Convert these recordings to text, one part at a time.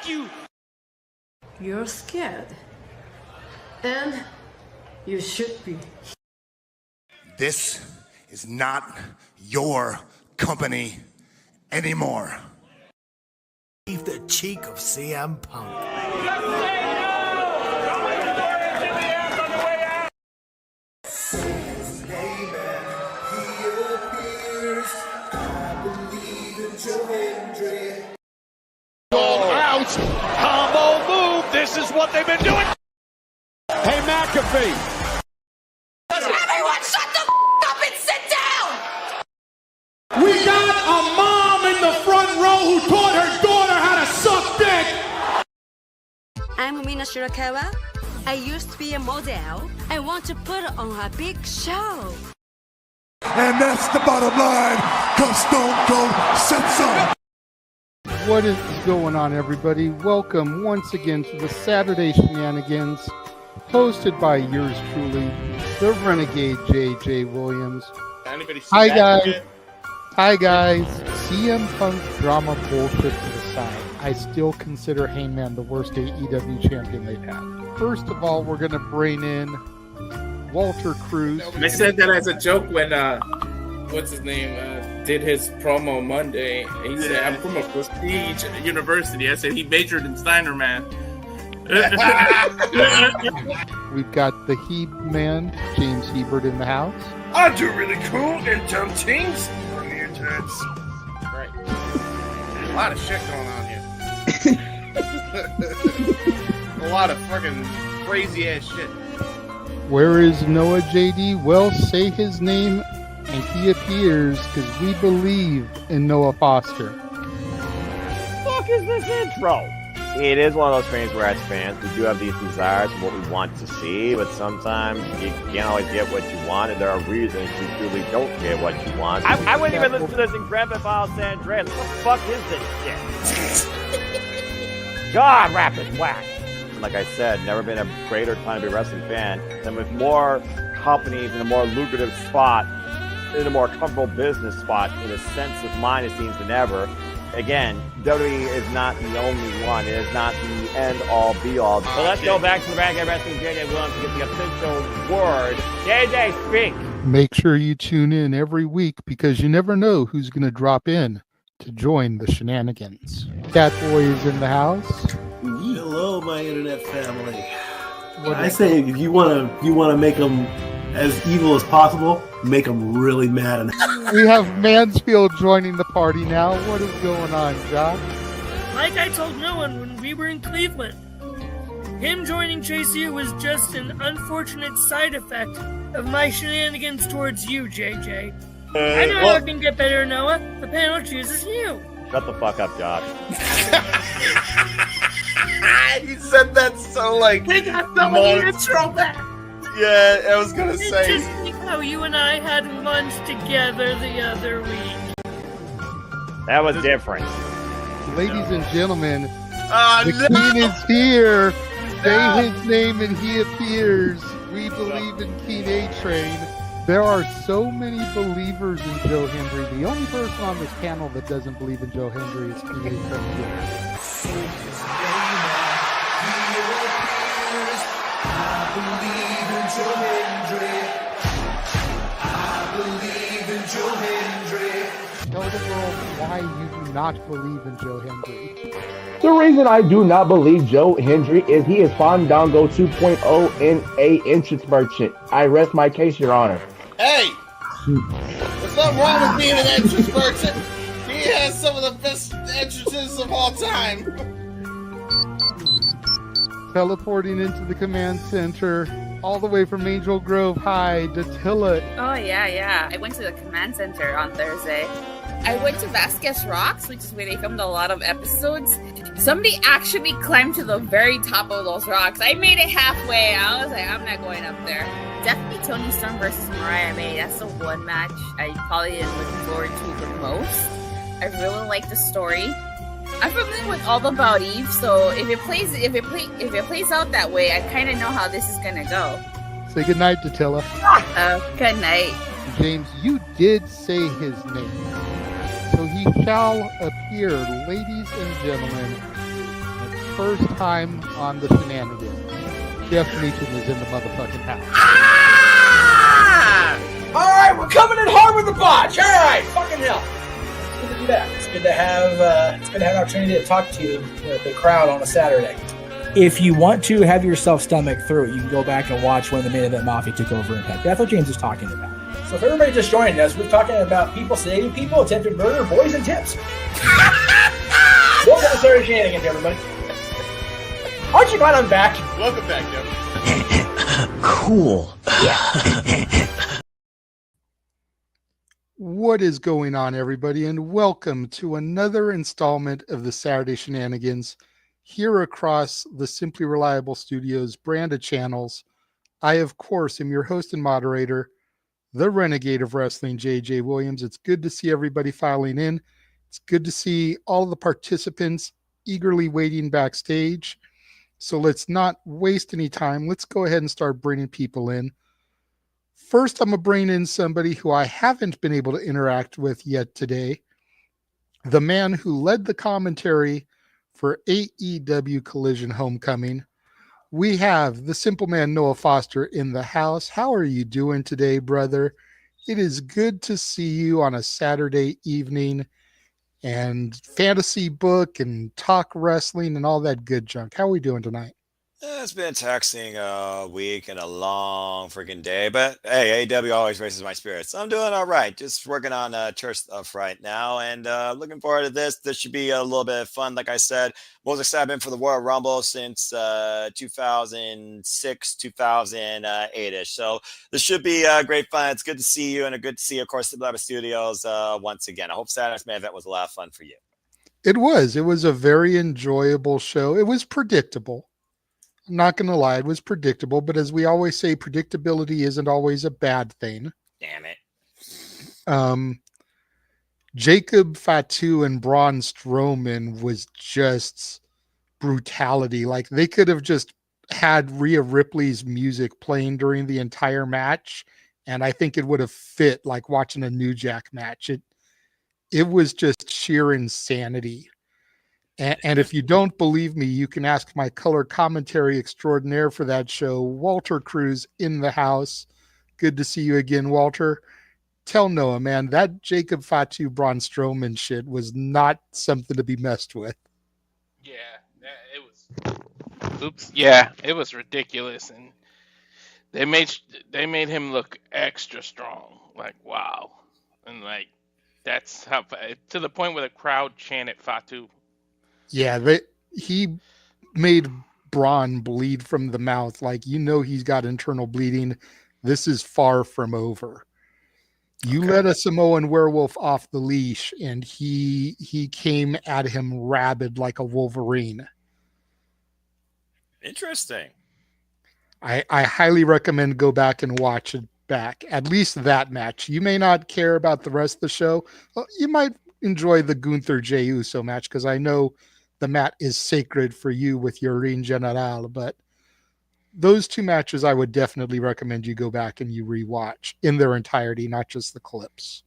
Fuck you! You're scared. And you should be. This is not your company anymore. Leave the cheek of CM Punk. Out! Combo move! This is what they've been doing! Hey, McAfee! Everyone shut the up and sit down! We got a mom in the front row who taught her daughter how to suck dick! I'm Mina Shirakawa. I used to be a model. I want to put on a big show. And that's the bottom line, because Stone Cold said so. What is going on, everybody? Welcome once again to the Saturday Shenanigans, hosted by yours truly, the Renegade J.J. Williams. Hi, guys. Hi, guys. CM Punk drama bullshit to the side. I still consider Hangman the worst AEW champion they've had. First of all, we're going to bring in Walter Cruz. I said that as a joke when, what's his name, did his promo Monday. He said, I'm from a prestige university. I said he majored in Steiner math. We've got the Heb man, James Hebert, in the house. I do really cool and dumb things on the internet. Right. A lot of shit going on here. A lot of fucking crazy ass shit. Where is Noah JD? Well, say his name and he appears, because we believe in Noah Foster. Fuck is this intro? It is one of those things where, as fans, we do have these desires of what we want to see, but sometimes you can't always get what you want, and there are reasons you truly don't get what you want. I wouldn't even listen to this in Grand Theft Auto San Andreas. What the fuck is this shit? God, rapid whack. Like I said, never been a greater time to be a wrestling fan, and with more companies in a more lucrative spot, in a more comfortable business spot, in a sense of mind, it seems, than ever. Again, WWE is not the only one. It is not the end-all, be-all. So let's go back to the Renegade Wrestling JJ Williams to get the official word. JJ, speak! Make sure you tune in every week, because you never know who's going to drop in to join the shenanigans. Catboy is in the house. Hello, my internet family. I say if you want to make them as evil as possible, make them really mad. We have Mansfield joining the party now. What is going on, Josh? Like I told no one when we were in Cleveland, him joining Chase U was just an unfortunate side effect of my shenanigans towards you, JJ. I know how it can get better, Noah. The panel chooses you. Shut the fuck up, Josh. He said that so like. They got the intro back. Yeah, I was gonna say. Just think how you and I had lunch together the other week. That was different. Ladies and gentlemen, the King is here. Say his name and he appears. We believe in King A-Train. There are so many believers in Joe Hendry. The only person on this panel that doesn't believe in Joe Hendry is King A-Train. I believe in Joe Hendry. I believe in Joe Hendry. Tell the world why you do not believe in Joe Hendry. The reason I do not believe Joe Hendry is he is Fandango 2.0 in a entrance merchant. I rest my case, Your Honor. Hey! There's nothing wrong with being an entrance merchant. He has some of the best entrances of all time. Teleporting into the command center, all the way from Angel Grove High, Datilla. Oh, yeah. I went to the command center on Thursday. I went to Vasquez Rocks, which is where they filmed a lot of episodes. Somebody actually climbed to the very top of those rocks. I made it halfway. I was like, I'm not going up there. Definitely Toni Storm versus Mariah May. That's the one match I probably am looking forward to the most. I really like the story. I'm familiar with all about Eve, so if it plays out that way, I kind of know how this is gonna go. Say goodnight, Datilla. Good night. James, you did say his name, so he shall appear, ladies and gentlemen. first time on the Shenanigans. Jeff Meacham is in the motherfucking house. All right, we're coming in hard with the botch. All right, fucking hell. It's good to be back. It's good to have an opportunity to talk to the crowd on a Saturday. If you want to have yourself stomach through it, you can go back and watch when the Main Event Mafia took over Impact. That's what James is talking about. So if everybody just joined us, we're talking about people sedating people, attempted murder, boys, and tips. Welcome to Saturday Shenanigans, everybody. Aren't you glad I'm back? Welcome back, Jeff. Cool. What is going on, everybody, and welcome to another installment of the Saturday Shenanigans here across the Simply Reliable Studios brand of channels. I, of course, am your host and moderator, the Renegade of Wrestling, JJ Williams. It's good to see everybody filing in. It's good to see all the participants eagerly waiting backstage. So let's not waste any time. Let's go ahead and start bringing people in. First, I'm going to bring in somebody who I haven't been able to interact with yet today. The man who led the commentary for AEW Collision Homecoming. We have the simple man Noah Foster in the house. How are you doing today, brother? It is good to see you on a Saturday evening and fantasy book and talk wrestling and all that good junk. How are we doing tonight? It's been a taxing week and a long freaking day, but hey, AEW always raises my spirits. I'm doing all right. Just working on church stuff right now, and looking forward to this. This should be a little bit of fun. Like I said, most excited I've been for the Royal Rumble since 2006, 2008-ish. So this should be great fun. It's good to see you, and good to see, of course, the Blabber Studios once again. I hope Saturday's main event was a lot of fun for you. It was. It was a very enjoyable show. It was predictable. I'm not going to lie, it was predictable, but as we always say, predictability isn't always a bad thing. Damn it. Jacob Fatu and Braun Strowman was just brutality. Like, they could have just had Rhea Ripley's music playing during the entire match, and I think it would have fit like watching a New Jack match. It was just sheer insanity. And if you don't believe me, you can ask my color commentary extraordinaire for that show, Walter Cruz, in the house. Good to see you again, Walter. Tell Noah, man, that Jacob Fatu Braun Strowman shit was not something to be messed with. Yeah, it was. Oops. Yeah, it was ridiculous, and they made him look extra strong. Like, wow, and like that's how, to the point where the crowd chanted Fatu. Yeah, he made Braun bleed from the mouth. Like, he's got internal bleeding. This is far from over. You let a Samoan werewolf off the leash, and he came at him rabid like a Wolverine. Interesting. I highly recommend go back and watch it back. At least that match. You may not care about the rest of the show. Well, you might enjoy the Gunther J. Uso match, because I know the mat is sacred for you with your Ring General, but those two matches I would definitely recommend you go back and you rewatch in their entirety, not just the clips.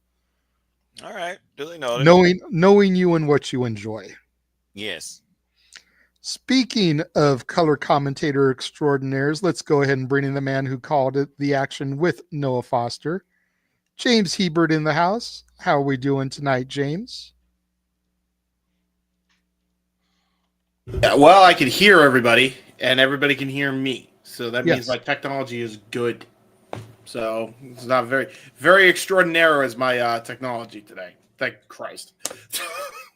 All right, duly noted. Knowing you and what you enjoy. Yes. Speaking of color commentator extraordinaires, let's go ahead and bring in the man who called it the action with Noah Foster, James Hebert in the house. How are we doing tonight, James? Yeah, well, I can hear everybody, and everybody can hear me. So that means Yes. my technology is good. So it's not very, very extraordinary as my technology today. Thank Christ.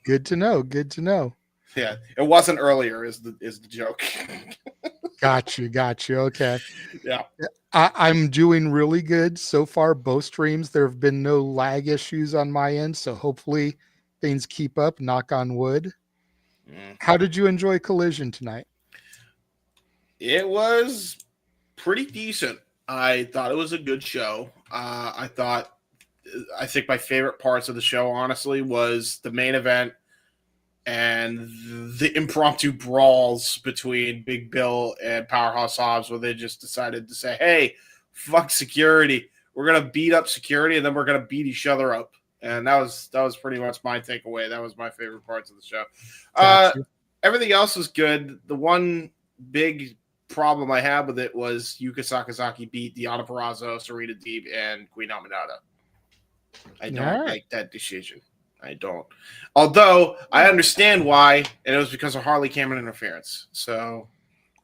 Good to know. Good to know. Yeah, it wasn't earlier. Is the joke? Got you. Okay. Yeah. I'm doing really good so far. Both streams, there have been no lag issues on my end, so hopefully things keep up. Knock on wood. How did you enjoy Collision tonight? It was pretty decent. I thought it was a good show. I think my favorite parts of the show, honestly, was the main event and the impromptu brawls between Big Bill and Powerhouse Hobbs, where they just decided to say, hey, fuck security. We're going to beat up security, and then we're going to beat each other up. And that was pretty much my takeaway. That was my favorite parts of the show. Gotcha. everything else was good. The one big problem I had with it was Yuka Sakazaki beat Deonna Purrazzo, Serena Deeb, and Queen Aminata. I don't like that decision. I don't. Although I understand why, and it was because of Harley Cameron interference. So,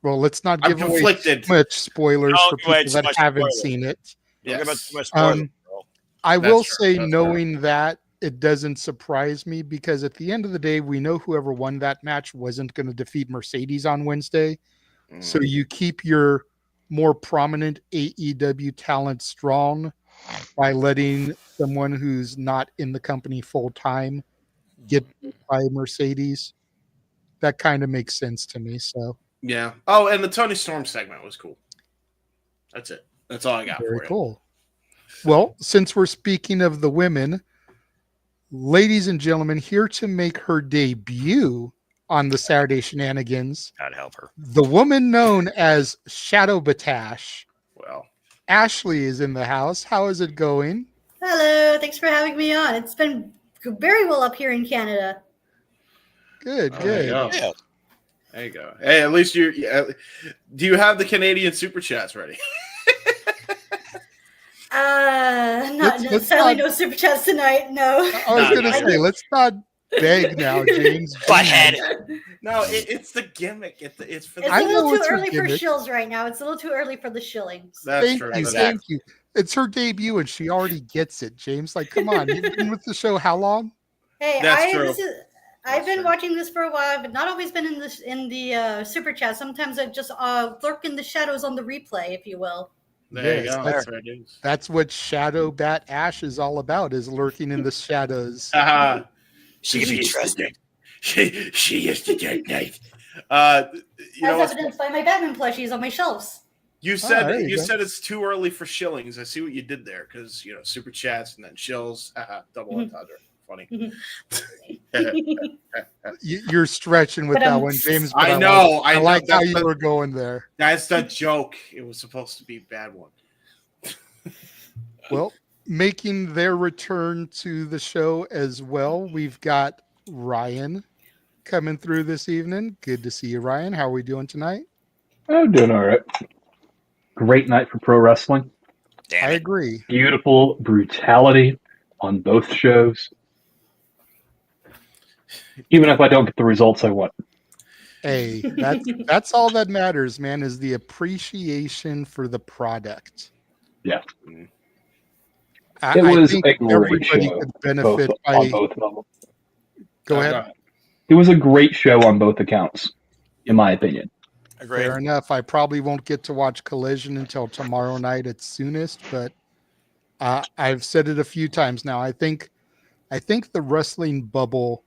well, let's not give away too much spoilers for people that haven't seen it. I will say, knowing that, it doesn't surprise me because at the end of the day, we know whoever won that match wasn't going to defeat Mercedes on Wednesday. So you keep your more prominent AEW talent strong by letting someone who's not in the company full time get by Mercedes. That kind of makes sense to me. So yeah. Oh, and the Tony Storm segment was cool. That's it. That's all I got. Very cool. Well, since we're speaking of the women, ladies and gentlemen, here to make her debut on the Saturday Shenanigans, God help her, the woman known as Shadow Batash. Well, Ashley is in the house. How is it going? Hello, thanks for having me on. It's been very well up here in Canada. Good. There you go. Hey, at least do you have the Canadian super chats ready? Not necessarily no super chats tonight. No. I was going to say, let's not beg now, James. Butthead. No, it's the gimmick. It's for. It's a little too early for shills right now. It's a little too early for the shillings. Thank you. It's her debut, and she already gets it, James. Like, come on, you've been with the show how long? Hey, I've been watching this for a while, but not always been in the super chat. Sometimes I just lurk in the shadows on the replay, if you will. There you go. That's what Shadow Bat Ash is all about, is lurking in the shadows. She can be trusted. She is the Dark Knight. As evidenced by my Batman plushies on my shelves. You said said it's too early for shillings. I see what you did there because super chats and then shills. Double entendre. Funny. You're stretching with that one, James. But I know. I like how you were going there. That's the joke. It was supposed to be a bad one. Well, making their return to the show as well, we've got Ryan coming through this evening. Good to see you, Ryan. How are we doing tonight? I'm doing all right. Great night for pro wrestling. I agree. Beautiful brutality on both shows. Even if I don't get the results I want. Hey, that's all that matters, man, is the appreciation for the product. Yeah. I was think a great everybody show could benefit on both levels. Go ahead. It was a great show on both accounts, in my opinion. Fair enough. I probably won't get to watch Collision until tomorrow night at soonest, but I've said it a few times now. I think the wrestling bubble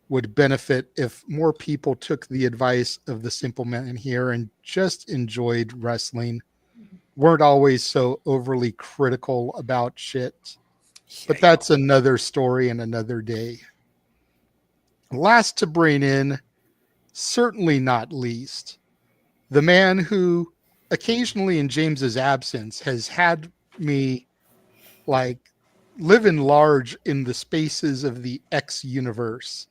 would benefit if more people took the advice of the simple man here and just enjoyed wrestling. Weren't always so overly critical about shit. But that's another story and another day. Last to bring in, certainly not least, the man who occasionally in James's absence has had me like living large in the spaces of the X universe.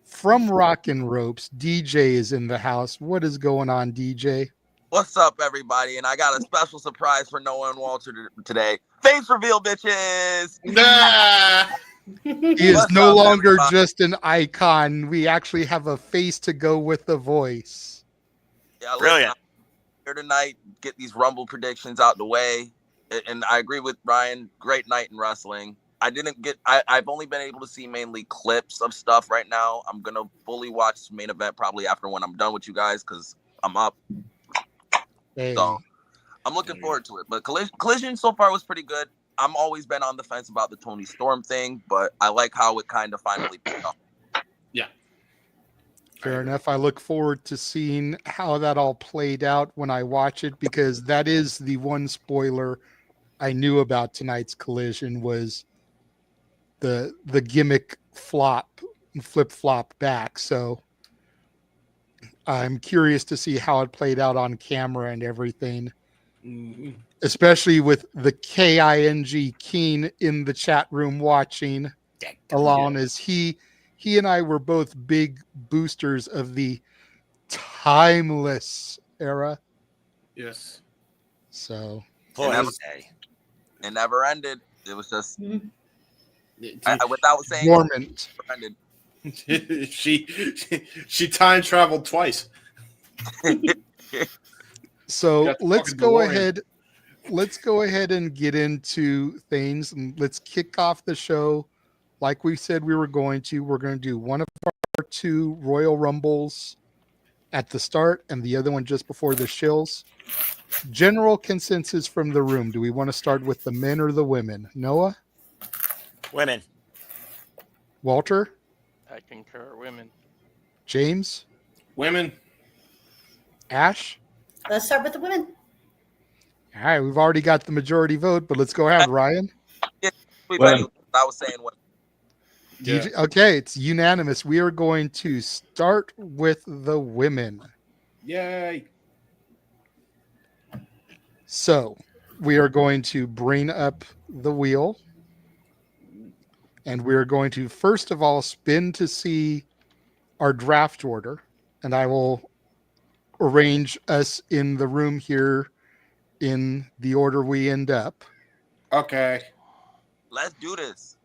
From Rockin' Ropes, DJ is in the house. What is going on, DJ? What's up, everybody? And I got a special surprise for Noah and Walter today. Face reveal, bitches! He is no longer just an icon. We actually have a face to go with the voice. Yeah, brilliant. Here tonight, get these Rumble predictions out the way. And I agree with Ryan. Great night in wrestling. I've only been able to see mainly clips of stuff right now. I'm going to fully watch the main event probably after when I'm done with you guys because I'm up. Hey. So I'm looking forward to it. But Collision so far was pretty good. I'm always been on the fence about the Tony Storm thing, but I like how it kind of finally picked up. Yeah. Fair enough. I look forward to seeing how that all played out when I watch it because that is the one spoiler I knew about tonight's Collision was the gimmick flip-flop back. So I'm curious to see how it played out on camera and everything. Mm-hmm. Especially with the KING Keen in the chat room watching along as he he and I were both big boosters of the timeless era. Yes. So it never ended. It was just without saying dormant. she time traveled twice. So let's go ahead. Let's go ahead and get into things, and let's kick off the show like we said we were going to. We're going to do one of our 2 Royal Rumbles at the start and the other one just before the shills. General consensus from the room. Do we want to start with the men or the women? Noah? Women. Walter? I concur. Women. James? Women. Ash? Let's start with the women. All right, we've already got the majority vote, but let's go ahead, Ryan. I was saying what. Yeah. Okay, it's unanimous. We are going to start with the women. Yay. So we are going to bring up the wheel. And we're going to, first of all, spin to see our draft order. And I will arrange us in the room here in the order we end up. Okay. Let's do this.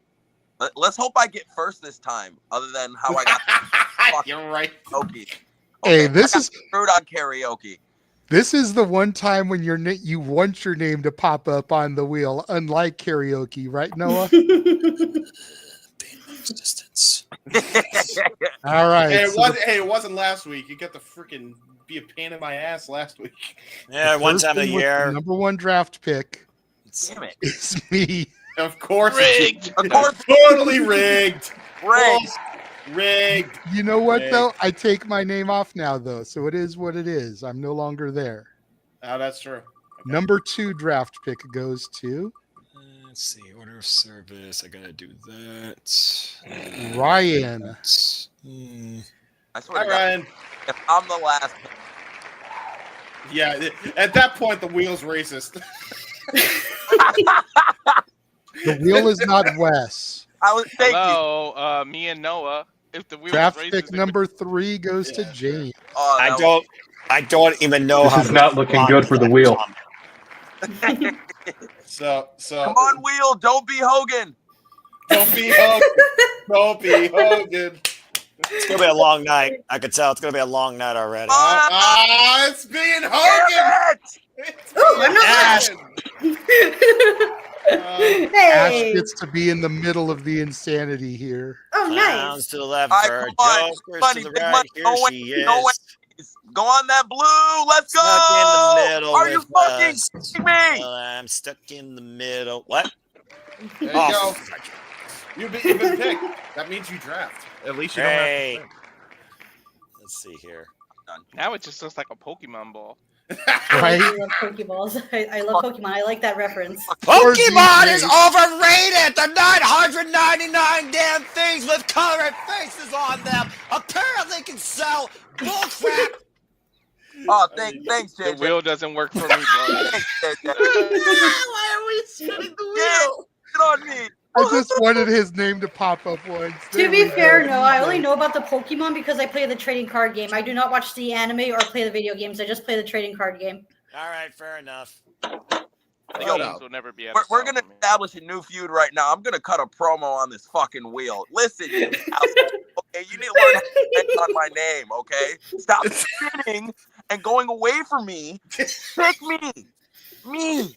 Let's hope I get first this time, other than how I got. You're right. Okay. Hey, this is screwed on karaoke. This is the one time when you want your name to pop up on the wheel, unlike karaoke, right, Noah? Resistance. All right. Hey, it wasn't last week. You got to freaking be a pain in my ass last week. Yeah, one time a year. The number 1 draft pick. Damn it. It's me. Of course. Rigged. Of course. Totally rigged. Rigged. You know what, though? I take my name off now, though. So it is what it is. I'm no longer there. Oh, that's true. Okay. Number 2 draft pick goes to... Let's see. Order of service. I got to do that. Ryan. I swear to God, Ryan. if I'm the last... Yeah, at that point, the wheel's racist. The wheel is not Wes. Hello, me and Noah. If the wheel Draft racist, pick number 3 goes to James. I don't even know This how. is not looking good for the wheel. So come on, wheel! Don't be Hogan. Don't be Hogan. Don't be Hogan. It's gonna be a long night. I could tell it's gonna be a long night already. It's being Hogan. I'm not Ash Hey. gets to be in the middle of the insanity here. Oh, Clowns nice. to the left, All right, her come on. jokers Money, to the big right. money. Here No she way, is. no way. Go on that blue. Let's go. Stuck in the middle. Are you with fucking us. kidding me? Well, I'm stuck in the middle. What? There you Oh, go. You've been picked. That means you draft. At least you don't have Hey. to think. Let's see here. now it just looks like a Pokemon ball. Right? I love Pokeballs. I love Pokemon. I like that reference. Pokemon is overrated. The 999 damn things with colored faces on them apparently can sell bullcrap. Oh, thanks, The JJ. wheel doesn't work for me, bro. Thanks, JJ. Why are we spinning the wheel? Get on me. I just wanted his name to pop up once. To There be we fair, go. no, I only know about the Pokemon because I play the trading card game. I do not watch the anime or play the video games. I just play the trading card game. All right, fair enough. The Yo, games will never be able We're gonna establish a new feud right now. I'm gonna cut a promo on this fucking wheel. Listen, you asshole, okay, you need to learn how to think on my name, okay? Stop spinning and going away from me. Pick me.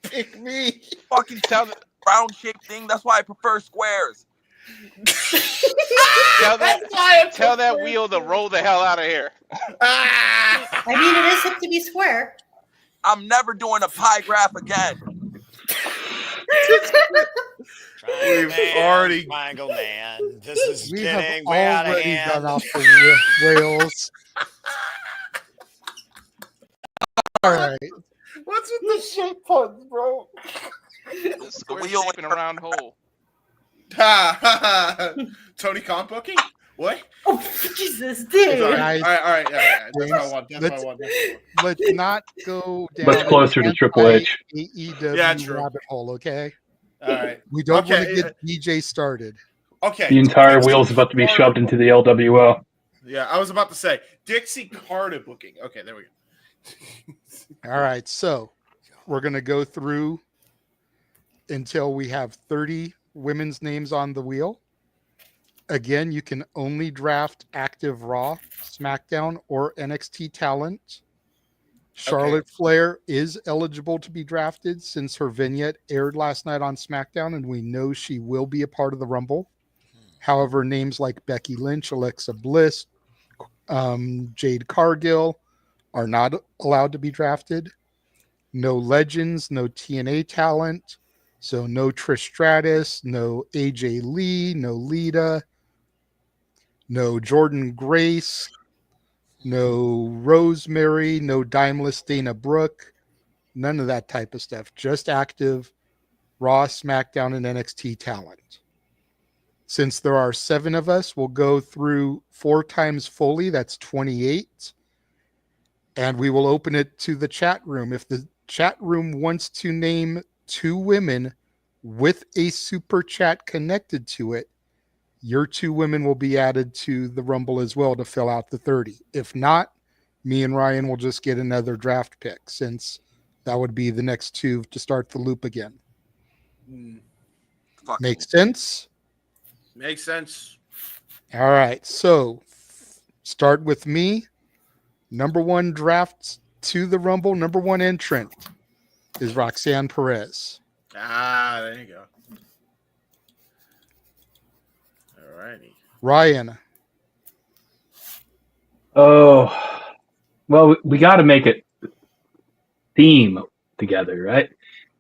Pick me. Fucking tell the round shaped thing. That's why I prefer squares. Tell that wheel to roll the hell out of here. I mean, it is hip to be square. I'm never doing a pie graph again. We've already Triangle Man. This is We have getting way out of already hand. gone off the rails. All right. What's with the shit puns, bro? The square shape in a round hole. Tony Khan booking? What? Oh, Jesus, dude. All Guys, right. Yeah. That's my James, one. That's let's- my one. Let's not go down Much closer to Triple H. AEW Yeah, true. rabbit hole, okay? All right. We don't want Okay, to get DJ started. Okay. The entire Dixie wheel's about to be Carter shoved into the booking. LWO. Yeah, I was about to say Dixie Carter booking. Okay, there we go. All right, so we're going to go through until we have 30 women's names on the wheel. Again, you can only draft active Raw, SmackDown, or NXT talent. Charlotte Flair is eligible to be drafted since her vignette aired last night on SmackDown, and we know she will be a part of the Rumble. However, names like Becky Lynch, Alexa Bliss, Jade Cargill are not allowed to be drafted. No legends, no TNA talent. So no Trish Stratus, no AJ Lee, no Lita, no Jordan Grace, no Rosemary, no Dimeless Dana Brooke, none of that type of stuff. Just active Raw, SmackDown, and NXT talent. Since there are 7 of us, we'll go through 4 times fully. That's 28. And we will open it to the chat room. If the chat room wants to name 2 women with a super chat connected to it, your 2 women will be added to the Rumble as well to fill out the 30. If not, me and Ryan will just get another draft pick, since that would be the next 2 to start the loop again. Makes sense? Makes sense. All right, so start with me. Number 1 draft to the Rumble, number 1 entrant is Roxanne Perez. Ah, there you go. All righty. Ryan. Oh, well, we got to make it theme together, right?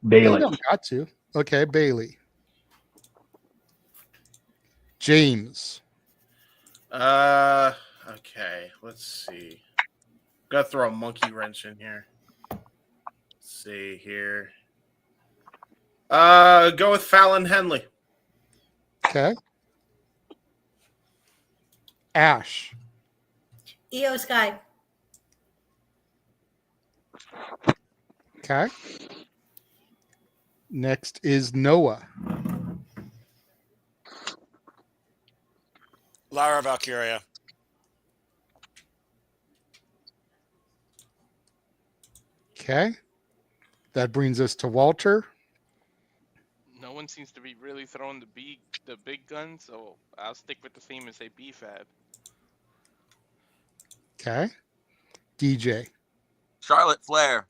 Bailey. You don't got to. Okay, Bailey. James. Okay, let's see. Gotta throw a monkey wrench in here. Let's see here. Go with Fallon Henley. Okay. Ash. Io Sky. Okay. Next is Noah. Lara Valkyria. Okay. That brings us to Walter. No one seems to be really throwing the big gun, so I'll stick with the theme and say B-Fab. Okay. DJ. Charlotte Flair.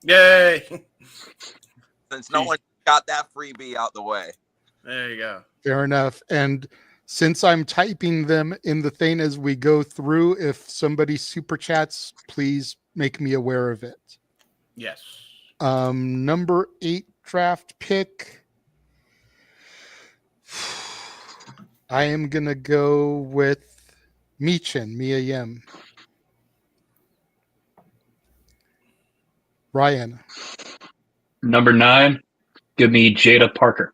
Yay! Since no one got that freebie out the way. There you go. Fair enough. And since I'm typing them in the thing as we go through, if somebody super chats, please make me aware of it. Yes. Number 8 draft pick. I am going to go with Michin, Mia Yim. Ryan. Number 9, give me Jada Parker.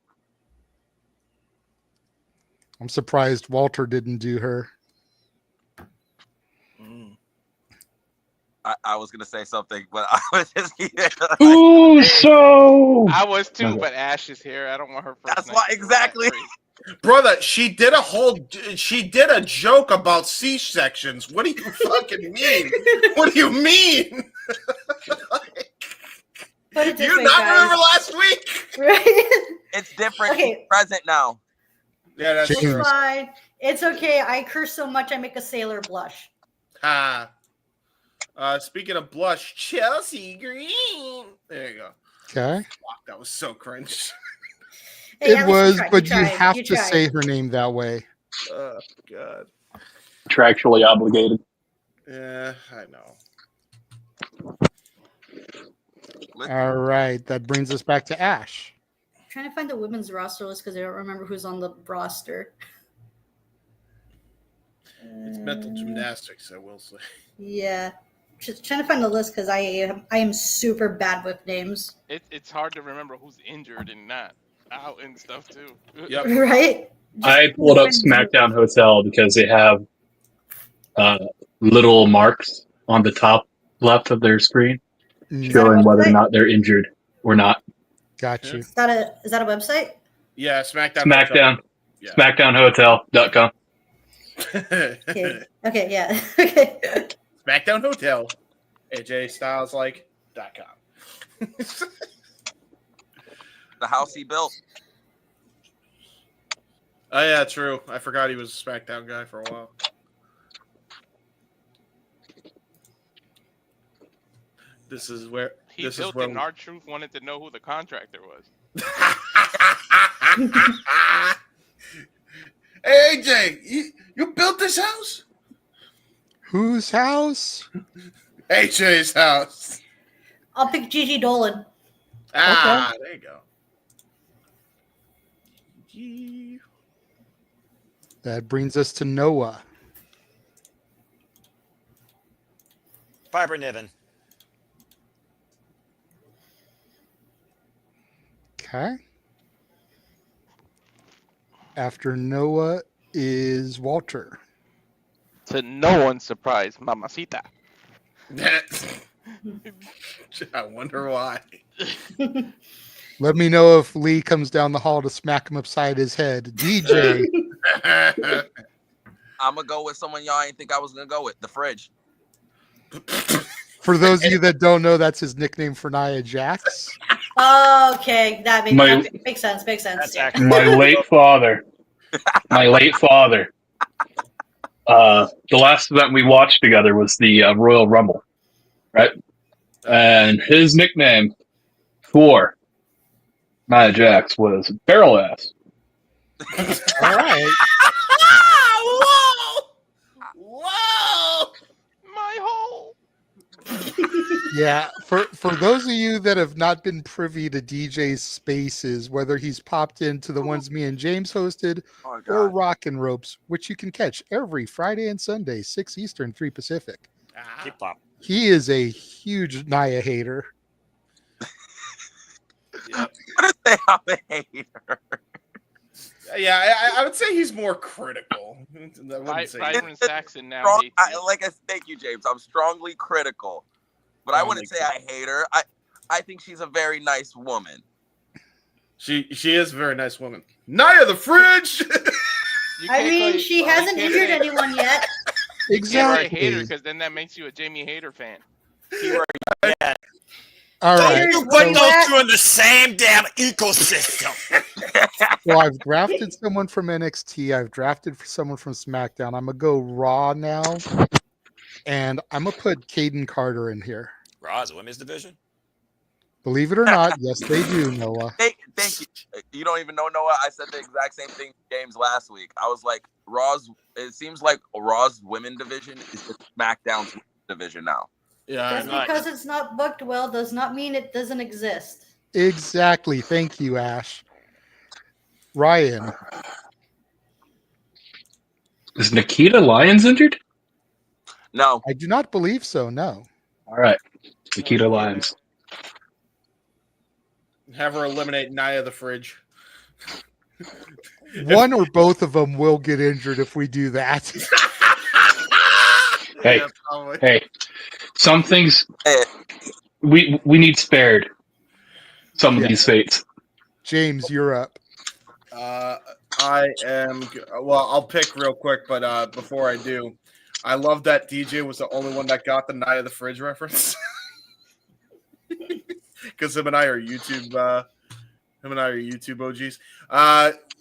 I'm surprised Walter didn't do her. I was gonna say something, but I was just Ooh, so I was too, Okay. but Ash is here. I don't want her first. That's why exactly. Brother, she did a joke about C-sections. What do you fucking mean? What do you mean? Put it You this way, not guys. remember last week? Right? It's different. Okay. It's present now. Yeah, that's It's true. fine. It's okay. I curse so much I make a sailor blush. Ha. Speaking of blush, Chelsea Green. There you go. Okay. Fuck, that was so cringe. Hey, at It least was, tried. but you tried. have You to tried. say her name that way. Oh God. Contractually obligated. Yeah, I know. All right. That brings us back to Ash. I'm trying to find the women's roster list because I don't remember who's on the roster. It's mental gymnastics, I will say. Yeah. Just trying to find the list because I am super bad with names. It's hard to remember who's injured and not out and stuff too. Yep. Right? I pulled up SmackDown Hotel because they have little marks on the top left of their screen showing whether or not they're injured or not. Got you. Is that a website? Yeah, SmackDown. SmackDown. Yeah. SmackDownHotel.com. Okay, yeah. Okay. SmackDown Hotel. AJStylesLike.com. The house he built. Oh yeah, true. I forgot he was a SmackDown guy for a while. This is where He built it, and R-Truth wanted to know who the contractor was. Hey AJ, you built this house? Whose house? AJ's house. I'll pick Gigi Dolan. Ah, there you go. That brings us to Noah. Piper Niven. Okay. After Noah is Walter. To no one's surprise, Mamacita. I wonder why. Let me know if Lee comes down the hall to smack him upside his head. DJ. I'm gonna go with someone y'all ain't think I was gonna go with. The Fridge. For those of you that don't know, that's his nickname for Nia Jax. Okay, that makes sense. Makes sense. My late father. The last event we watched together was the Royal Rumble, right? And his nickname for Nia Jax was Barrel Ass. All right. Whoa! My hole. Yeah, for those of you that have not been privy to DJ's spaces, whether he's popped into the ones me and James hosted or Rockin' Ropes, which you can catch every Friday and Sunday, 6 Eastern, 3 Pacific. He is a huge Nia hater. What is that? I'm a hater. Yeah, I would say he's more critical. Byron Saxon now hates you. Thank you, James. I'm strongly critical, but I wouldn't say I hate her. I think she's a very nice woman. She is a very nice woman. Nia the Fridge. I mean, she hasn't injured anyone yet. Exactly. You can't be a hater because then that makes you a Jamie Hater fan. Yeah. All right. You put those two in the same damn ecosystem. So I've drafted someone from NXT. I've drafted for someone from SmackDown. I'm going to go Raw now. And I'm going to put Caden Carter in here. Raw is a women's division? Believe it or not, yes, they do, Noah. Thank you. You don't even know, Noah. I said the exact same thing to James last week. I was like, it seems like Raw's women division is the SmackDown's division now. Yeah, Just because it's not booked well does not mean it doesn't exist. Exactly. Thank you, Ash. Ryan. Is Nikita Lyons injured? No. I do not believe so, no. All right. Nikita Lyons. Have her eliminate Nia the Fridge. One or both of them will get injured if we do that. Hey, some things we need spared. Some of these fates. James, you're up. I am. Well, I'll pick real quick, but before I do, I love that DJ was the only one that got the Nia the Fridge reference. Because him and I are YouTube. OGs.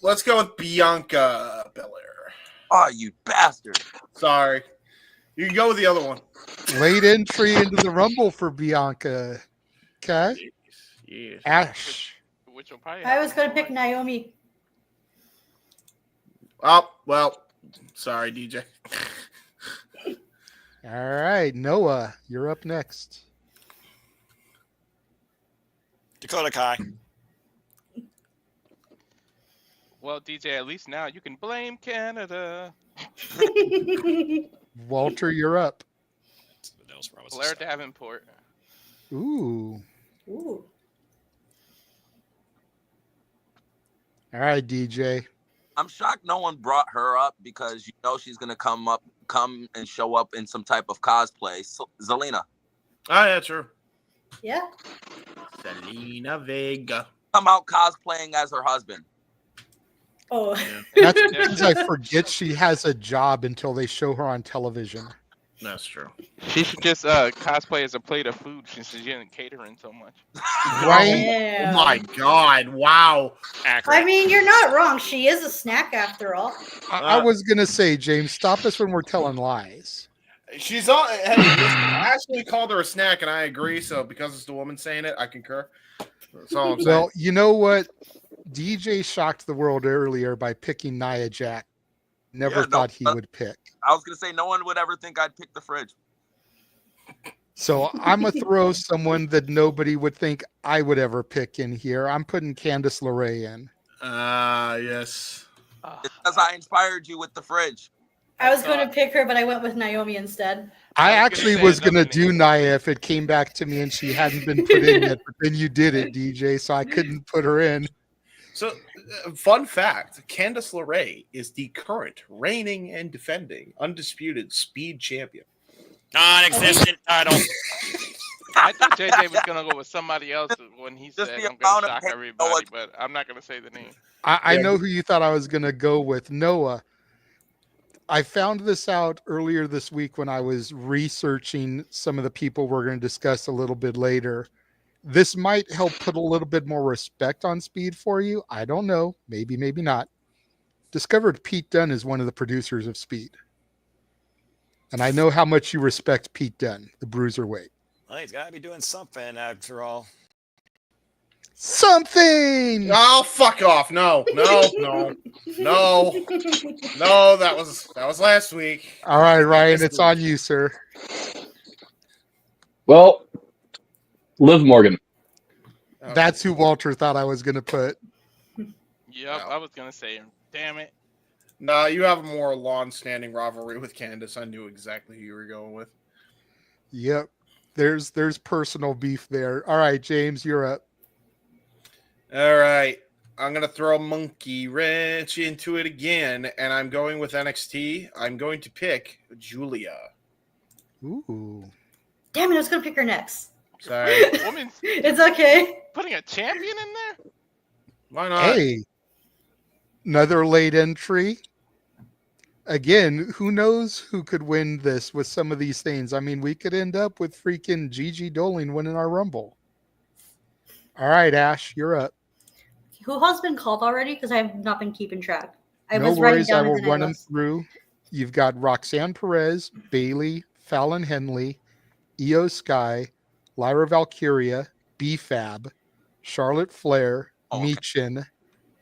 Let's go with Bianca Belair. Oh, you bastard! Sorry, you can go with the other one. Late entry into the Rumble for Bianca. Okay. Yes. Ash. Which will probably I was going to pick Naomi. Oh, well, sorry, DJ. All right, Noah, you're up next. Dakota Kai. Well, DJ, at least now you can blame Canada. Walter, you're up. Blair Davenport. Ooh. Ooh. All right, DJ. I'm shocked no one brought her up because you know she's gonna come and show up in some type of cosplay. So, Zelina. Oh yeah, true. Yeah. Zelina Vega. Come out cosplaying as her husband. Oh. That's because I forget she has a job until they show her on television. That's true. She should just cosplay as a plate of food since she's in catering so much. Right? Yeah. Oh my God! Wow. I mean, you're not wrong. She is a snack after all. I was gonna say, James, stop us when we're telling lies. She's on. Hey, listen, I actually called her a snack, and I agree. So because it's the woman saying it, I concur. That's all I'm saying. Well, you know what? DJ shocked the world earlier by picking Nia Jax. Never thought he would pick. I was gonna say no one would ever think I'd pick the fridge. So I'm gonna throw someone that nobody would think I would ever pick in here. I'm putting Candice LeRae in. Yes. It's because I inspired you with the fridge. I was going to pick her, but I went with Naomi instead. I actually was gonna do Nia if it came back to me and she hadn't been put in yet, but then you did it, DJ, so I couldn't put her in. So, fun fact: Candice LeRae is the current reigning and defending undisputed speed champion. Non-existent title. I thought JJ was gonna go with somebody else when he said I'm gonna shock everybody, but I'm not gonna say the name. I know who you thought I was gonna go with, Noah. I found this out earlier this week when I was researching some of the people we're going to discuss a little bit later. This might help put a little bit more respect on Speed for you. I don't know. Maybe, maybe not. Discovered Pete Dunne is one of the producers of Speed. And I know how much you respect Pete Dunne, the bruiserweight. Well, he's got to be doing something after all. Something! Oh, fuck off. No. That was last week. All right, Ryan, it's on you, sir. Well, Liv Morgan. That's who Walter thought I was going to put. Yep, I was gonna say, damn it. No, you have a more long-standing rivalry with Candice. I knew exactly who you were going with. Yep. There's personal beef there. All right, James, you're up. All right. I'm going to throw a monkey wrench into it again, and I'm going with NXT. I'm going to pick Julia. Ooh. Damn it, I was going to pick her next. Sorry. It's okay. Putting a champion in there? Why not? Hey, another late entry. Again, who knows who could win this with some of these things? I mean, we could end up with freaking Gigi Dolan winning our Rumble. All right, Ash, you're up. Who has been called already? Because I have not been keeping track. No worries, I will run them through. You've got Roxanne Perez, Bailey, Fallon Henley, Io Sky, Lyra Valkyria, B-Fab, Charlotte Flair, Michin,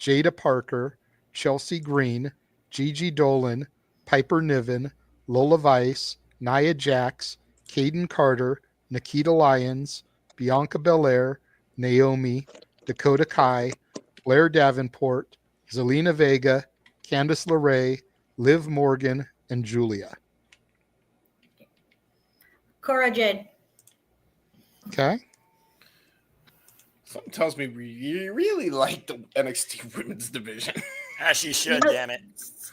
Jada Parker, Chelsea Green, Gigi Dolan, Piper Niven, Lola Vice, Nia Jax, Caden Carter, Nikita Lyons, Bianca Belair, Naomi, Dakota Kai, Blair Davenport, Zelina Vega, Candice LeRae, Liv Morgan, and Julia. Cora Jade. Okay. Something tells me you really like the NXT women's division. As she should, damn it.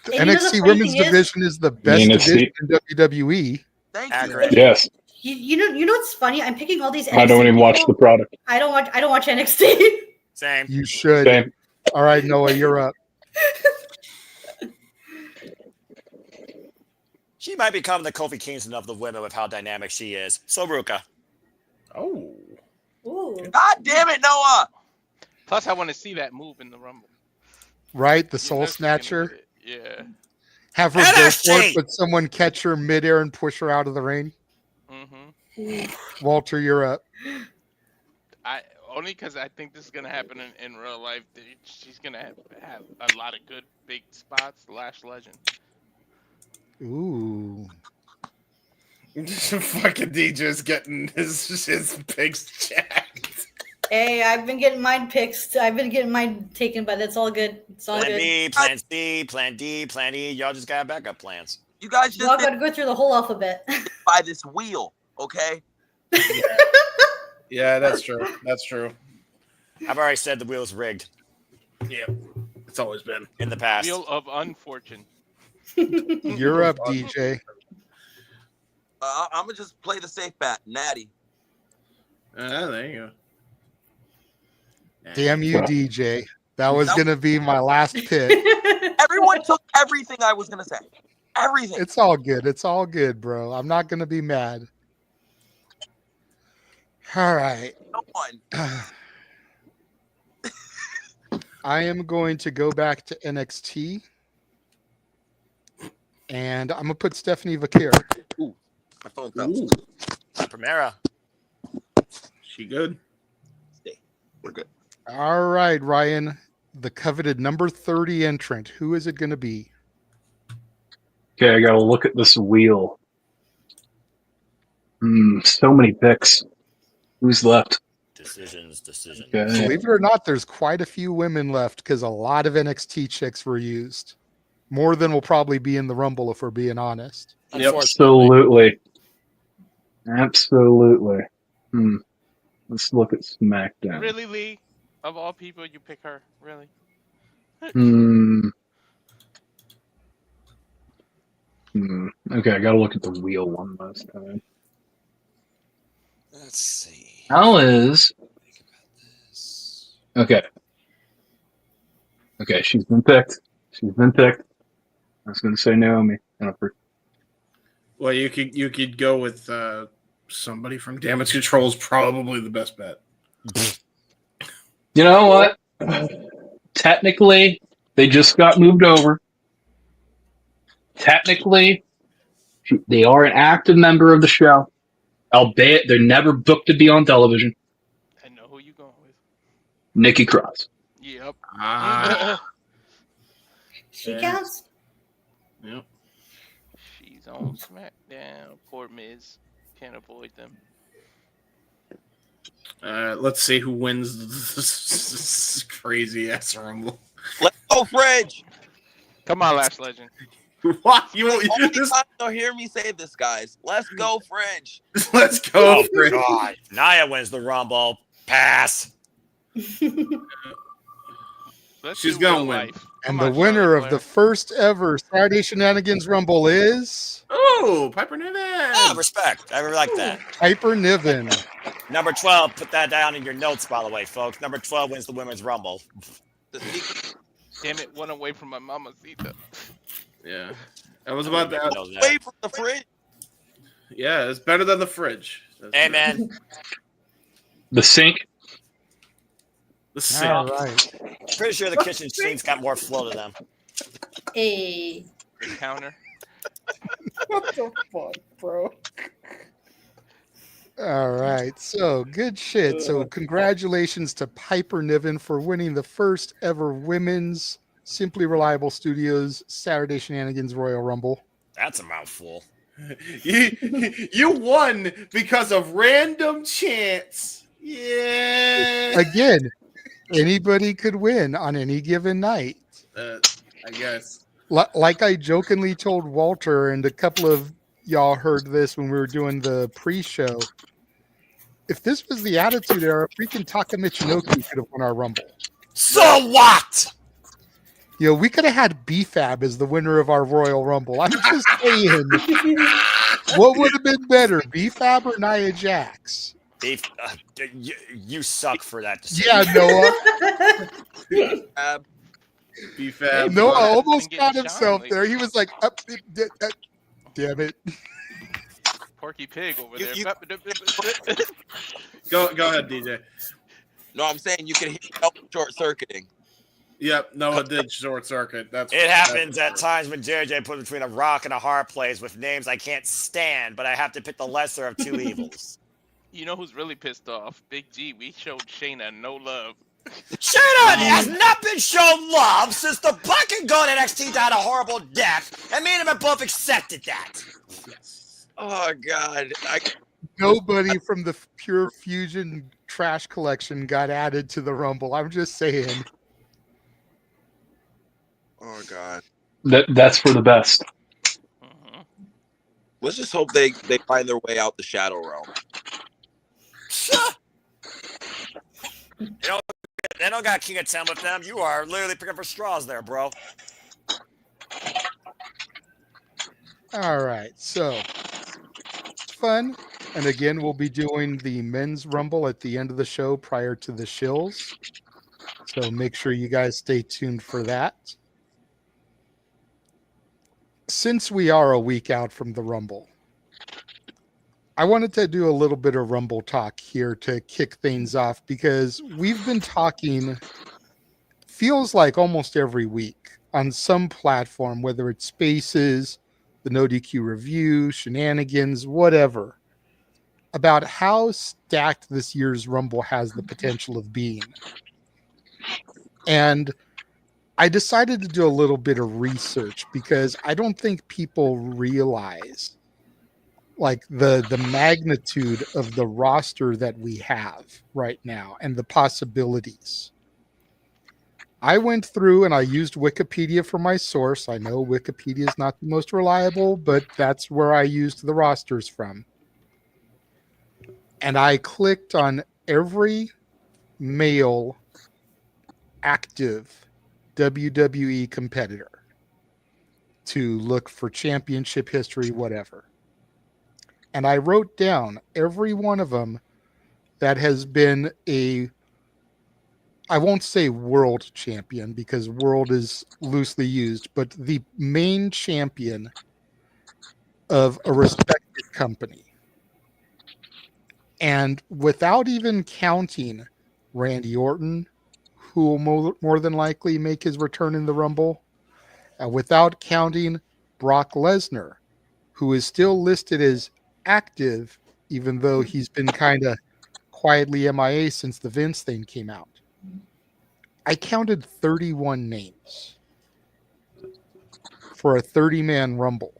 The NXT women's division is the best division in WWE. Thank you. Yes. You know what's funny? I'm picking all these NXT I don't even watch people. the product. I don't watch NXT. Same. You should. Same. All right, Noah, you're up. She might become the Kofi Kingston of the women with how dynamic she is. So Ruka. Oh. Ooh. God damn it, Noah! Plus, I want to see that move in the Rumble. Right, the Soul Snatcher. Yeah. Have her go for it, but someone catch her midair and push her out of the ring. Mm-hmm. Walter, you're up. Only because I think this is gonna happen in real life. She's gonna have a lot of good big spots. Lash Legend. Ooh. Fucking DJ's getting his picks jacked. Hey, I've been getting mine picked. I've been getting mine taken, but it's all good. It's all Plan good. B, Plan C, Plan D, Plan E. Y'all just got backup plans. You guys Y'all just got to go through the whole alphabet. by this wheel, okay? Yeah, that's true. That's true. I've already said the wheel's rigged. Yeah, it's always been in the past. Wheel of Unfortune. You're up, DJ. I'm gonna just play the safe bet, Natty. There you go. Damn you, DJ. That was going to be my last pick. Everyone took everything I was gonna say. Everything. It's all good. It's all good, bro. I'm not going to be mad. All right. No one. I am going to go back to NXT. And I'm going to put Stephanie Vaquer. Ooh, my phone fell. Primera. She good? We're good. All right, Ryan. The coveted number 30 entrant. Who is it going to be? Okay, I gotta look at this wheel. So many picks. Who's left? Decisions. Okay. Believe it or not, there's quite a few women left because a lot of NXT chicks were used. More than will probably be in the Rumble, if we're being honest. Absolutely. Absolutely. Let's look at SmackDown. Really, Lee? Of all people, you pick her? Really? Okay, I gotta look at the wheel one last time. Let's see. How is... Okay. Okay, she's been picked. I was gonna say Naomi. Well, you could go with somebody from Damage Control is probably the best bet. You know what? Technically, they just got moved over. Technically, they are an active member of the show, albeit they're never booked to be on television. I know who you going with. Nikki Cross. Yep. She counts. Yep. She's on SmackDown. Poor Miz. Can't avoid them. Let's see who wins this crazy ass Rumble. Let's go, Fridge. Come on, Lash Legend. What? Only time they'll hear me say this, guys. Let's go, Fridge. Let's go, Oh, Fridge. God. Nia wins the Rumble. Pass. She's going to win. And the winner of the first ever Saturday Shenanigans Rumble is... Oh, Piper Niven. Oh, respect. I really like that. Piper Niven. Number 12, put that down in your notes, by the way, folks. Number 12 wins the Women's Rumble. Damn it, one away from my mamacita. Yeah. I was about that. Away from the fridge. Yeah, it's better than the fridge. Hey, man. The sink. The sink. All right. Pretty sure the kitchen sink's got more flow to them. Hey. Counter. What the fuck, bro? All right. So good shit. So congratulations to Piper Niven for winning the first ever women's Simply Reliable Studios Saturday Shenanigans Royal Rumble. That's a mouthful. You won because of random chance. Yeah. Again, anybody could win on any given night. I guess. Like I jokingly told Walter, and a couple of y'all heard this when we were doing the pre-show. If this was the Attitude Era, freaking Taka Michinoku could have won our Rumble. So what? You know, we could have had B-Fab as the winner of our Royal Rumble. I'm just saying, what would have been better, B-Fab or Nia Jax? You suck for that decision. Yeah, Noah. B-Fab. Noah almost got himself there. He was like, damn it. Porky Pig over there. Go ahead, DJ. No, I'm saying you can help short circuiting. Yep, Noah did short circuit. It happens at times when JJ put between a rock and a hard place with names I can't stand, but I have to pick the lesser of two evils. You know who's really pissed off? Big G. We showed Shayna no love. Shayna has not been shown love since the Black and Gold NXT died a horrible death, and me and him have both accepted that. Oh, God. Nobody from the Pure Fusion trash collection got added to the Rumble. I'm just saying. Oh, God. That's for the best. Let's just hope they find their way out the Shadow Realm. They don't got King of 10 with them. You are literally picking for straws there, bro. All right, so it's fun. And again, we'll be doing the men's Rumble at the end of the show prior to the shills. So make sure you guys stay tuned for that. Since we are a week out from the Rumble, I wanted to do a little bit of Rumble talk here to kick things off because we've been talking, feels like almost every week on some platform, whether it's Spaces, the No DQ Review, Shenanigans, whatever, about how stacked this year's Rumble has the potential of being. And I decided to do a little bit of research because I don't think people realize like the magnitude of the roster that we have right now and the possibilities. I went through and I used Wikipedia for my source. I know Wikipedia is not the most reliable, but that's where I used the rosters from. And I clicked on every male active WWE competitor to look for championship history, whatever. And I wrote down every one of them that has been I won't say world champion because world is loosely used, but the main champion of a respected company. And without even counting Randy Orton, who will more than likely make his return in the Rumble, without counting Brock Lesnar, who is still listed as active, even though he's been kind of quietly MIA since the Vince thing came out. I counted 31 names for a 30-man Rumble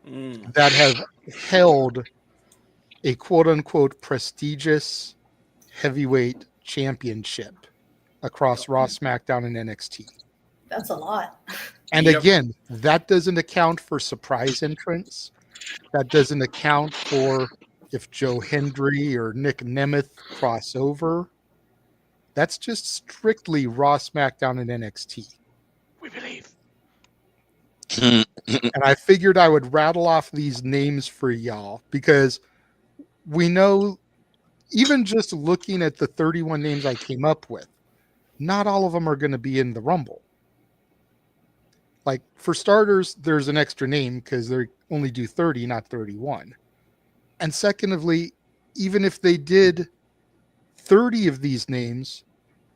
that have held a quote-unquote prestigious heavyweight championship across Raw, SmackDown, and NXT. That's a lot. And again, that doesn't account for surprise entrants. That doesn't account for if Joe Hendry or Nick Nemeth cross over. That's just strictly Raw, SmackDown, and NXT. We believe. And I figured I would rattle off these names for y'all because we know, even just looking at the 31 names I came up with, not all of them are going to be in the Rumble. Like, for starters, there's an extra name because they only do 30, not 31. And secondly, even if they did 30 of these names,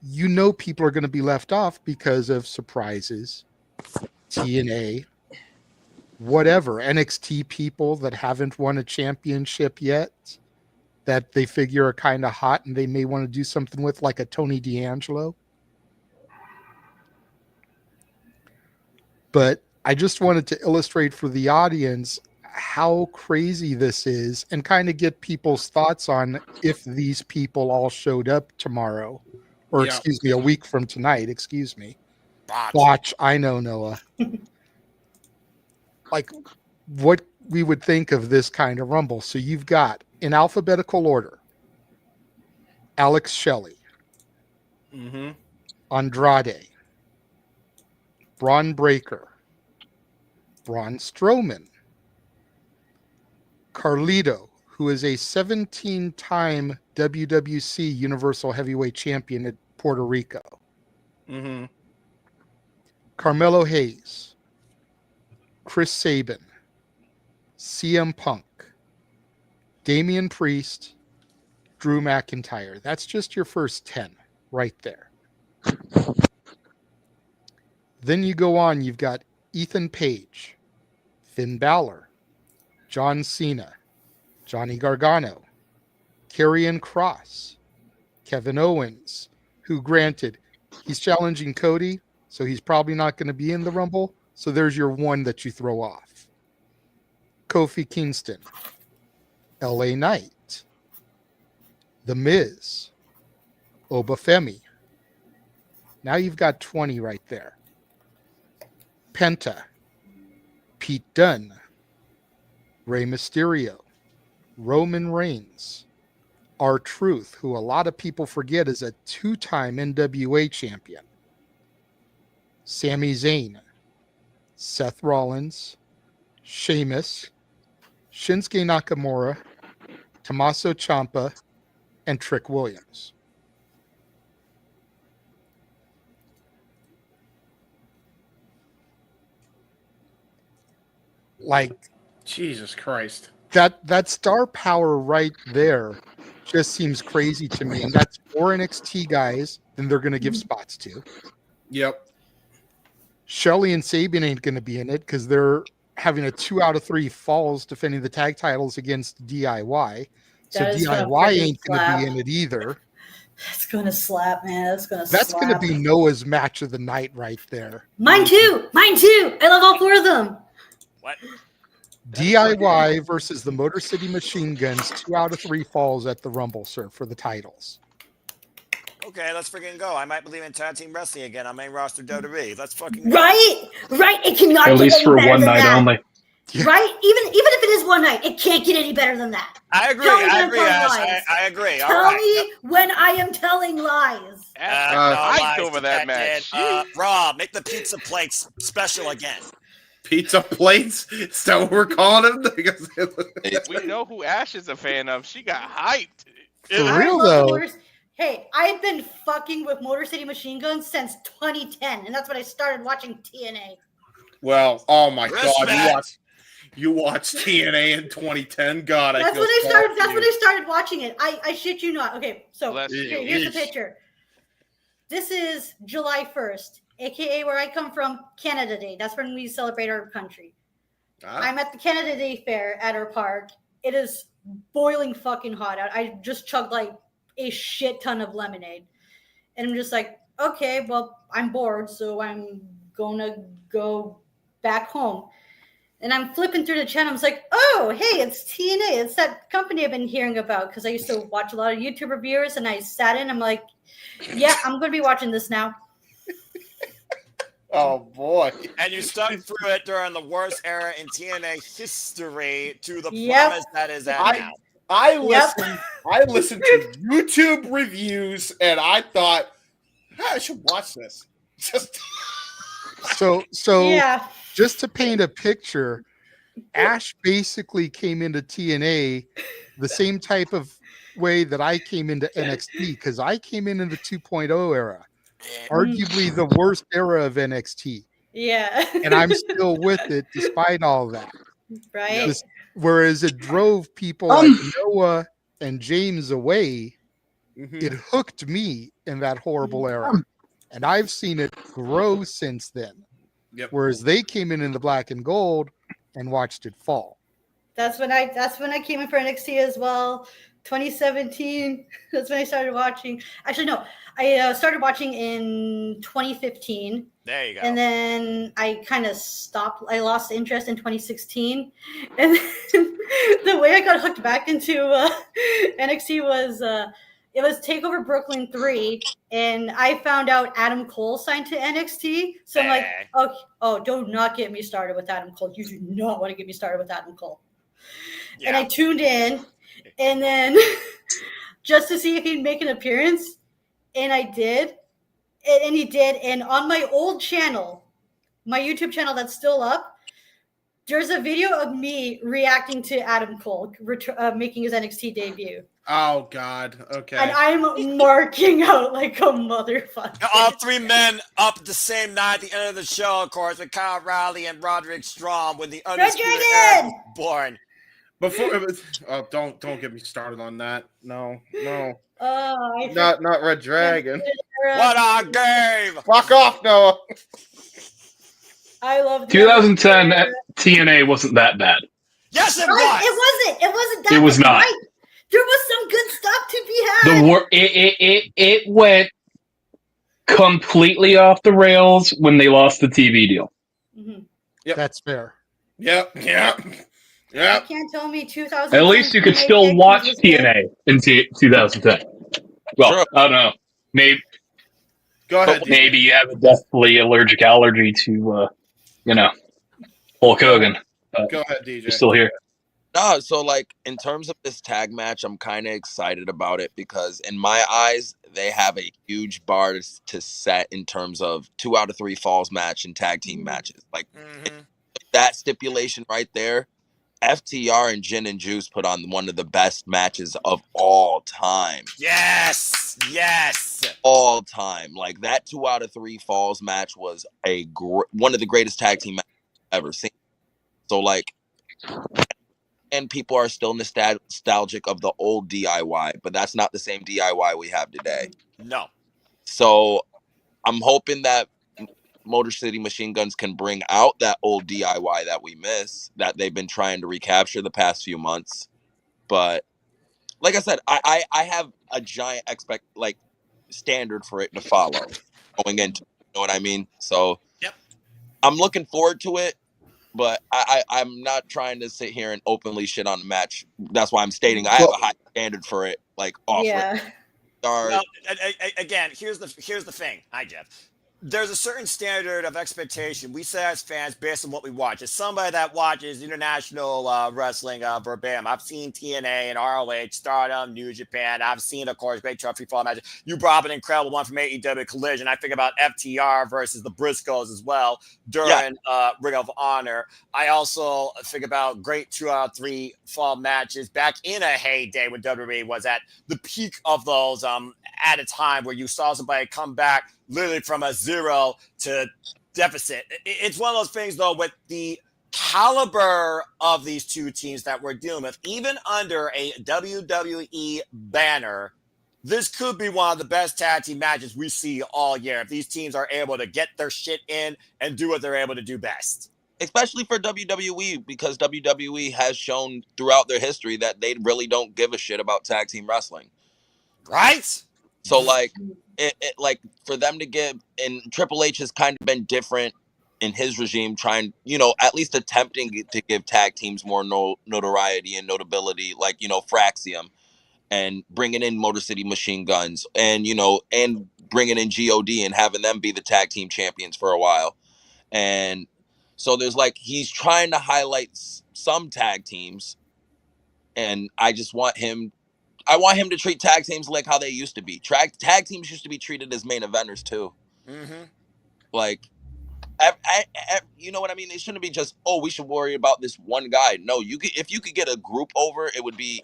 you know people are going to be left off because of surprises, TNA, whatever, NXT people that haven't won a championship yet that they figure are kind of hot and they may want to do something with, like a Tony D'Angelo. But I just wanted to illustrate for the audience how crazy this is and kind of get people's thoughts on if these people all showed up tomorrow, or excuse me, a week from tonight, excuse me. Botch, I know, Noah. Like what we would think of this kind of Rumble. So you've got, in alphabetical order, Alex Shelley, Andrade, Braun Breaker, Braun Strowman, Carlito, who is a 17-time WWC Universal Heavyweight Champion at Puerto Rico, Carmelo Hayes, Chris Sabin, CM Punk, Damian Priest, Drew McIntyre. That's just your first 10 right there. Then you go on, you've got Ethan Page, Finn Balor, John Cena, Johnny Gargano, Karrion Kross, Kevin Owens, who, granted, he's challenging Cody, so he's probably not going to be in the Rumble. So there's your one that you throw off. Kofi Kingston, LA Knight, The Miz, Obafemi. Now you've got 20 right there. Penta, Pete Dunne, Rey Mysterio, Roman Reigns, R-Truth, who a lot of people forget is a 2-time NWA champion, Sami Zayn, Seth Rollins, Sheamus, Shinsuke Nakamura, Tommaso Ciampa, and Trick Williams. Like, Jesus Christ. That star power right there just seems crazy to me. And that's 4 NXT guys, then they're going to give spots to. Yep. Shelly and Sabian ain't going to be in it because they're having a 2 out of 3 falls defending the tag titles against DIY. So That is gonna DIY freaking ain't going to slap. be in it either. That's gonna slap, man. That's gonna That's slap. going to be Noah's match of the night right there. Mine too. Mine too. I love all 4 of them. What? DIY versus the Motor City Machine Guns, 2 out of 3 falls at the Rumble, sir, for the titles. Okay, let's freaking go. I might believe in tag team wrestling again on main roster WWE. Let's fucking go. Right? It cannot At get least any for better one than night that. only. Right? Even if it is one night, it can't get any better than that. I agree. Tell me when I I'm agree, telling Ash. lies. I agree. All Tell right. me when I am telling lies. Hyped over that match. Rob, make the pizza plates special again. Pizza plates? Is that what we're calling them? We know who Ash is a fan of. She got hyped. For real, though. Hey, I've been fucking with Motor City Machine Guns since 2010, and that's when I started watching TNA. Well, oh my Respect. God, you watched TNA in 2010. God, That's when I started watching it. I shit you not. Okay, so here's the picture. This is July 1st, aka where I come from, Canada Day. That's when we celebrate our country. I'm at the Canada Day fair at our park. It is boiling fucking hot out. I just chugged like a shit ton of lemonade. And I'm just like, okay, well, I'm bored, so I'm gonna go back home. And I'm flipping through the channel. I was like, oh, hey, it's TNA. It's that company I've been hearing about because I used to watch a lot of YouTube reviewers, and I sat in. I'm like, yeah, I'm going to be watching this now. Oh, boy. And you stuck through it during the worst era in TNA history to the promise that is at now. I listened to YouTube reviews, and I thought, I should watch this. So yeah. Just to paint a picture, Ash basically came into TNA the same type of way that I came into NXT, because I came in the 2.0 era, arguably the worst era of NXT. Yeah. And I'm still with it despite all that. Right. Whereas it drove people like Noah and James away, it hooked me in that horrible era. And I've seen it grow since then. Yep. Whereas they came in the black and gold and watched it fall. That's when I came in for NXT as well. 2017. That's when I started watching. Actually, no, I started watching in 2015. There you go. And then I kind of stopped. I lost interest in 2016. And the way I got hooked back into NXT was it was TakeOver Brooklyn 3, and I found out Adam Cole signed to NXT. So I'm like, oh, do not get me started with Adam Cole. You do not want to get me started with Adam Cole. Yeah. And I tuned in, and then just to see if he'd make an appearance, and I did, and he did. And on my old channel, my YouTube channel that's still up, there's a video of me reacting to Adam Cole making his NXT debut. Oh, God. Okay. And I'm marking out like a motherfucker. All 3 men up at the same night at the end of the show, of course, with Kyle Riley and Roderick Strong when the Undisputed Era was born. Before it was, don't get me started on that. No. Oh, Not Red Dragon. What a game! Fuck off, Noah. I love 2010 TNA wasn't that bad. Yes, it was. It wasn't that. It was not. Right. There was some good stuff to be had. It went completely off the rails when they lost the TV deal. Mm-hmm. Yep. That's fair. Yep. You can't tell me 2000. At least you could still watch TNA in 2010. Well, sure. I don't know. Maybe. Go ahead. Maybe you have a deathly allergic allergy to, Hulk Hogan. Go ahead, DJ. You're still here. No, so like in terms of this tag match, I'm kind of excited about it because in my eyes, they have a huge bar to set in terms of 2 out of 3 falls match and tag team matches. Like that stipulation right there, FTR and Gin and Juice put on one of the best matches of all time. Yes. All time. Like that 2 out of 3 falls match was one of the greatest tag team matches I've ever seen. So like And people are still nostalgic of the old DIY, but that's not the same DIY we have today. No. So I'm hoping that Motor City Machine Guns can bring out that old DIY that we miss, that they've been trying to recapture the past few months. But like I said, I have a giant standard for it to follow going into, you know what I mean? So yep. I'm looking forward to it, but I'm not trying to sit here and openly shit on the match. That's why I'm stating I have a high standard for it, off. Yeah. Well, again, here's the thing. Hi, Jeff. There's a certain standard of expectation we set as fans based on what we watch. As somebody that watches international wrestling verbatim, I've seen TNA and ROH, Stardom, New Japan. I've seen, of course, great free fall matches. You brought up an incredible one from AEW Collision. I think about FTR versus the Briscoes as well during Ring of Honor. I also think about great 2 out of 3 fall matches back in a heyday when WWE was at the peak of those at a time where you saw somebody come back literally from a 0 to deficit. It's one of those things, though, with the caliber of these two teams that we're dealing with, even under a WWE banner, this could be one of the best tag team matches we see all year if these teams are able to get their shit in and do what they're able to do best. Especially for WWE, because WWE has shown throughout their history that they really don't give a shit about tag team wrestling. Right? So for them to give, and Triple H has kind of been different in his regime, trying, at least attempting to give tag teams more notoriety and notability, Fraxium, and bringing in Motor City Machine Guns, and bringing in God and having them be the tag team champions for a while. And so there's he's trying to highlight some tag teams, and I want him to treat tag teams like how they used to be. Tag teams used to be treated as main eventers too. Mm-hmm. You know what I mean? It shouldn't be just, we should worry about this one guy. No, if you could get a group over, it would be.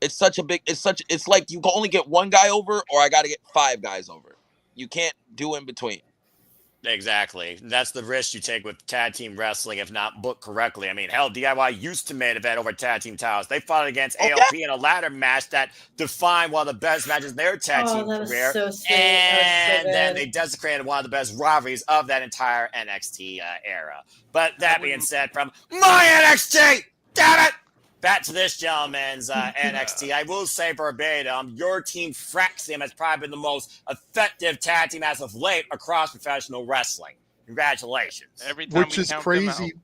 It's like you can only get one guy over, or I got to get 5 guys over. You can't do in between. Exactly. That's the risk you take with tag team wrestling if not booked correctly. I mean, hell, DIY used to main event over tag team titles. They fought against AOP in a ladder match that defined one of the best matches in their tag team career. So sweet. And then they desecrated one of the best rivalries of that entire NXT era. But that being said, from my NXT, damn it! Back to this gentleman's NXT. I will say verbatim, your team Fraxium has probably been the most effective tag team as of late across professional wrestling. Congratulations. Which is crazy.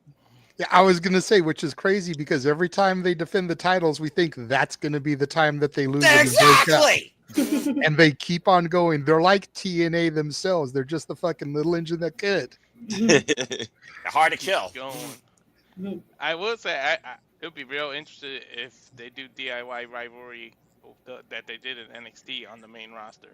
Yeah, I was going to say, which is crazy because every time they defend the titles, we think that's going to be the time that they lose. Exactly. And they keep on going. They're like TNA themselves. They're just the fucking little engine that could. Hard to kill. I will say, it would be real interesting if they do DIY rivalry that they did in NXT on the main roster.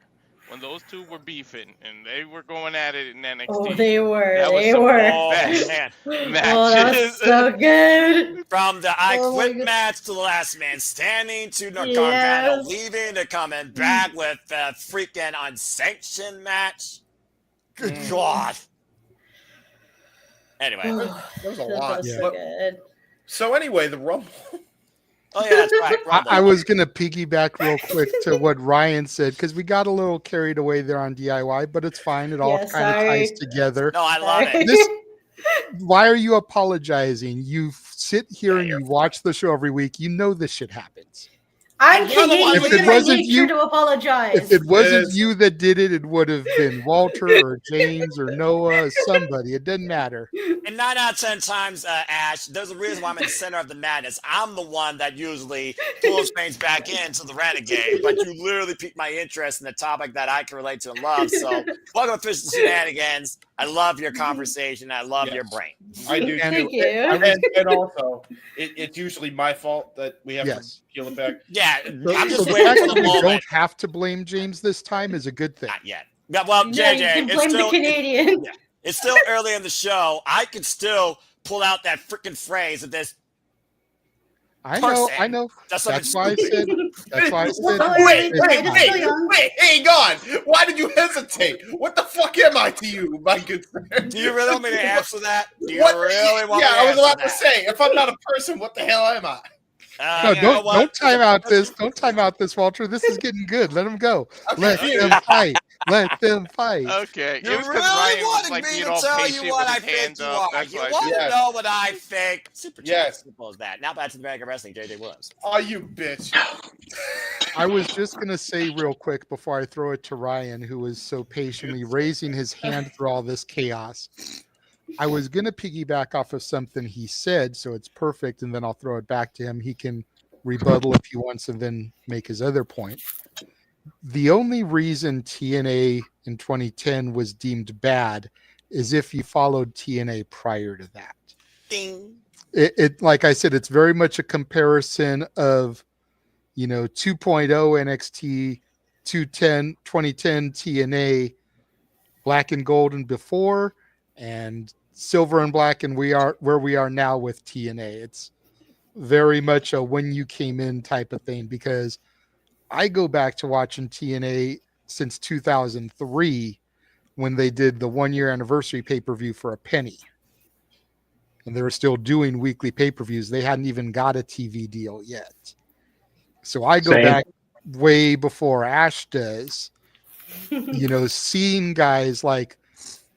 When those two were beefing and they were going at it in NXT. Oh, they were. That was Man. That was so good. From the I Quit match to the Last Man Standing to Gargano leaving to coming back with a freaking unsanctioned match. Good God. Anyway. There's a lot. So good. So anyway, the Rumble. Oh yeah, that's right. I was going to piggyback real quick to what Ryan said because we got a little carried away there on DIY, but it's fine. It all kind of ties together. No, I love it. Why are you apologizing? You sit here and you watch the show every week. You know this shit happens. I'm Canadian. If it wasn't you, to apologize. If it wasn't you that did it, it would have been Walter or James or Noah, somebody. It didn't matter. And 9 out of 10 times, Ash, there's a reason why I'm in the center of the madness. I'm the one that usually pulls things back into the Renegade, but you literally piqued my interest in the topic that I can relate to and love. So, welcome to Shenanigans. I love your conversation. I love your brain. I do. Thank you. And also, it's usually my fault that we have to peel it back. Yeah, I'm So just the waiting fact for that the we moment. don't have to blame James this time is a good thing. Not yet. Yeah, well, Yeah, JJ, you can it's blame still, the Canadian. it's still early in the show. I could still pull out that freaking phrase of this I Tarzan. know. That's why I said. That's why I said. Wait, hang on. Why did you hesitate? What the fuck am I to you, my good friend? Do you really want me to answer that? Do you What? really want me to I was answer about that? to say, if I'm not a person, what the hell am I? No, don't time out this. Don't time out this, Walter. This is getting good. Let them go. Let them fight. Let them fight. Okay. You It was really because Ryan was wanted like me being to all tell patient you what with I his think hands you up. are. That's You why I want said to that. know what I think? Super chat. Yes. Simple as that. Now back to the American Wrestling. JJ Williams. Oh, you bitch. I was just going to say real quick before I throw it to Ryan, who was so patiently raising his hand through all this chaos. I was going to piggyback off of something he said, so it's perfect, and then I'll throw it back to him. He can rebuttal if he wants and then make his other point. The only reason TNA in 2010 was deemed bad is if you followed TNA prior to that. Ding. It like I said, it's very much a comparison of 2.0 NXT, 2010 TNA, black and gold and before, and silver and black, and we are where we are now with TNA. It's very much a when you came in type of thing, because I go back to watching TNA since 2003 when they did the 1-year anniversary pay-per-view for a penny. And they were still doing weekly pay-per-views. They hadn't even got a TV deal yet. So I go back way before Ash does, seeing guys like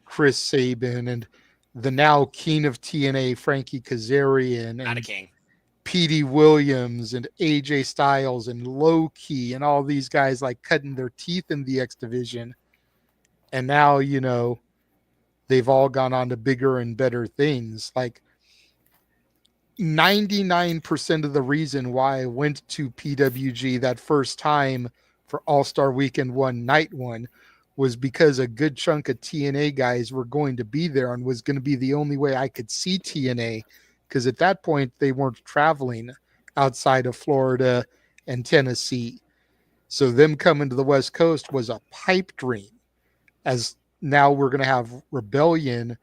Chris Sabin and the now king of TNA, Frankie Kazarian, Not a and king. Petey Williams and AJ Styles and Low Key and all these guys like cutting their teeth in the X division. And now, they've all gone on to bigger and better things. Like 99% of the reason why I went to PWG that first time for All-Star Weekend 1, Night 1, was because a good chunk of TNA guys were going to be there and was going to be the only way I could see TNA, because at that point they weren't traveling outside of Florida and Tennessee. So them coming to the West Coast was a pipe dream, as now we're going to have Rebellion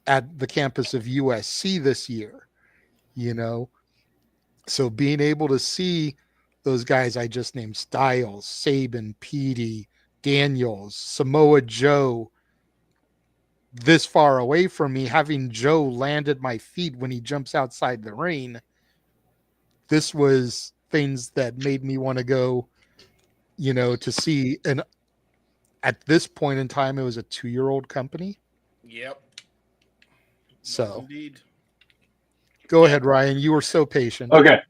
at the campus of USC this year, So being able to see those guys I just named, Styles, Sabin, Petey, Daniels, Samoa Joe, this far away from me, having Joe land at my feet when he jumps outside the ring, this was things that made me want to go, to see. And at this point in time, it was a 2-year-old company. Yep. So Indeed. Go ahead, Ryan. You were so patient. Okay.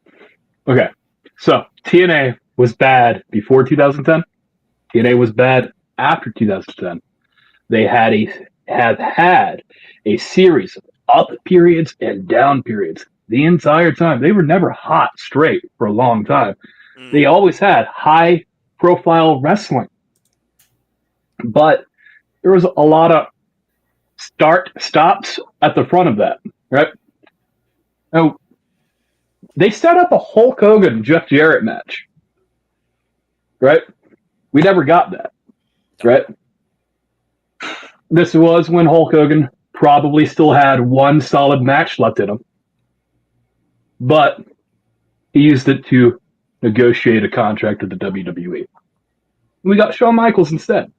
So TNA was bad before 2010. TNA was bad after 2010. They have had a series of up periods and down periods the entire time. They were never hot straight for a long time. They always had high profile wrestling, but there was a lot of stops at the front of that, right? Now, they set up a Hulk Hogan Jeff Jarrett match, right? We never got that, right? This was when Hulk Hogan probably still had one solid match left in him, but he used it to negotiate a contract with the WWE. We got Shawn Michaels instead.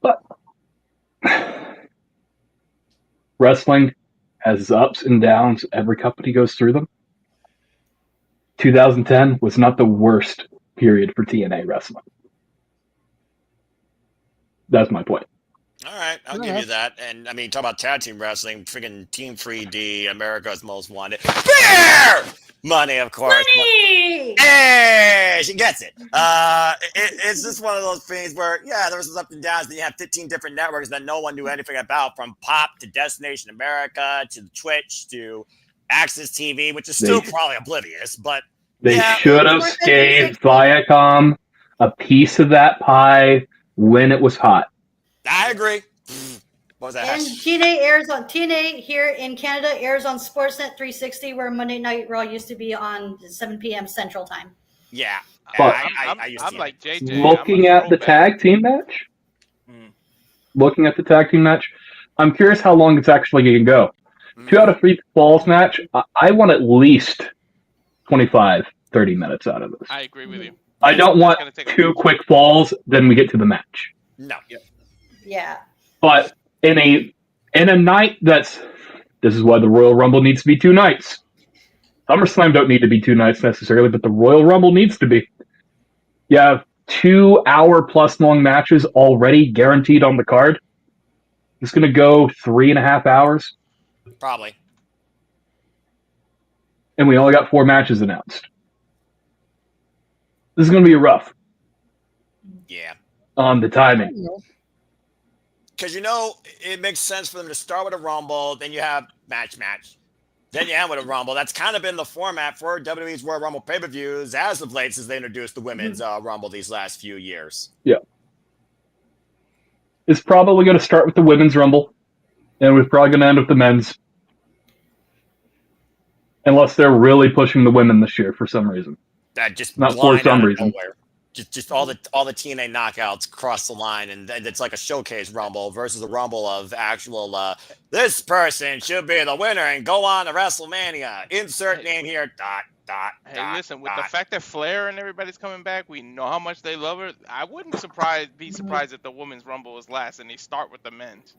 But wrestling has ups and downs. Every company goes through them. 2010 was not the worst period for TNA wrestling. That's my point. All right, I'll give you that. And I mean, talk about tag team wrestling, freaking Team 3D, America's Most Wanted. Bear! Money, of course. Money! Hey, she gets it. It's just one of those things where, there was ups and downs. Then you have 15 different networks that no one knew anything about, from Pop to Destination America to Twitch to Access TV, which is still probably oblivious. But they should have gave Viacom a piece of that pie when it was hot. I agree. What was that? And TNA here in Canada airs on Sportsnet 360, where Monday Night Raw used to be on 7 p.m. Central Time. Yeah. But I'm like JJ. Looking at the tag team match, I'm curious how long it's actually going to go. 2 out of 3 falls match, I want at least 25, 30 minutes out of this. I agree with you. I don't want 2 quick falls, then we get to the match. No. Yeah. But in a night this is why the Royal Rumble needs to be 2 nights. SummerSlam don't need to be 2 nights necessarily, but the Royal Rumble needs to be. You have 2 hour plus long matches already guaranteed on the card. It's going to go 3.5 hours. Probably. And we only got 4 matches announced. This is going to be rough. Yeah. On the timing. Because, it makes sense for them to start with a Rumble, then you have match. Then you end with a Rumble. That's kind of been the format for WWE's Royal Rumble pay-per-views as of late since they introduced the women's Rumble these last few years. Yeah. It's probably going to start with the women's Rumble, and we're probably going to end with the men's. Unless they're really pushing the women this year for some reason. That just not for some reason. Nowhere. Just all the TNA knockouts cross the line, and it's like a showcase Rumble versus a Rumble of actual. This person should be the winner and go on to WrestleMania. Insert name here. ... Hey, listen. With the fact that Flair and everybody's coming back, we know how much they love her. I wouldn't be surprised if the women's Rumble was last and they start with the men's.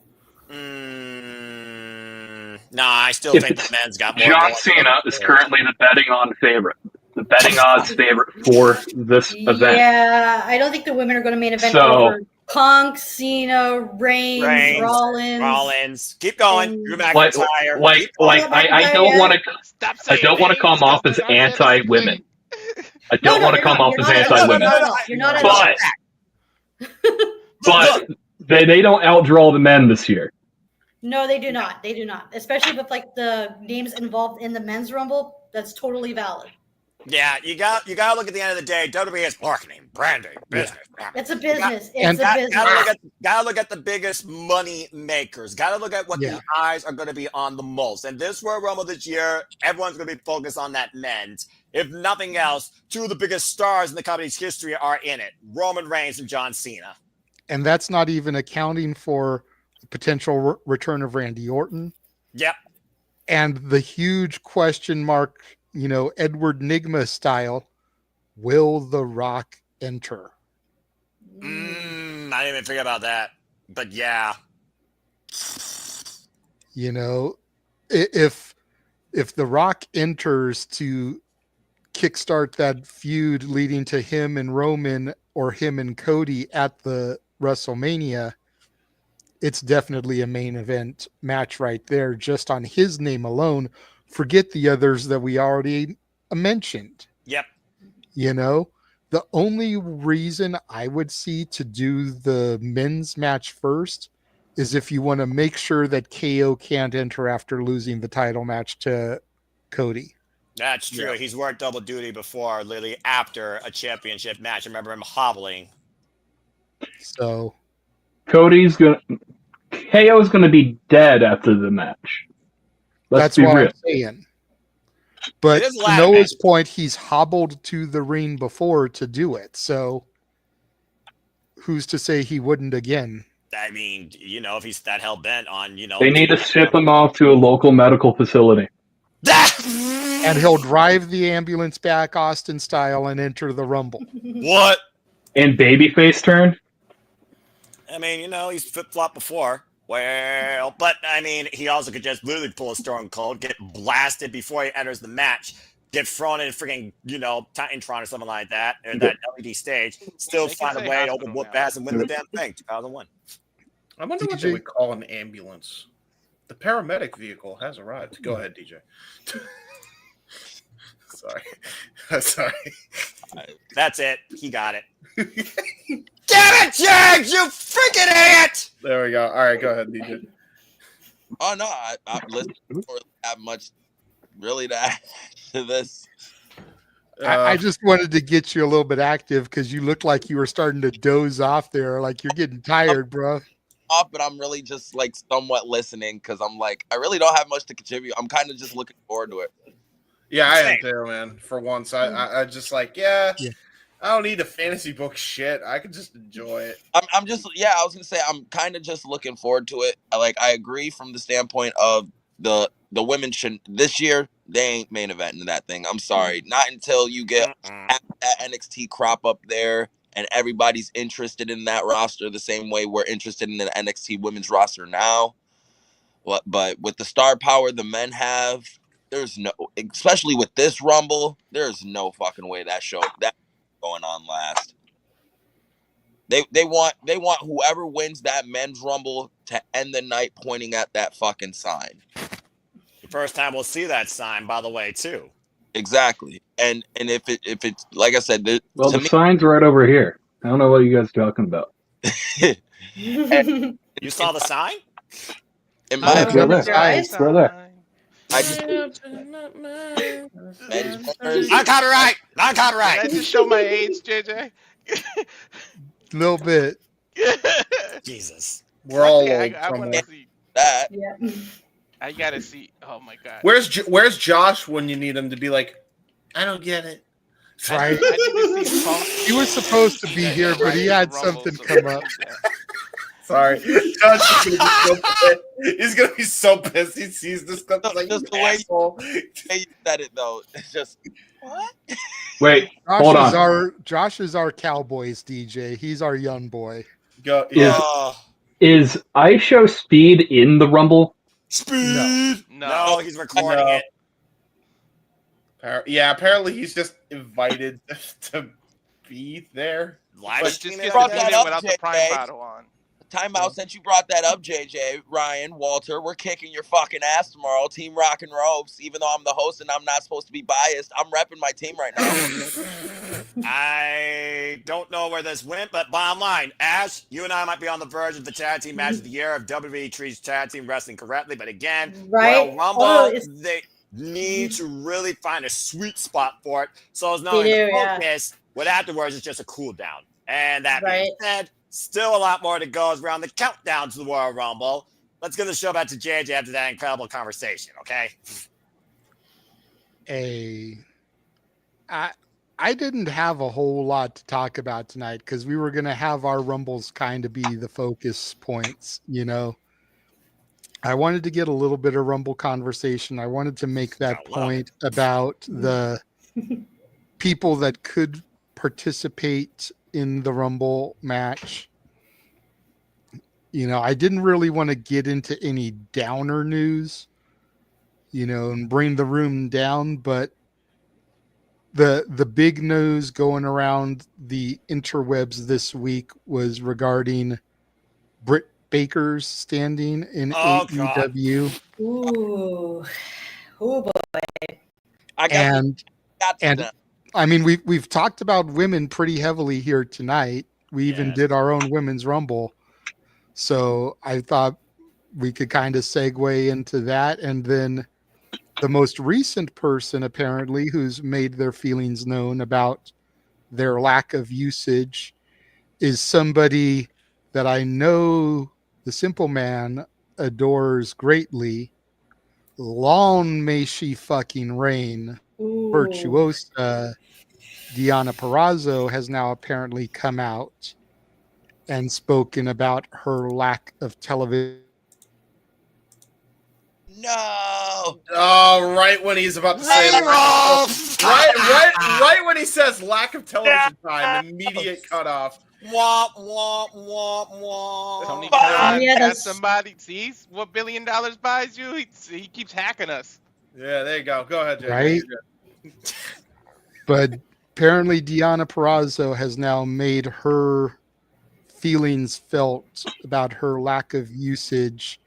Nah, I still think the men's got more. John Cena is currently the betting odds favorite for this event. Yeah, I don't think the women are going to main event over Punk, Cena, Reigns, Rollins. Keep going. Drew McIntyre. I don't want to come off as anti-women. I don't want to come off as anti-women. You're not. But they don't outdraw the men this year. No, they do not. They do not. Especially with the names involved in the men's Rumble. That's totally valid. Yeah, you got to look at the end of the day. WWE is marketing, branding, business. It's a business. Gotta look at the biggest money makers. Gotta look at what the eyes are going to be on the most. And this Royal Rumble this year, everyone's going to be focused on that men's. If nothing else, 2 of the biggest stars in the company's history are in it: Roman Reigns and John Cena. And that's not even accounting for the potential return of Randy Orton. Yep. And the huge question mark. Edward Nigma style, will The Rock enter? I didn't even think about that, but yeah. If The Rock enters to kickstart that feud leading to him and Roman or him and Cody at the WrestleMania, it's definitely a main event match right there, just on his name alone. Forget the others that we already mentioned. Yep. The only reason I would see to do the men's match first is if you want to make sure that KO can't enter after losing the title match to Cody. That's true. Yeah. He's worked double duty before, literally after a championship match. I remember him hobbling. So KO's going to be dead after the match. That's what I'm saying. But to Noah's point, he's hobbled to the ring before to do it. So who's to say he wouldn't again? I mean, if he's that hell-bent on, They need to ship him off to a local medical facility. And he'll drive the ambulance back Austin style and enter the Rumble. What? And babyface turn? I mean, he's flip-flopped before. Well, but I mean, he also could just literally pull a Stone Cold, get blasted before he enters the match, get thrown in freaking, Titantron or something like that, or that LED stage, still find a way to open whoop ass and win the damn thing. 2001. I wonder what they would call an ambulance. The paramedic vehicle has arrived. Go ahead, DJ. Sorry. That's it. He got it. Damn it, Jags! You freaking idiot! There we go. All right, go ahead, DJ. Oh no, I listened for that much really to add to this. I just wanted to get you a little bit active because you looked like you were starting to doze off there, like you're getting tired, bro. Off, but I'm really just somewhat listening because I'm I really don't have much to contribute. I'm kind of just looking forward to it. Yeah, I am too, man. For once, I just yeah. I don't need a fantasy book shit. I can just enjoy it. I'm just I was gonna say I'm kind of just looking forward to it. I agree from the standpoint of the the women should this year. They ain't main eventing that thing. I'm sorry, not until you get that NXT crop up there and everybody's interested in that roster the same way we're interested in the NXT women's roster now. But with the star power the men have, there's no, especially with this Rumble, there's no fucking way that going on last. They want whoever wins that men's Rumble to end the night pointing at that fucking sign. The first time we'll see that sign, by the way, too. Exactly. And if it's like I said, the sign's right over here. I don't know what you guys are talking about. You saw the sign? In my right there. Non-copyright. Non-copyright. Did I just show my age, JJ? Little bit. Jesus. We're all old. I want to see that. Yeah. I gotta see. Oh my god. Where's Josh when you need him to be like, I don't get it. Right. I need to see He was supposed to be here, but he had something come up. Sorry. Josh is gonna be so pissed. He's gonna be so pissed. He sees this stuff. Like, just the way you said it though. It's just what? Wait, Josh hold is on. Josh is our Cowboys DJ. He's our young boy. Go. Is IShow Speed in the Rumble? Speed. No, he's recording it. Yeah, apparently he's just invited to be there. But just brought that up, without the prime bottle on. Time out, since you brought that up, JJ, Ryan, Walter, we're kicking your fucking ass tomorrow. Team Rock and Ropes. Even though I'm the host and I'm not supposed to be biased, I'm repping my team right now. I don't know where this went, but bottom line, Ash, you and I might be on the verge of the tag team match of the year if WWE treats tag team wrestling correctly. But again, right? Royal Rumble, they need to really find a sweet spot for it. So it's not only the focus, what afterwards is just a cool down. And that being said, still a lot more to go around the countdown to the Royal Rumble. Let's give the show back to JJ after that incredible conversation, okay? I didn't have a whole lot to talk about tonight because we were going to have our Rumbles kind of be the focus points, you know. I wanted to get a little bit of Rumble conversation. I wanted to make that point about the people that could participate in the Rumble match. You know, I didn't really want to get into any downer news, you know, and bring the room down, but the big news going around the interwebs this week was regarding Britt Baker's standing in AEW. Ooh. Oh boy. And I mean, we've talked about women pretty heavily here tonight. We even did our own women's Rumble. So I thought we could kind of segue into that. And then the most recent person, apparently, who's made their feelings known about their lack of usage is somebody that I know the Simple Man adores greatly. Long may she fucking reign. Virtuosa Deonna Purrazzo has now apparently come out and spoken about her lack of television. No. Oh, right when he's about to say right when he says lack of television time, immediate cutoff. Womp womp womp womp. Tony Khan got somebody. See what $1 billion buys you? He keeps hacking us. Yeah, there you go. Go ahead, Jay. Right? But apparently Deonna Purrazzo has now made her feelings felt about her lack of usage.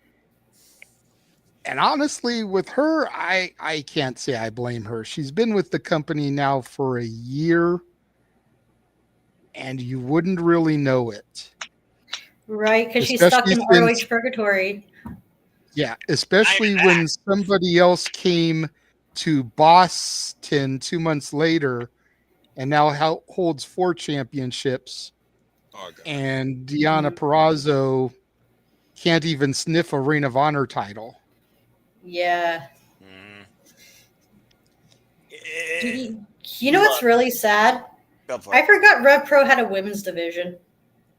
And honestly, with her, I can't say I blame her. She's been with the company now for a year, and you wouldn't really know it. Right, because she's stuck in ROH purgatory. Yeah, especially when somebody else came to Boston 2 months later and now holds 4 championships. And Deonna Purrazzo can't even sniff a Ring of Honor title. Yeah. You know what's really sad? I forgot Rev Pro had a women's division.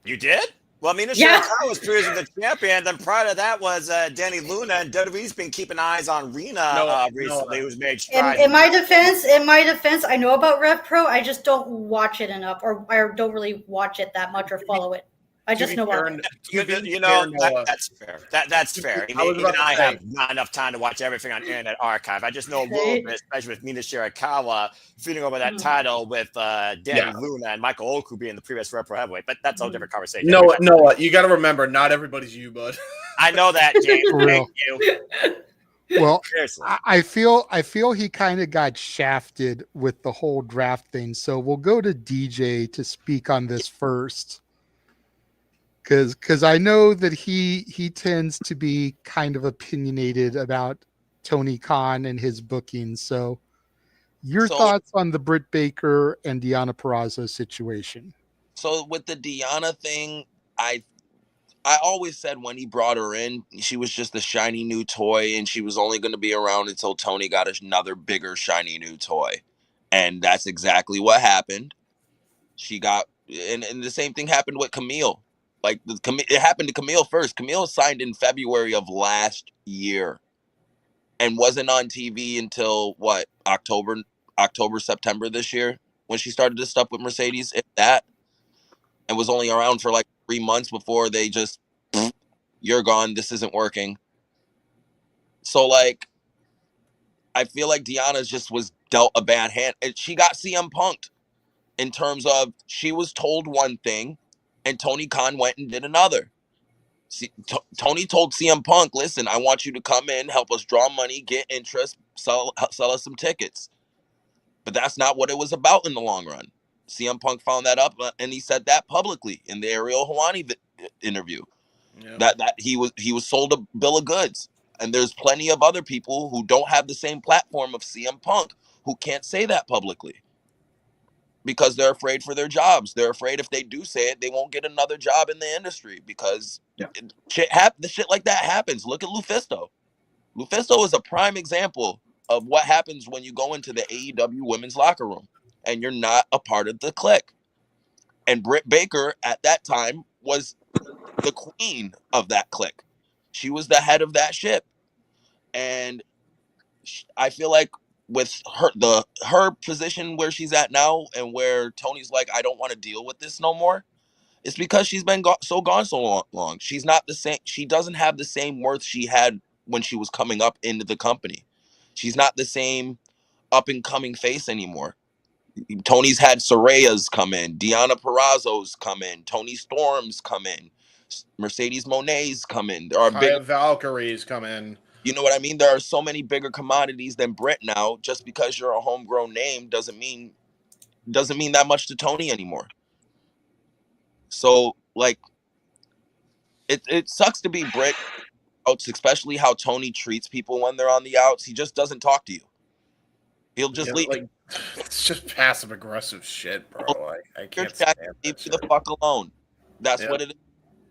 You did? Well, Mina Yeah. Shirakawa was previously the champion. Then prior to that was Danny Luna, and WWE's been keeping eyes on Rena recently, who's made strides. In my defense, I know about Rev Pro. I just don't watch it enough, or I don't really watch it that much or follow it. I just know about it. That's fair. That's fair. Even I have not enough time to watch everything on Internet Archive. I just know a little bit, especially with Mina Shirakawa feeding over that title with Danny Luna and Michael Oku being the previous Rev Pro heavyweight. But that's a whole different conversation. No, you got to remember, not everybody's you, bud. I know that, James. For real. Thank you. Well, Seriously. I feel he kind of got shafted with the whole draft thing. So we'll go to DJ to speak on this first. Because I know that he tends to be kind of opinionated about Tony Khan and his bookings. So your thoughts on the Britt Baker and Deonna Purrazzo situation? So with the Deonna thing, I always said when he brought her in, she was just a shiny new toy, and she was only going to be around until Tony got another bigger shiny new toy. And that's exactly what happened. She got, and the same thing happened with Camille. Like it happened to Camille first. Camille signed in February of last year and wasn't on TV until what, October, September this year when she started this stuff with Mercedes, if that, and was only around for like 3 months before they just, you're gone. This isn't working. So like, I feel like Deonna just was dealt a bad hand. And she got CM Punk'd in terms of she was told one thing and Tony Khan went and did another. Tony told CM Punk, listen, I want you to come in, help us draw money, get interest, sell us some tickets. But that's not what it was about in the long run. CM Punk found that up, and he said that publicly in the Ariel Helwani interview. Yep. That he was sold a bill of goods. And there's plenty of other people who don't have the same platform of CM Punk who can't say that publicly because they're afraid for their jobs. They're afraid if they do say it, they won't get another job in the industry because shit like that happens. Look at Lufisto. Lufisto is a prime example of what happens when you go into the AEW women's locker room and you're not a part of the clique. And Britt Baker at that time was the queen of that clique. She was the head of that ship. And I feel like with her position where she's at now and where Tony's like, I don't want to deal with this no more, it's because she's been gone so long. She's not the same. She doesn't have the same worth she had when she was coming up into the company. She's not the same up and coming face anymore. Tony's had Soraya's come in, Deonna Purrazzo's come in, Tony Storm's come in, Mercedes Monet's come in. There are big Valkyrie's come in. You know what I mean? There are so many bigger commodities than Britt now. Just because you're a homegrown name doesn't mean that much to Tony anymore. So like, it sucks to be Britt, especially how Tony treats people when they're on the outs. He just doesn't talk to you. He'll just leave. Like, it's just passive aggressive shit, bro. I can't stand that. Leave you the fuck alone. That's what it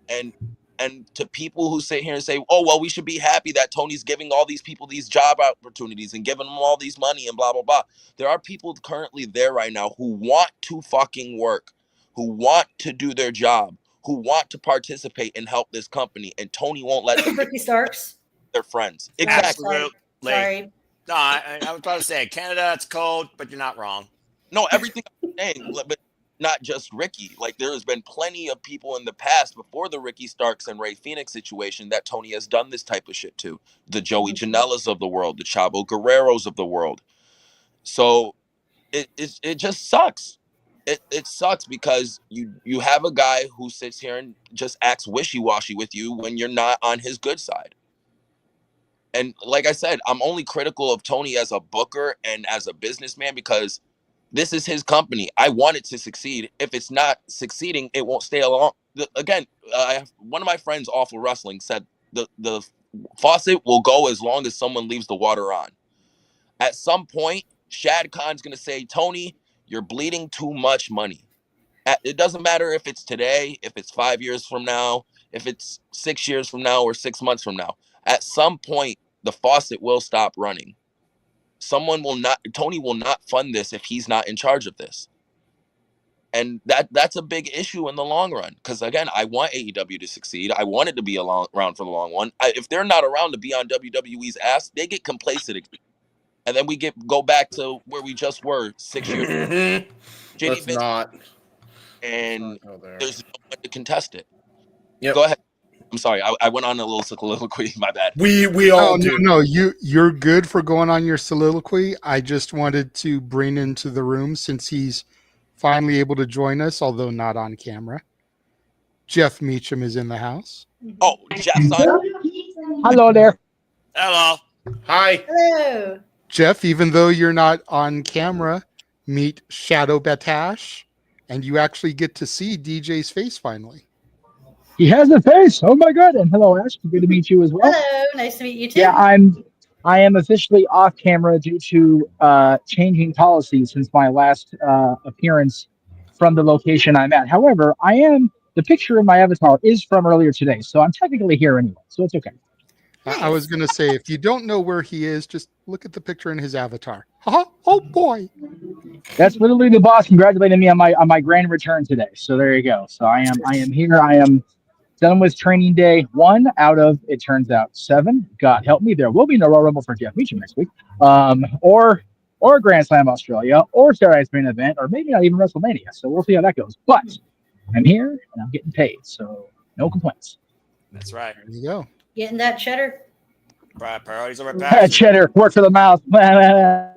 is. And to people who sit here and say, oh, well, we should be happy that Tony's giving all these people these job opportunities and giving them all these money and blah, blah, blah. There are people currently there right now who want to fucking work, who want to do their job, who want to participate and help this company. And Tony won't let them. Ricky Starks. Their friends. Exactly. Absolutely. Sorry. No, I was about to say, Canada, it's cold, but you're not wrong. No, everything I'm saying, but not just Ricky. Like, there has been plenty of people in the past before the Ricky Starks and Ray Phoenix situation that Tony has done this type of shit to. The Joey Janela's of the world, the Chavo Guerreros of the world. So it just sucks. It sucks because you have a guy who sits here and just acts wishy-washy with you when you're not on his good side. And like I said, I'm only critical of Tony as a booker and as a businessman because this is his company. I want it to succeed. If it's not succeeding, it won't stay along. Again, one of my friends, Awful Wrestling, said the faucet will go as long as someone leaves the water on. At some point, Shad Khan's going to say, Tony, you're bleeding too much money. It doesn't matter if it's today, if it's 5 years from now, if it's 6 years from now or 6 months from now. At some point, the faucet will stop running. Tony will not fund this if he's not in charge of this. And that's a big issue in the long run. Because again, I want AEW to succeed. I want it to be around for the long one. If they're not around to be on WWE's ass, they get complacent again. And then we go back to where we just were 6 years ago. Let's not. And there's no one to contest it. Yep. Go ahead. I'm sorry. I went on a little soliloquy. My bad. We all do. No, you're good for going on your soliloquy. I just wanted to bring into the room, since he's finally able to join us, although not on camera. Jeff Meacham is in the house. Oh, Jeff's on. Hello there. Hello. Hi. Hello. Jeff, even though you're not on camera, meet Shadow Batash, and you actually get to see DJ's face finally. He has a face. Oh my god! And hello, Ash. Good to meet you as well. Hello. Nice to meet you too. Yeah, I am officially off camera due to changing policy since my last appearance from the location I'm at. However, the picture in my avatar is from earlier today, so I'm technically here anyway, so it's okay. I was going to say, if you don't know where he is, just look at the picture in his avatar. Oh boy. That's literally the boss congratulating me on my grand return today. So there you go. So I am here. I am done with training day 1 out of, it turns out, 7. God help me, there will be no Royal Rumble for Jeff Meacham next week. Or Grand Slam Australia, or Saturday's main event, or maybe not even WrestleMania. So we'll see how that goes. But I'm here and I'm getting paid, so no complaints. That's right. There you go. Getting that cheddar. Priorities over passion. Cheddar, work for the mouth. Damn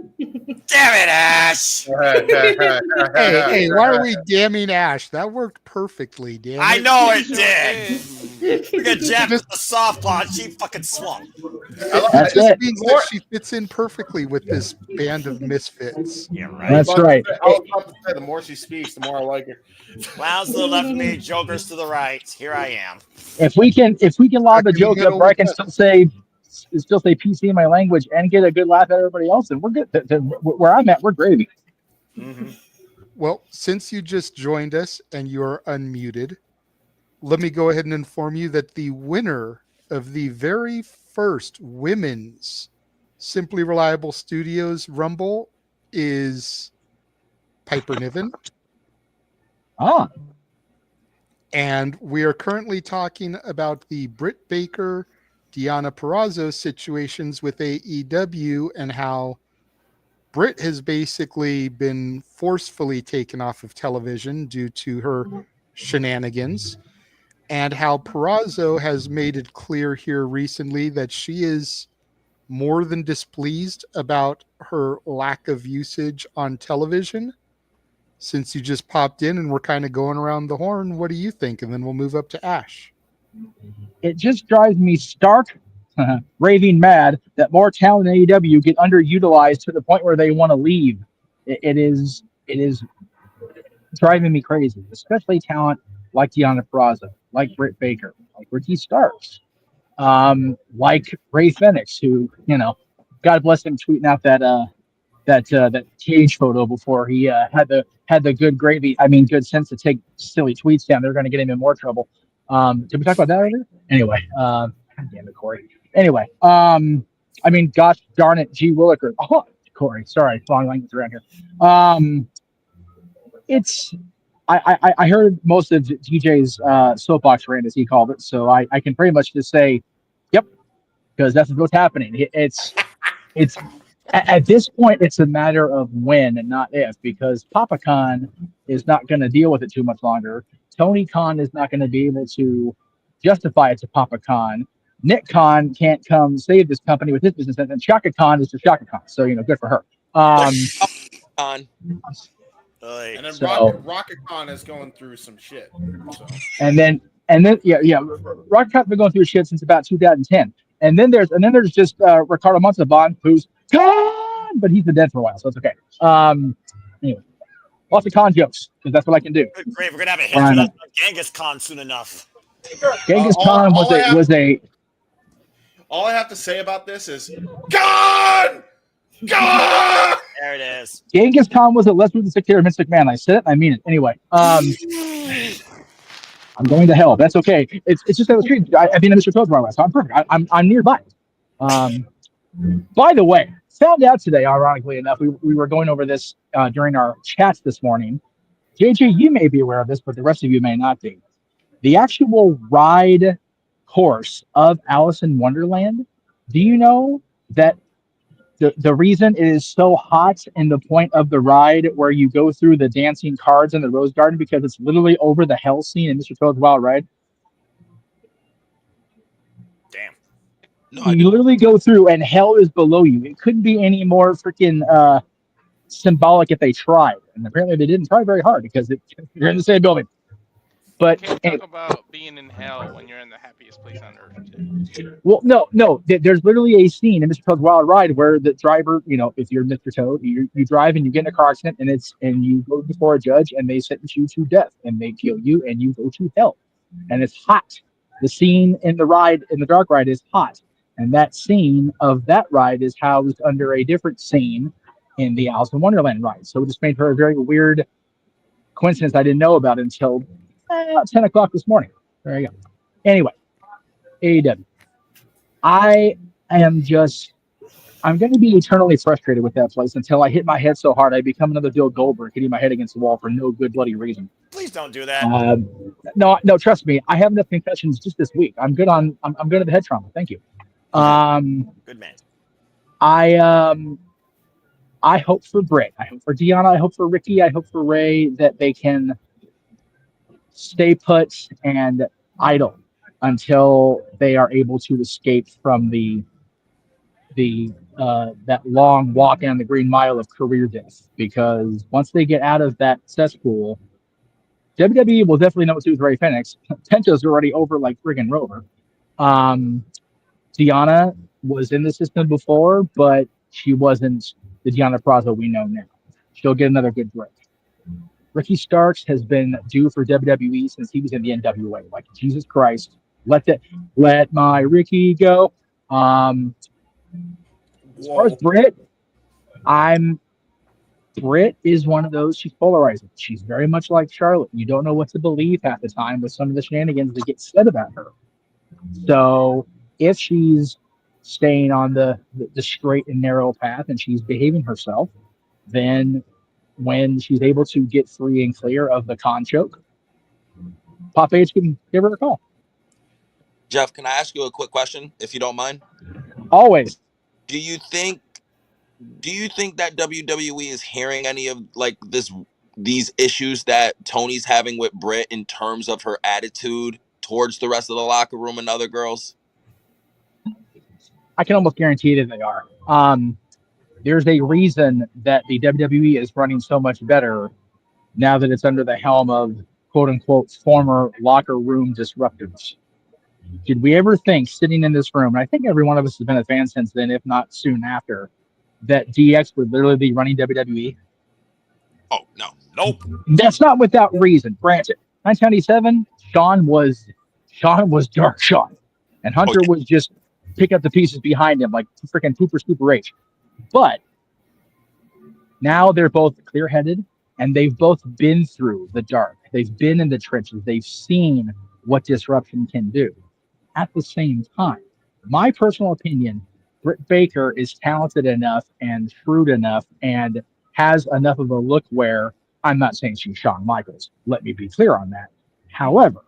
it, Ash! hey, why are we damning Ash? That worked perfectly, damn it. I know it did. Look at Jeff with the softball. She fucking swung. That just means that she fits in perfectly with this band of misfits. Yeah, right. That's right. I was about to say, the more she speaks, the more I like her. Clowns to the left of me, jokers to the right. Here I am. If we can lob the joke up where I can still say PC in my language and get a good laugh at everybody else, and we're good. Where I'm at, we're gravy. Mm-hmm. Well, since you just joined us and you're unmuted, let me go ahead and inform you that the winner of the very first women's Simply Reliable Studios Rumble is Piper Niven. Ah. And we are currently talking about the Britt Baker, Deonna Purrazzo situations with AEW, and how Britt has basically been forcefully taken off of television due to her shenanigans, and how Purrazzo has made it clear here recently that she is more than displeased about her lack of usage on television. Since you just popped in and we're kind of going around the horn, what do you think? And then we'll move up to Ash. It just drives me stark, raving mad that more talent in AEW get underutilized to the point where they want to leave. It is driving me crazy, especially talent like Deonna Purrazzo, like Britt Baker, like Ricky Starks, like Ray Phoenix, who, God bless him, tweeting out that cage photo before he had the good sense to take silly tweets down. They're going to get him in more trouble. Did we talk about that earlier? Anyway, God damn it, Corey. Anyway, gosh darn it, G. Williker. Oh, Corey, sorry, wrong language around here. I heard most of DJ's soapbox rant, as he called it, so I can pretty much just say, yep, because that's what's happening. It's at this point, it's a matter of when and not if, because Papa Khan is not going to deal with it too much longer. Tony Khan is not going to be able to justify it to Papa Khan. Nick Khan can't come save this company with his business, and Shaka Khan is just Shaka Khan. So, good for her. Khan. And then So- Rocket Con is going through some shit. So. And then, Rocket Khan's been going through shit since about 2010. And then there's just Ricardo Montalban, who's Khan, but he's been dead for a while, so it's okay. Anyway, lots of Khan jokes, because that's what I can do. Great, we're gonna have a hit on Genghis Khan soon enough. Genghis Khan was a. All I have to say about this is Khan! Khan! There it is. Genghis Khan was a less ruthless dictator than Vince McMahon. I said it, I mean it. Anyway, I'm going to hell. That's okay. It's just that was treated. I've been in Mr. Toad's last, so I'm perfect. I'm nearby. By the way, found out today, ironically enough, we were going over this during our chats this morning. JJ, you may be aware of this, but the rest of you may not be. The actual ride course of Alice in Wonderland, do you know that the reason it is so hot in the point of the ride where you go through the dancing cards in the Rose Garden because it's literally over the hell scene in Mr. Toad's Wild Ride? Damn. You literally go through and hell is below you. It couldn't be any more freaking symbolic if they tried. And apparently they didn't try very hard because you're in the same building. But Can't talk about being in hell when you're in the happiest place on earth, too. well, no. There's literally a scene in Mr. Toad's Wild Ride where the driver, if you're Mr. Toad, you drive and you get in a car accident and you go before a judge and they sentence you to death and they kill you and you go to hell. And it's hot. The scene in the dark ride is hot. And that scene of that ride is housed under a different scene in the Alice in Wonderland ride. So it just made her a very weird coincidence I didn't know about until 10 o'clock this morning. There you go. Anyway, AEW. I'm going to be eternally frustrated with that place until I hit my head so hard I become another Bill Goldberg hitting my head against the wall for no good bloody reason. Please don't do that. No, trust me. I have enough concussions just this week. I'm good at the head trauma. Thank you. Good man. I hope for Britt. I hope for Deanna. I hope for Ricky. I hope for Ray that they can stay put and idle until they are able to escape from that long walk down the green mile of career death. Because once they get out of that cesspool, WWE will definitely know what to do with Ray Phoenix. Pento's already over like friggin' Rover. Deanna was in the system before, but she wasn't the Deanna Prazo we know now. She'll get another good break. Ricky Starks has been due for WWE since he was in the NWA. Like, Jesus Christ, let my Ricky go. As far as Britt, Britt is one of those, she's polarizing. She's very much like Charlotte. You don't know what to believe half the time with some of the shenanigans that get said about her. So if she's staying on the straight and narrow path and she's behaving herself, then when she's able to get free and clear of the con choke, Pop H can give her a call. Jeff, can I ask you a quick question, if you don't mind? Always. Do you think that WWE is hearing any of like these issues that Tony's having with Britt in terms of her attitude towards the rest of the locker room and other girls? I can almost guarantee that they are. There's a reason that the WWE is running so much better now that it's under the helm of quote unquote former locker room disruptors. Did we ever think sitting in this room, and I think every one of us has been a fan since then, if not soon after, that DX would literally be running WWE? Oh, no. Nope. That's not without reason. Granted, 1997, Shawn was Dark Shawn. And Hunter was just pick up the pieces behind him like freaking Pooper Scooper H. But now they're both clear-headed, and they've both been through the dark. They've been in the trenches. They've seen what disruption can do. At the same time, my personal opinion, Britt Baker is talented enough and shrewd enough and has enough of a look where, I'm not saying she's Shawn Michaels. Let me be clear on that. However,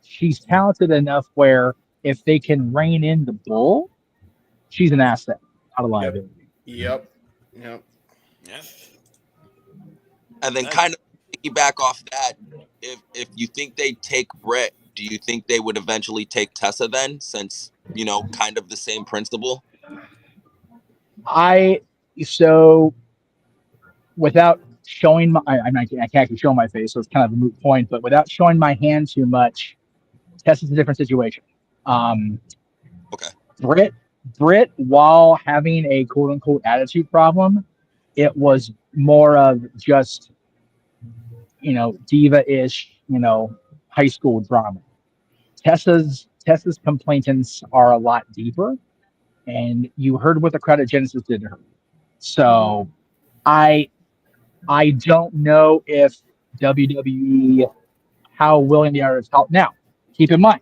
she's talented enough where if they can rein in the bull, she's an asset, not a liability. Yep. Yeah. And then kind of piggyback off that, if you think they take Britt, do you think they would eventually take Tessa then, since, kind of the same principle? Without showing I can't actually show my face, so it's kind of a moot point, but without showing my hand too much, Tessa's a different situation. Okay. Britt, while having a quote unquote attitude problem, it was more of just, diva-ish, high school drama. Tessa's complainants are a lot deeper, and you heard what the crowd at Genesis did to her. So I don't know if WWE, how willing they are to help. Now, keep in mind,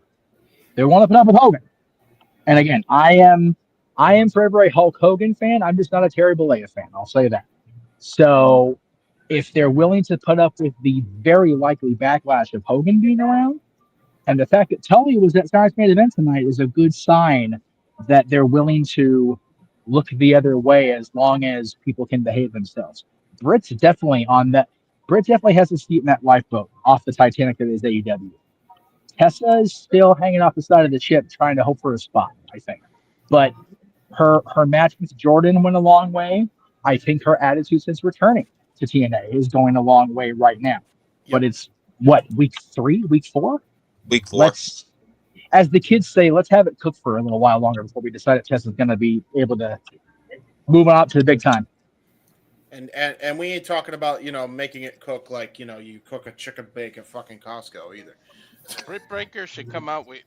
they want to put up with Hogan. And again, I am forever a Hulk Hogan fan. I'm just not a Terry Bollea fan. I'll say that. So if they're willing to put up with the very likely backlash of Hogan being around, and the fact that Tully was at Stars main event tonight is a good sign that they're willing to look the other way as long as people can behave themselves. Britt's definitely on that. Britt definitely has a seat in that lifeboat off the Titanic that is AEW. Tessa is still hanging off the side of the ship trying to hope for a spot, I think. But her match with Jordan went a long way. I think her attitude since returning to TNA is going a long way right now. But it's what, week 3, week 4? Week 4. Let's, as the kids say, let's have it cook for a little while longer before we decide if Tessa's going to be able to move on up to the big time. And we ain't talking about, making it cook like, you cook a chicken bake at fucking Costco either. Britt Baker should come out with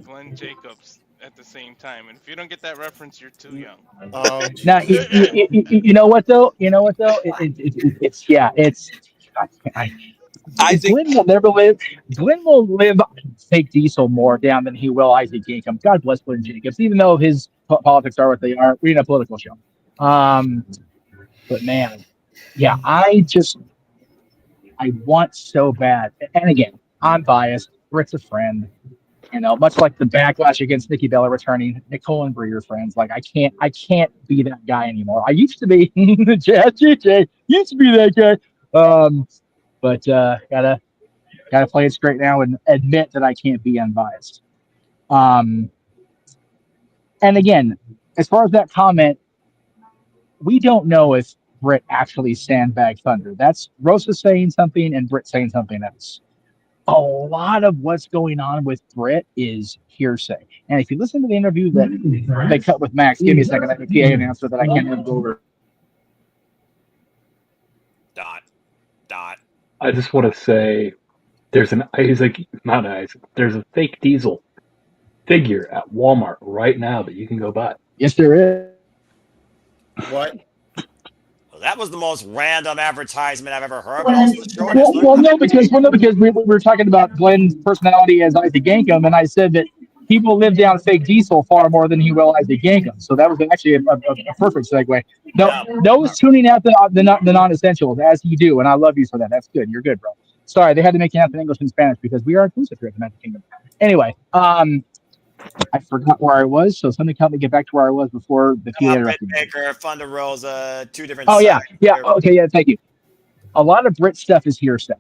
Glenn Jacobs at the same time. And if you don't get that reference, you're too young. Now, you know what though? It's Glenn will never live. Glenn will live fake Diesel more down than he will Isaac Yankum. God bless Glenn Jacobs, even though his politics are what they are. We're in a political show. But man, yeah, I want so bad. And again, I'm biased. Britt's a friend. Much like the backlash against Nikki Bella returning, Nicole and Brie are friends. Like I can't be that guy anymore. I used to be JJ, used to be that guy. But gotta play it straight now and admit that I can't be unbiased. And again, as far as that comment, we don't know if Britt actually sandbagged Thunder. That's Rosa saying something and Britt saying something else. A lot of what's going on with Britt is hearsay. And if you listen to the interview that they cut with Max, give me a second. I have a PA announcer that I can't even go over. Dot. I just want to say there's there's a fake Diesel figure at Walmart right now that you can go buy. Yes, there is. What? That was the most random advertisement I've ever heard. No, because we were talking about Glenn's personality as Isaac Yankum, and I said that people live down fake Diesel far more than he will Isaac Yankum. So that was actually a perfect segue. Noah's tuning out the non-essentials, as you do, and I love you for that. That's good. You're good, bro. Sorry, they had to make it happen in English and Spanish because we are inclusive here at the Magic Kingdom. Anyway, I forgot where I was, so somebody help me get back to where I was before the PA. Britt Baker, Thunder Rosa, two different. Oh yeah. Okay, yeah. Thank you. A lot of Brit stuff is hearsay,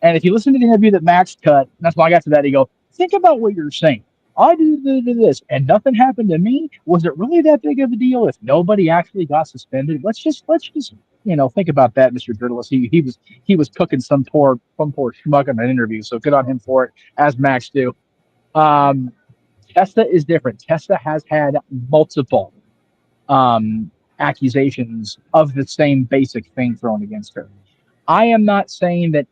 and if you listen to the interview that Max cut, that's why I got to that. He go, think about what you're saying. I do this, and nothing happened to me. Was it really that big of a deal if nobody actually got suspended? Let's just think about that, Mr. Journalist. He was cooking some poor schmuck in an interview, so good on him for it, as Max do. Tessa is different. Tessa has had multiple accusations of the same basic thing thrown against her. I am not saying that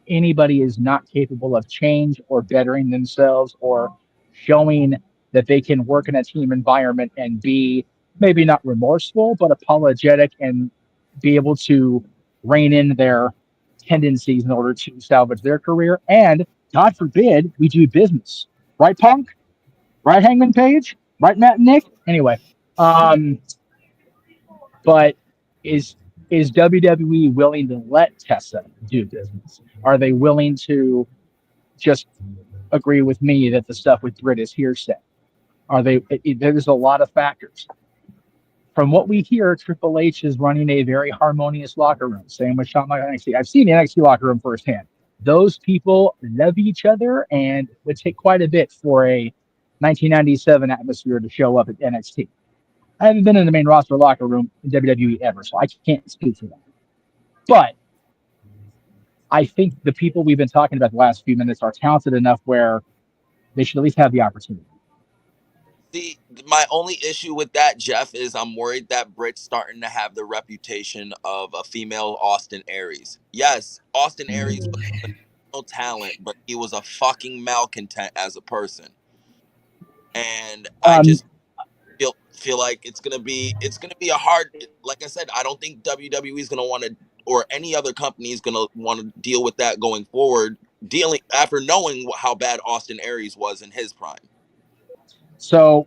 anybody is not capable of change or bettering themselves or showing that they can work in a team environment and be maybe not remorseful, but apologetic and be able to rein in their tendencies in order to salvage their career. And God forbid we do business. Right, Punk? Right, Hangman Page? Right, Matt and Nick? Anyway, but is WWE willing to let Tessa do business? Are they willing to just agree with me that the stuff with Britt is hearsay? There's a lot of factors. From what we hear, Triple H is running a very harmonious locker room. Same with Shawn Michaels NXT. I've seen the NXT locker room firsthand. Those people love each other, and it would take quite a bit for a 1997 atmosphere to show up at NXT. I haven't been in the main roster locker room in WWE ever, so I can't speak to that. But I think the people we've been talking about the last few minutes are talented enough where they should at least have the opportunity. My only issue with that, Jeff, is I'm worried that Britt's starting to have the reputation of a female Austin Aries. Yes, Austin Aries was a phenomenal talent, but he was a fucking malcontent as a person. And I just feel like it's gonna be a hard. Like I said, I don't think WWE is gonna want to, or any other company is gonna want to deal with that going forward. Dealing after knowing how bad Austin Aries was in his prime. So,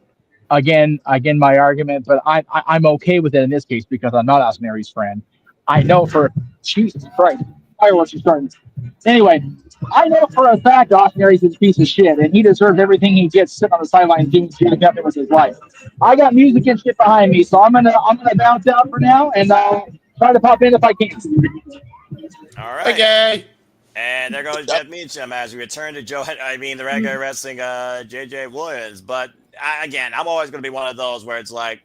again, my argument, but I'm okay with it in this case because I'm not Austin Aries' friend. I know for Jesus Christ. Fireworks are starting. Anyway, I know for a fact Austin Aries is a piece of shit, and he deserves everything he gets sitting on the sideline doing nothing with his life. I got music and shit behind me, so I'm gonna bounce out for now and try to pop in if I can. All right. Okay. And there goes Jeff Meacham as we return to the regular wrestling, JJ Williams. But again, I'm always going to be one of those where it's like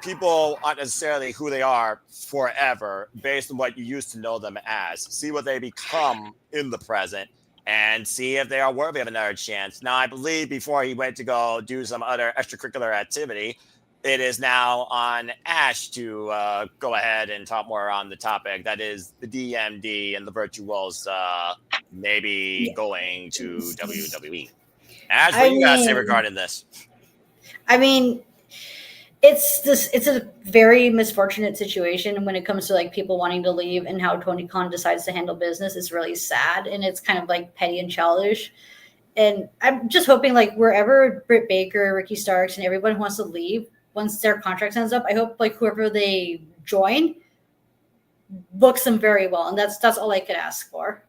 people aren't necessarily who they are forever based on what you used to know them as. See what they become in the present and see if they are worthy of another chance. Now, I believe before he went to go do some other extracurricular activity, it is now on Ash to go ahead and talk more on the topic. That is the DMD and the Virtuosa maybe going to WWE. Ash, what do you guys say regarding this? I mean, it's a very misfortunate situation when it comes to like people wanting to leave and how Tony Khan decides to handle business. It's really sad and it's kind of like petty and childish. And I'm just hoping like wherever Britt Baker, Ricky Starks, and everyone who wants to leave, once their contract ends up, I hope like whoever they join books them very well. And that's all I could ask for.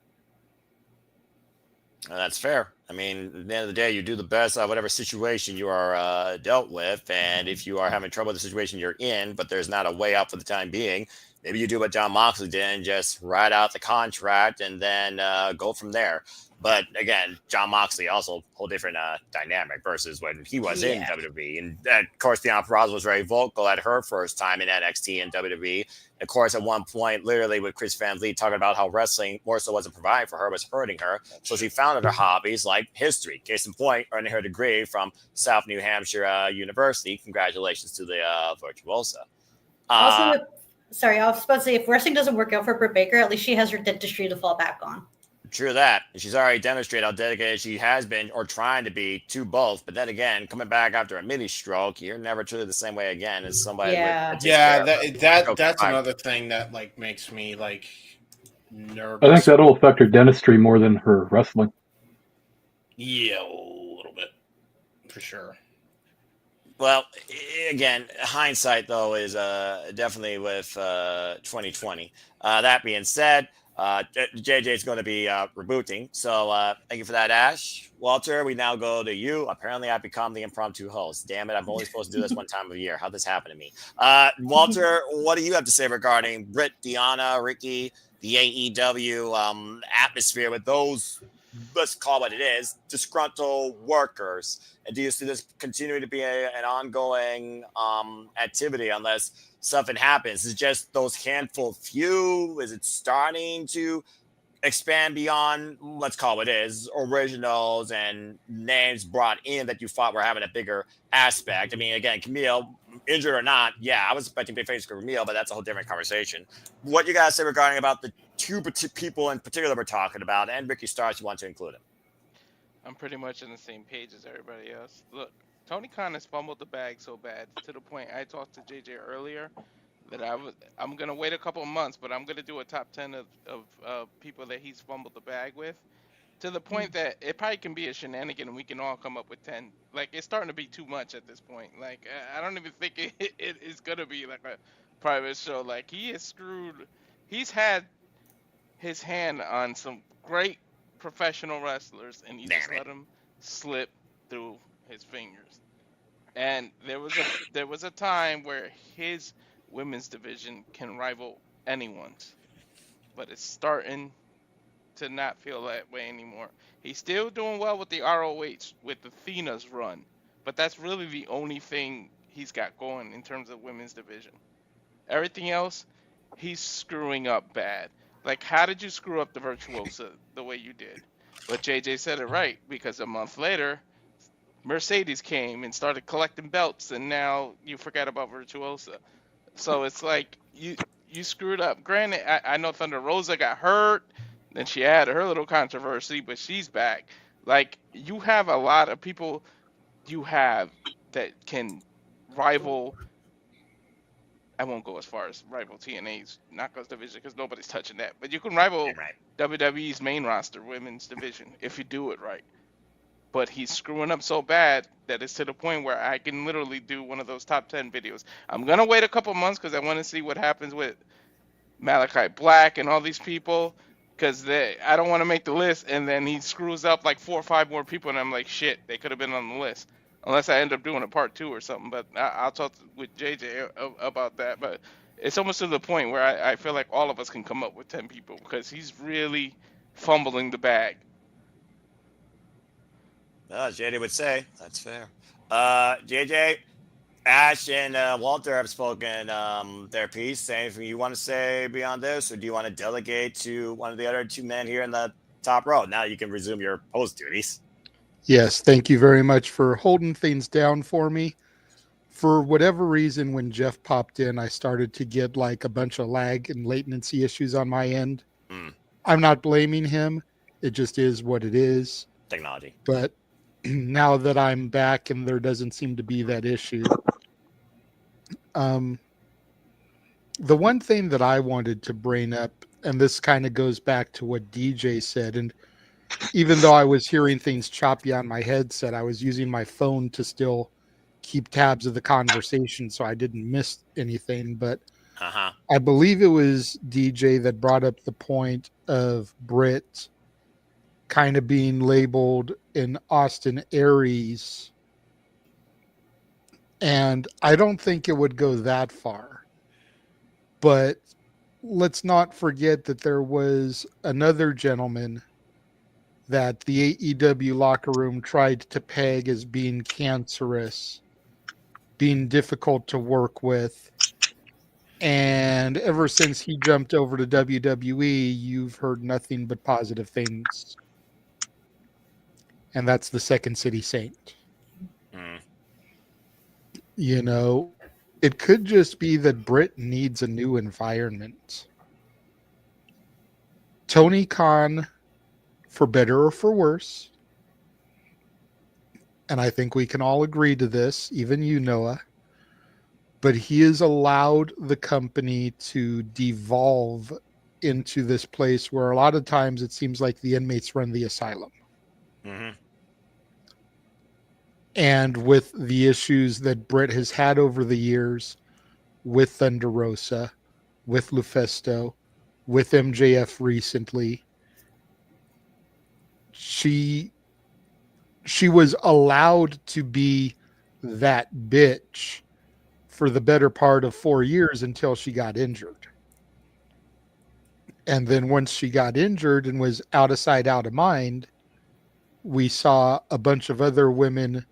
That's fair. I mean, at the end of the day, you do the best out of whatever situation you are dealt with. And if you are having trouble with the situation you're in, but there's not a way out for the time being, maybe you do what John Moxley did and just ride out the contract and then go from there. But again, John Moxley also a whole different dynamic versus when he was in WWE. And of course, Deonna Purrazzo was very vocal at her first time in NXT and WWE. Of course, at one point, literally with Chris Van Vliet talking about how wrestling more so wasn't providing for her, was hurting her. So she found other hobbies like history. Case in point, earning her degree from South New Hampshire University. Congratulations to the Virtuosa. I was about to say, if wrestling doesn't work out for Britt Baker, at least she has her dentistry to fall back on. True that. And she's already demonstrated how dedicated she has been or trying to be to both. But then again, coming back after a mini stroke, you're never truly the same way again as somebody. That's another thing that like makes me like nervous. I think that'll affect her dentistry more than her wrestling. Yeah, a little bit. For sure. Well, again, hindsight though is definitely with 2020. That being said, JJ is going to be rebooting. So thank you for that, Ash. Walter, we now go to you. Apparently, I've become the impromptu host. Damn it, I'm only supposed to do this one time of year. How'd this happen to me? Walter, what do you have to say regarding Britt, Deonna, Ricky, the AEW atmosphere with those, let's call it what it is, disgruntled workers? And do you see this continuing to be an ongoing activity unless something happens? Is it just those handful few? Is it starting to expand beyond, let's call it what it is, originals and names brought in that you thought were having a bigger aspect? I mean, again, Camille, injured or not, yeah, I was expecting big face for Camille, but that's a whole different conversation. What you guys say regarding about the two people in particular we're talking about, and Ricky Starks, you want to include him? I'm pretty much on the same page as everybody else. Look, Tony Khan has fumbled the bag so bad to the point I talked to JJ earlier that I'm gonna wait a couple of months, but I'm gonna do a top 10 of people that he's fumbled the bag with, to the point that it probably can be a shenanigan and we can all come up with 10. Like, it's starting to be too much at this point. Like, I don't even think it is gonna be like a private show. Like, he is screwed. He's had his hand on some great professional wrestlers and he just let them slip through his fingers. And there was a time where his women's division can rival anyone's, but it's starting to not feel that way anymore. He's still doing well with the ROH with Athena's run, but that's really the only thing he's got going in terms of women's division. Everything else, he's screwing up bad. Like, how did you screw up the Virtuosa the way you did? But JJ said it right, because a month later, Mercedes came and started collecting belts, and now you forgot about Virtuosa. So it's like, you screwed up. Granted, I know Thunder Rosa got hurt, then she had her little controversy, but she's back. Like, you have a lot of people that can rival. I won't go as far as rival TNA's Knockouts division because nobody's touching that. But you can rival WWE's main roster women's division if you do it right. But he's screwing up so bad that it's to the point where I can literally do one of those top 10 videos. I'm going to wait a couple months because I want to see what happens with Malachi Black and all these people, because I don't want to make the list, and then he screws up like 4 or 5 more people, and I'm like, shit, they could have been on the list. Unless I end up doing a part 2 or something, but I'll talk with JJ about that. But it's almost to the point where I feel like all of us can come up with 10 people because he's really fumbling the bag. JJ would say that's fair. JJ, Ash, and Walter have spoken their piece. Anything you want to say beyond this, or do you want to delegate to one of the other 2 men here in the top row? Now you can resume your post duties. Yes, thank you very much for holding things down for me. For whatever reason, when Jeff popped in, I started to get like a bunch of lag and latency issues on my end. I'm not blaming him. It just is what it is. Technology. But now that I'm back and there doesn't seem to be that issue, the one thing that I wanted to bring up, and this kind of goes back to what DJ said, and even though I was hearing things choppy on my headset, I was using my phone to still keep tabs of the conversation so I didn't miss anything. But I believe it was DJ that brought up the point of Britt kind of being labeled an Austin Aries. And I don't think it would go that far. But let's not forget that there was another gentleman that the AEW locker room tried to peg as being cancerous, being difficult to work with. And ever since he jumped over to WWE, you've heard nothing but positive things. And that's the Second City Saint. You know, it could just be that Britt needs a new environment. Tony Khan, for better or for worse, and I think we can all agree to this, even you, Noah, but he has allowed the company to devolve into this place where a lot of times it seems like the inmates run the asylum. And with the issues that Britt has had over the years with Thunder Rosa, with Lufisto, with MJF recently, she was allowed to be that bitch for the better part of 4 years until she got injured. And then once she got injured and was out of sight, out of mind, we saw a bunch of other women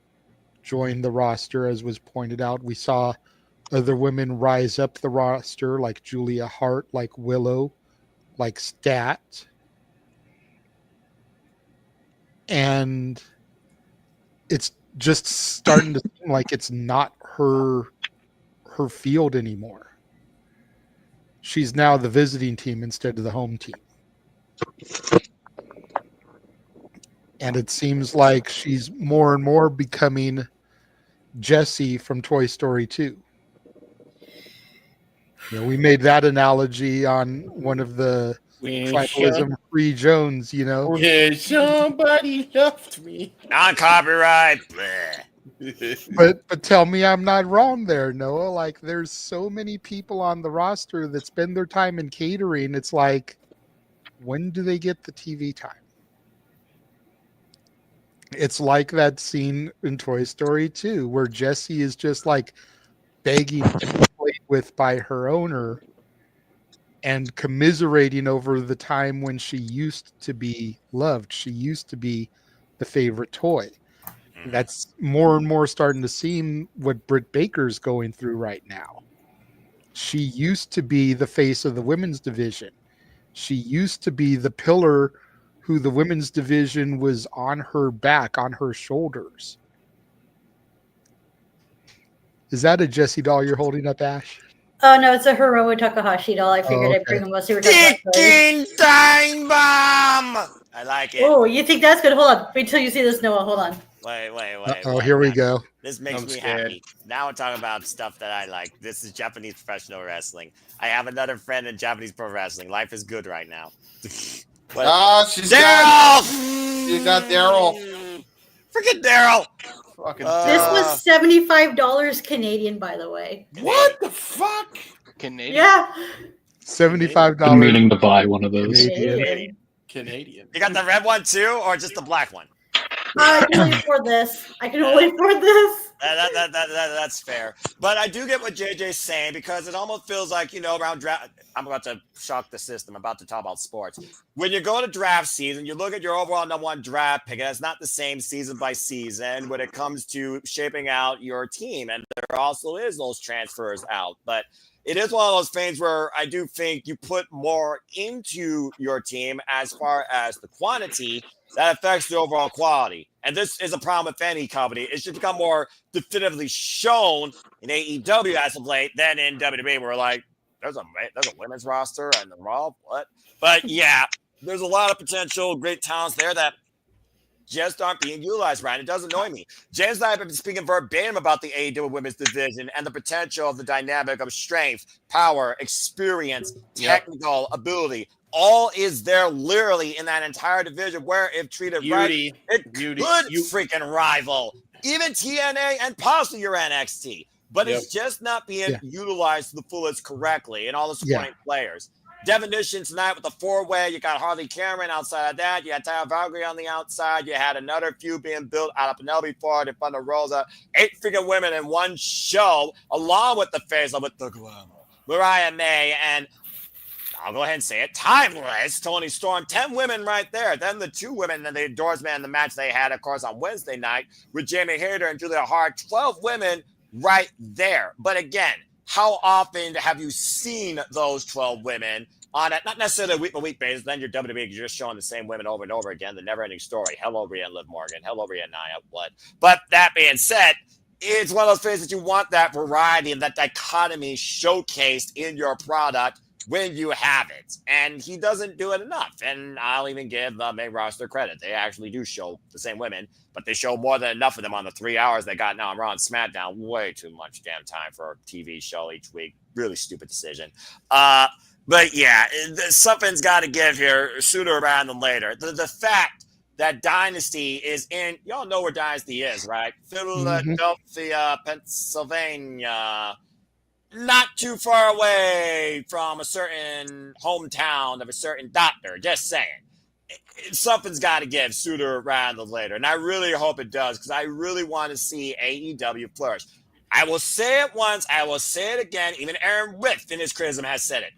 join the roster, as was pointed out. We saw other women rise up the roster, like Julia Hart, like Willow, like Stat. And it's just starting to seem like it's not her field anymore. She's now the visiting team instead of the home team. And it seems like she's more and more becoming Jessie from Toy Story 2. You know, we made that analogy on one of the Tribalism Free Jones, you know. Yeah, somebody left me. On copyright. But tell me I'm not wrong there, Noah. Like, there's so many people on the roster that spend their time in catering. It's like, when do they get the TV time? It's like that scene in Toy Story 2 where Jessie is just like begging to be played with by her owner and commiserating over the time when she used to be loved. She used to be the favorite toy. That's more and more starting to seem what Britt Baker's going through right now. She used to be the face of the women's division. She used to be the pillar who the women's division was on her back, on her shoulders. Is that a Jessie doll you're holding up, Ash? Oh, no, it's a Hiromu Takahashi doll. I figured I'd bring them unless you were talking about Ticking time bomb! I like it. Oh, you think that's good? Hold on. Wait till you see this, Noah. Hold on. Oh, here we go. This makes me happy. Now we're talking about stuff that I like. This is Japanese professional wrestling. I have another friend in Japanese pro wrestling. Life is good right now. She's Daryl! You got Daryl. Freaking Daryl! Fucking This was $75 Canadian, by the way. What the fuck? Canadian? Yeah. $75. Been meaning to buy one of those. Canadian. You got the red one too, or just the black one? I can only afford this. I can only afford this. That's fair. But I do get what JJ's saying, because it almost feels like, around draft. I'm about to shock the system. I'm about to talk about sports. When you go to draft season, you look at your overall number one draft pick, and it's not the same season by season when it comes to shaping out your team. And there also is those transfers out. But it is one of those things where I do think you put more into your team as far as the quantity that affects the overall quality. And this is a problem with any company. It should become more definitively shown in AEW as of late than in WWE. We're like, there's a women's roster and the Raw, what? But yeah, there's a lot of potential great talents there that just aren't being utilized, Ryan. It does annoy me. James and I have been speaking verbatim about the AEW women's division and the potential of the dynamic of strength, power, experience, technical ability. All is there literally in that entire division, where if treated right, it could freaking rival even TNA and possibly your NXT. But it's just not being utilized to the fullest correctly, and all the supporting players. Definition tonight with the four-way. You got Harley Cameron outside of that. You had Tyler Valkyrie on the outside. You had another feud being built out of Penelope Ford and Thunder Rosa. 8 freaking women in one show, along with the face of it, the glamour, Mariah May, and I'll go ahead and say it, timeless Toni Storm. 10 women right there. Then the 2 women and the endorsement in the match they had, of course, on Wednesday night with Jamie Hayter and Julia Hart. 12 women right there. But again, how often have you seen those 12 women on it? Not necessarily a week-by-week basis. Then you're WWE because you're just showing the same women over and over again. The never-ending story. Hello, Rhea and Liv Morgan. Hello, Rhea and Nia. What? But that being said, it's one of those things that you want that variety and that dichotomy showcased in your product when you have it. And he doesn't do it enough. And I'll even give the main roster credit. They actually do show the same women, but they show more than enough of them on the 3 hours they got now on Raw and SmackDown. Way too much damn time for a TV show each week. Really stupid decision. But yeah, something's got to give here sooner rather than later. The fact that Dynasty is in, y'all know where Dynasty is, right? Philadelphia, Pennsylvania. Not too far away from a certain hometown of a certain doctor. Just saying. Something's got to give sooner rather than later. And I really hope it does, because I really want to see AEW flourish. I will say it once. I will say it again. Even Aaron Witt in his criticism has said it.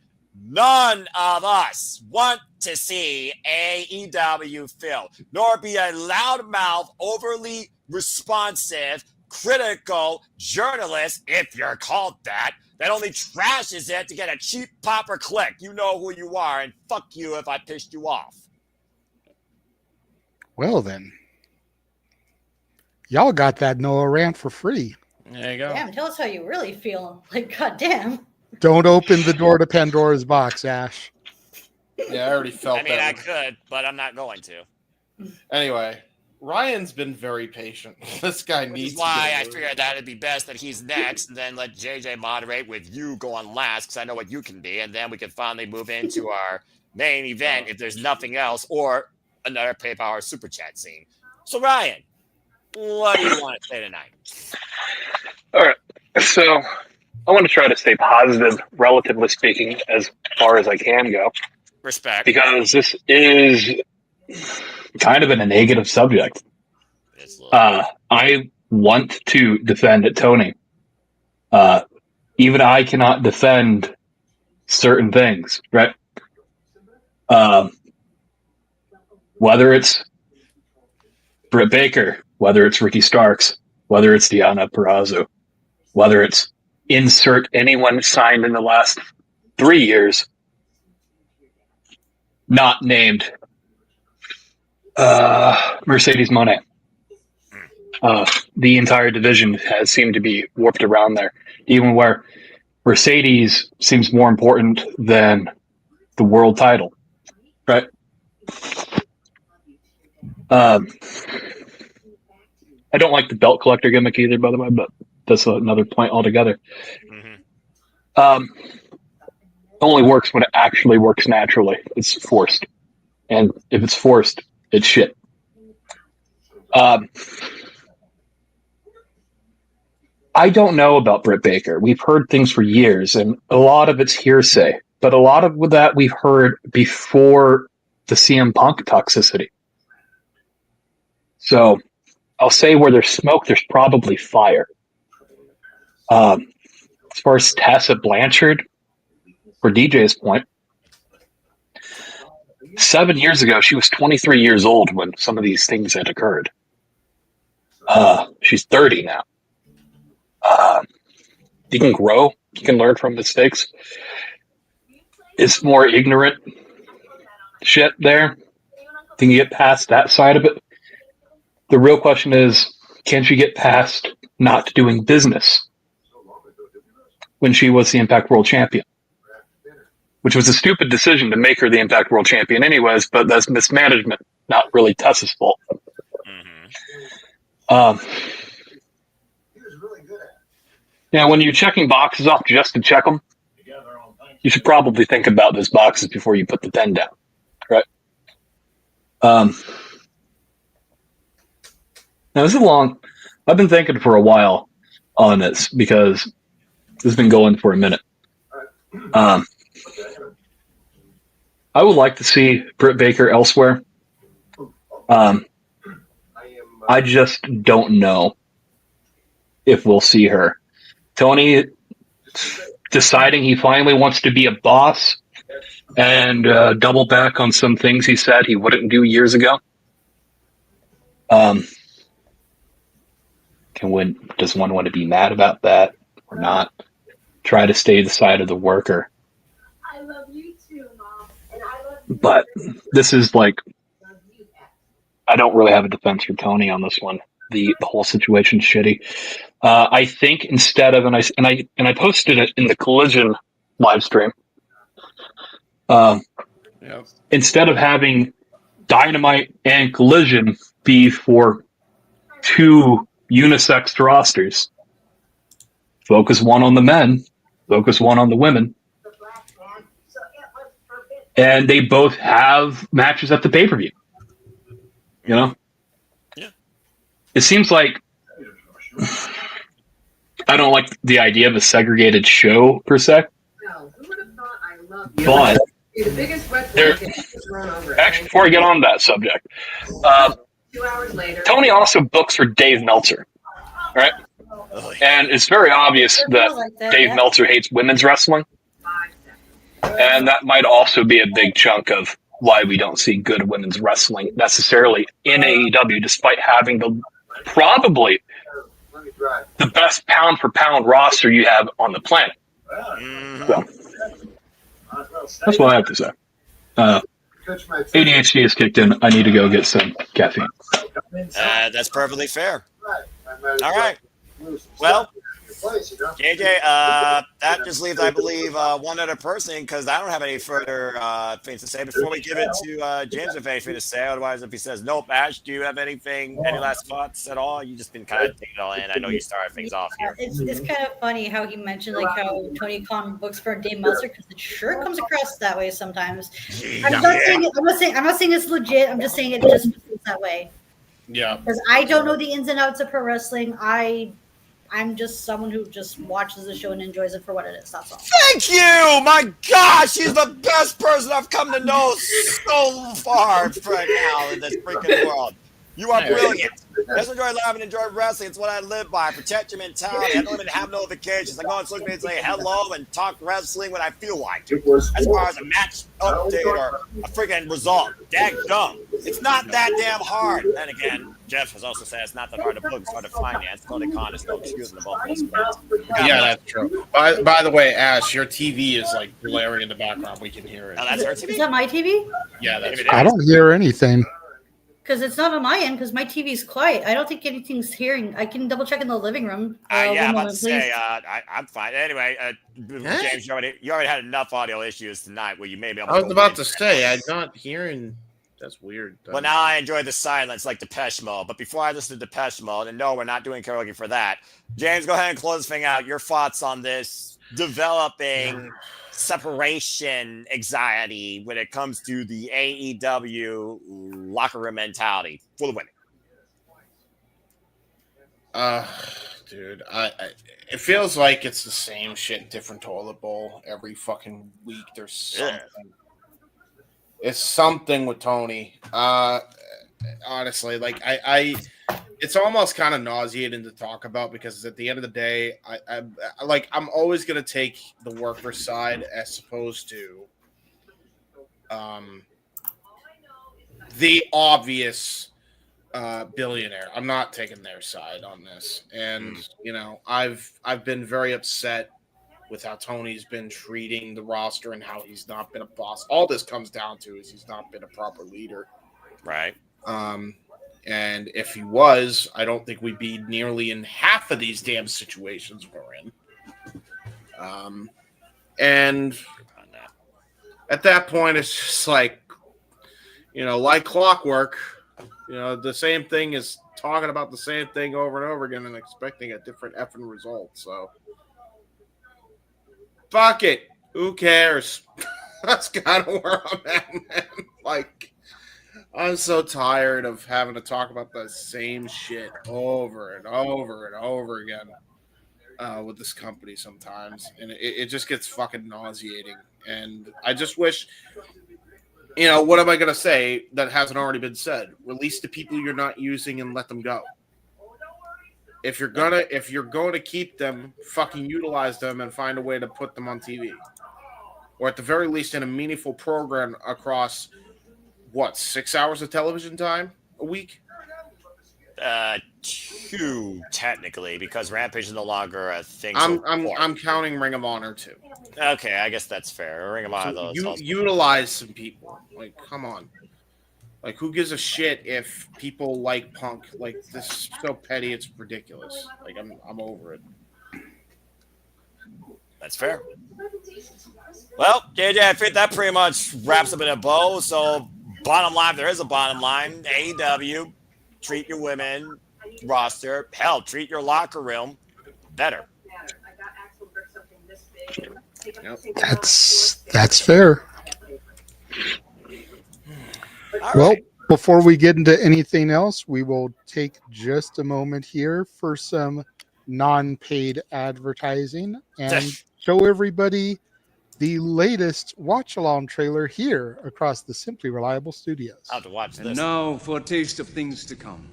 None of us want to see AEW fail, nor be a loudmouth, overly responsive, critical journalist, if you're called that only trashes it to get a cheap pop or click. You know who you are, and fuck you if I pissed you off. Well then, y'all got that Noah rant for free. There you go. Damn, tell us how you really feel. Like, goddamn. Don't open the door to Pandora's box, Ash. Yeah, I already felt that. I could, but I'm not going to. Anyway, Ryan's been very patient. This guy needs. Which is why I figured that it'd be best that he's next, and then let JJ moderate with you going last, because I know what you can be, and then we can finally move into our main event if there's nothing else, or another PayPal super chat scene. So Ryan, what do you want to say tonight? All right, so I want to try to stay positive, relatively speaking, as far as I can go. Respect. Because this is kind of a negative subject. I want to defend Tony. Even I cannot defend certain things, right? Whether it's Britt Baker, whether it's Ricky Starks, whether it's Deonna Purrazzo, whether it's insert anyone signed in the last 3 years, not named Mercedes Moné. The entire division has seemed to be warped around there, even where Mercedes seems more important than the world title, right? I don't like the belt collector gimmick either, by the way, but that's another point altogether. Only works when it actually works naturally. It's forced. And if it's forced, it's shit. I don't know about Britt Baker. We've heard things for years, and a lot of it's hearsay. but a lot of that we've heard before the CM Punk toxicity. So I'll say where there's smoke, there's probably fire. As far as Tessa Blanchard, for DJ's point, 7 years ago, she was 23 years old when some of these things had occurred. She's 30 now. You can grow. You can learn from mistakes. It's more ignorant shit there. Can you get past that side of it? The real question is, can she get past not doing business when she was the Impact World Champion? Which was a stupid decision to make her the Impact World Champion anyways, but that's mismanagement, not really Tessa's fault. Yeah, when you're checking boxes off just to check them, you should probably think about those boxes before you put the pen down, right? Now, this is long. I've been thinking for a while on this because this has been going for a minute. I would like to see Britt Baker elsewhere. I just don't know if we'll see her. Tony deciding he finally wants to be a boss and double back on some things he said he wouldn't do years ago. Does one want to be mad about that or not? Try to stay the side of the worker. I love you too, Mom. And I love you. But this is like, I don't really have a defense for Tony on this one. The whole situation's shitty. I think instead of, and I posted it in the Collision live stream. Instead of having Dynamite and Collision be for two unisex rosters, focus one on the men, focus one on the women, and they both have matches at the pay-per-view. You know? Yeah. It seems like I don't like the idea of a segregated show per se. But actually, before I get on that subject, Tony also books for Dave Meltzer, right? And it's very obvious that Dave Meltzer hates women's wrestling. And that might also be a big chunk of why we don't see good women's wrestling necessarily in AEW, despite having probably the best pound for pound roster you have on the planet. So, that's what I have to say. ADHD has kicked in. I need to go get some caffeine. That's perfectly fair. All right. Well, JJ, that just leaves, I believe, one other person, because I don't have any further things to say before we give it to James if anything to say. Otherwise, if he says nope, Ash, do you have anything, any last thoughts at all? You just been kind of taking it all in. I know you started things off here. It's kind of funny how he mentioned like how Tony Khan books for Dave Meltzer, because it sure comes across that way sometimes. I'm not saying it's legit. I'm just saying it just feels that way. Yeah. Because I don't know the ins and outs of pro wrestling. I'm just someone who just watches the show and enjoys it for what it is. That's all. Thank you! My gosh, she's the best person I've come to know so far right now in this freaking world. You are brilliant. Just enjoy life and enjoy wrestling. It's what I live by. Protect your mentality. I don't even have notifications. I go on social media and say hello and talk wrestling when I feel like it. As far as a match update or a freaking result, daggum. It's not that damn hard. And again, Jeff has also said it's not that hard to book, it's hard to finance. Tony Khan is no excuse in the both of those. Yeah, that's true. By the way, Ash, your TV is like blaring in the background. We can hear it. Oh, that's her TV? Is that my TV? Yeah, that's I don't hear anything. Because it's not on my end, because my TV's quiet. I don't think anything's hearing. I can double check in the living room. Yeah, I'm about to say, I'm fine. Anyway, James, you already had enough audio issues tonight where you maybe. I was about to say, I'm not hearing. That's weird. Well, now I enjoy the silence like Depeche Mode. But before I listen to Depeche Mode, and no, we're not doing karaoke for that. James, go ahead and close this thing out. Your thoughts on this developing separation anxiety when it comes to the AEW locker room mentality for the women. Dude, it feels like it's the same shit, different toilet bowl every fucking week. There's something. It's something with Tony. Honestly, like it's almost kind of nauseating to talk about because at the end of the day, I'm always gonna take the worker side as opposed to the obvious billionaire. I'm not taking their side on this, and I've been very upset with how Tony's been treating the roster and how he's not been a boss. All this comes down to is he's not been a proper leader, right? And if he was, I don't think we'd be nearly in half of these damn situations we're in. And at that point, it's just like clockwork. The same thing is talking about the same thing over and over again and expecting a different effing result. So, fuck it. Who cares? That's kind of where I'm at, man. Like, I'm so tired of having to talk about the same shit over and over and over again with this company sometimes. And it just gets fucking nauseating. And I just wish, what am I going to say that hasn't already been said? Release the people you're not using and let them go. If you're going to keep them, fucking utilize them and find a way to put them on TV. Or at the very least in a meaningful program across 6 hours of television time a week? 2 technically, because Rampage is no longer a thing. I'm counting Ring of Honor too. Okay, I guess that's fair. Ring of Honor, So though. Utilize some people. Like, come on. Like, who gives a shit if people like Punk? Like, this is so petty, it's ridiculous. Like, I'm over it. That's fair. Well, JJ, I think that pretty much wraps up in a bow. So, bottom line, there is a bottom line. AEW, treat your women roster. Hell, treat your locker room better. That's fair. Well, before we get into anything else, we will take just a moment here for some non-paid advertising and show everybody the latest watch-along trailer here across the Simply Reliable Studios. How to watch this. And now for a taste of things to come.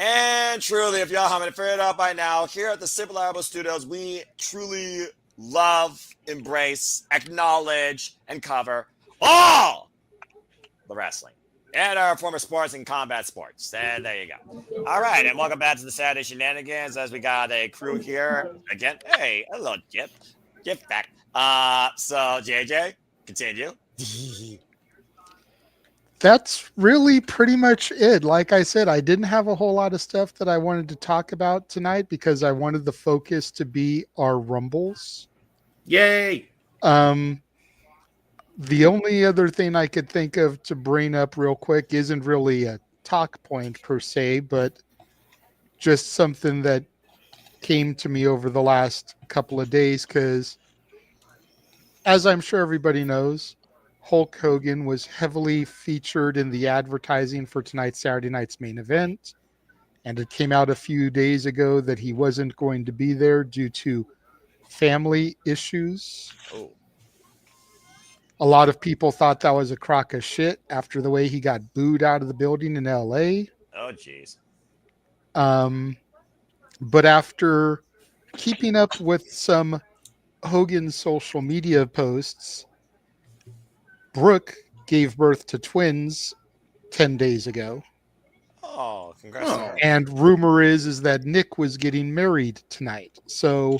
And truly, if y'all haven't figured it out by now, here at the Simple Reliable Studios, we truly love, embrace, acknowledge, and cover all the wrestling and our former sports and combat sports. And there you go. All right, and welcome back to the Saturday Shenanigans as we got a crew here again. Hey, hello, Jip. Jip back. So JJ, continue. That's really pretty much it. Like I said, I didn't have a whole lot of stuff that I wanted to talk about tonight because I wanted the focus to be our Rumbles. Yay! The only other thing I could think of to bring up real quick isn't really a talk point per se, but just something that came to me over the last couple of days because, as I'm sure everybody knows, Hulk Hogan was heavily featured in the advertising for tonight's Saturday night's main event. And it came out a few days ago that he wasn't going to be there due to family issues. Oh. A lot of people thought that was a crock of shit after the way he got booed out of the building in LA. Oh, jeez. But after keeping up with some Hogan's social media posts, Brooke gave birth to twins 10 days ago. Oh, congrats. And rumor is that Nick was getting married tonight. So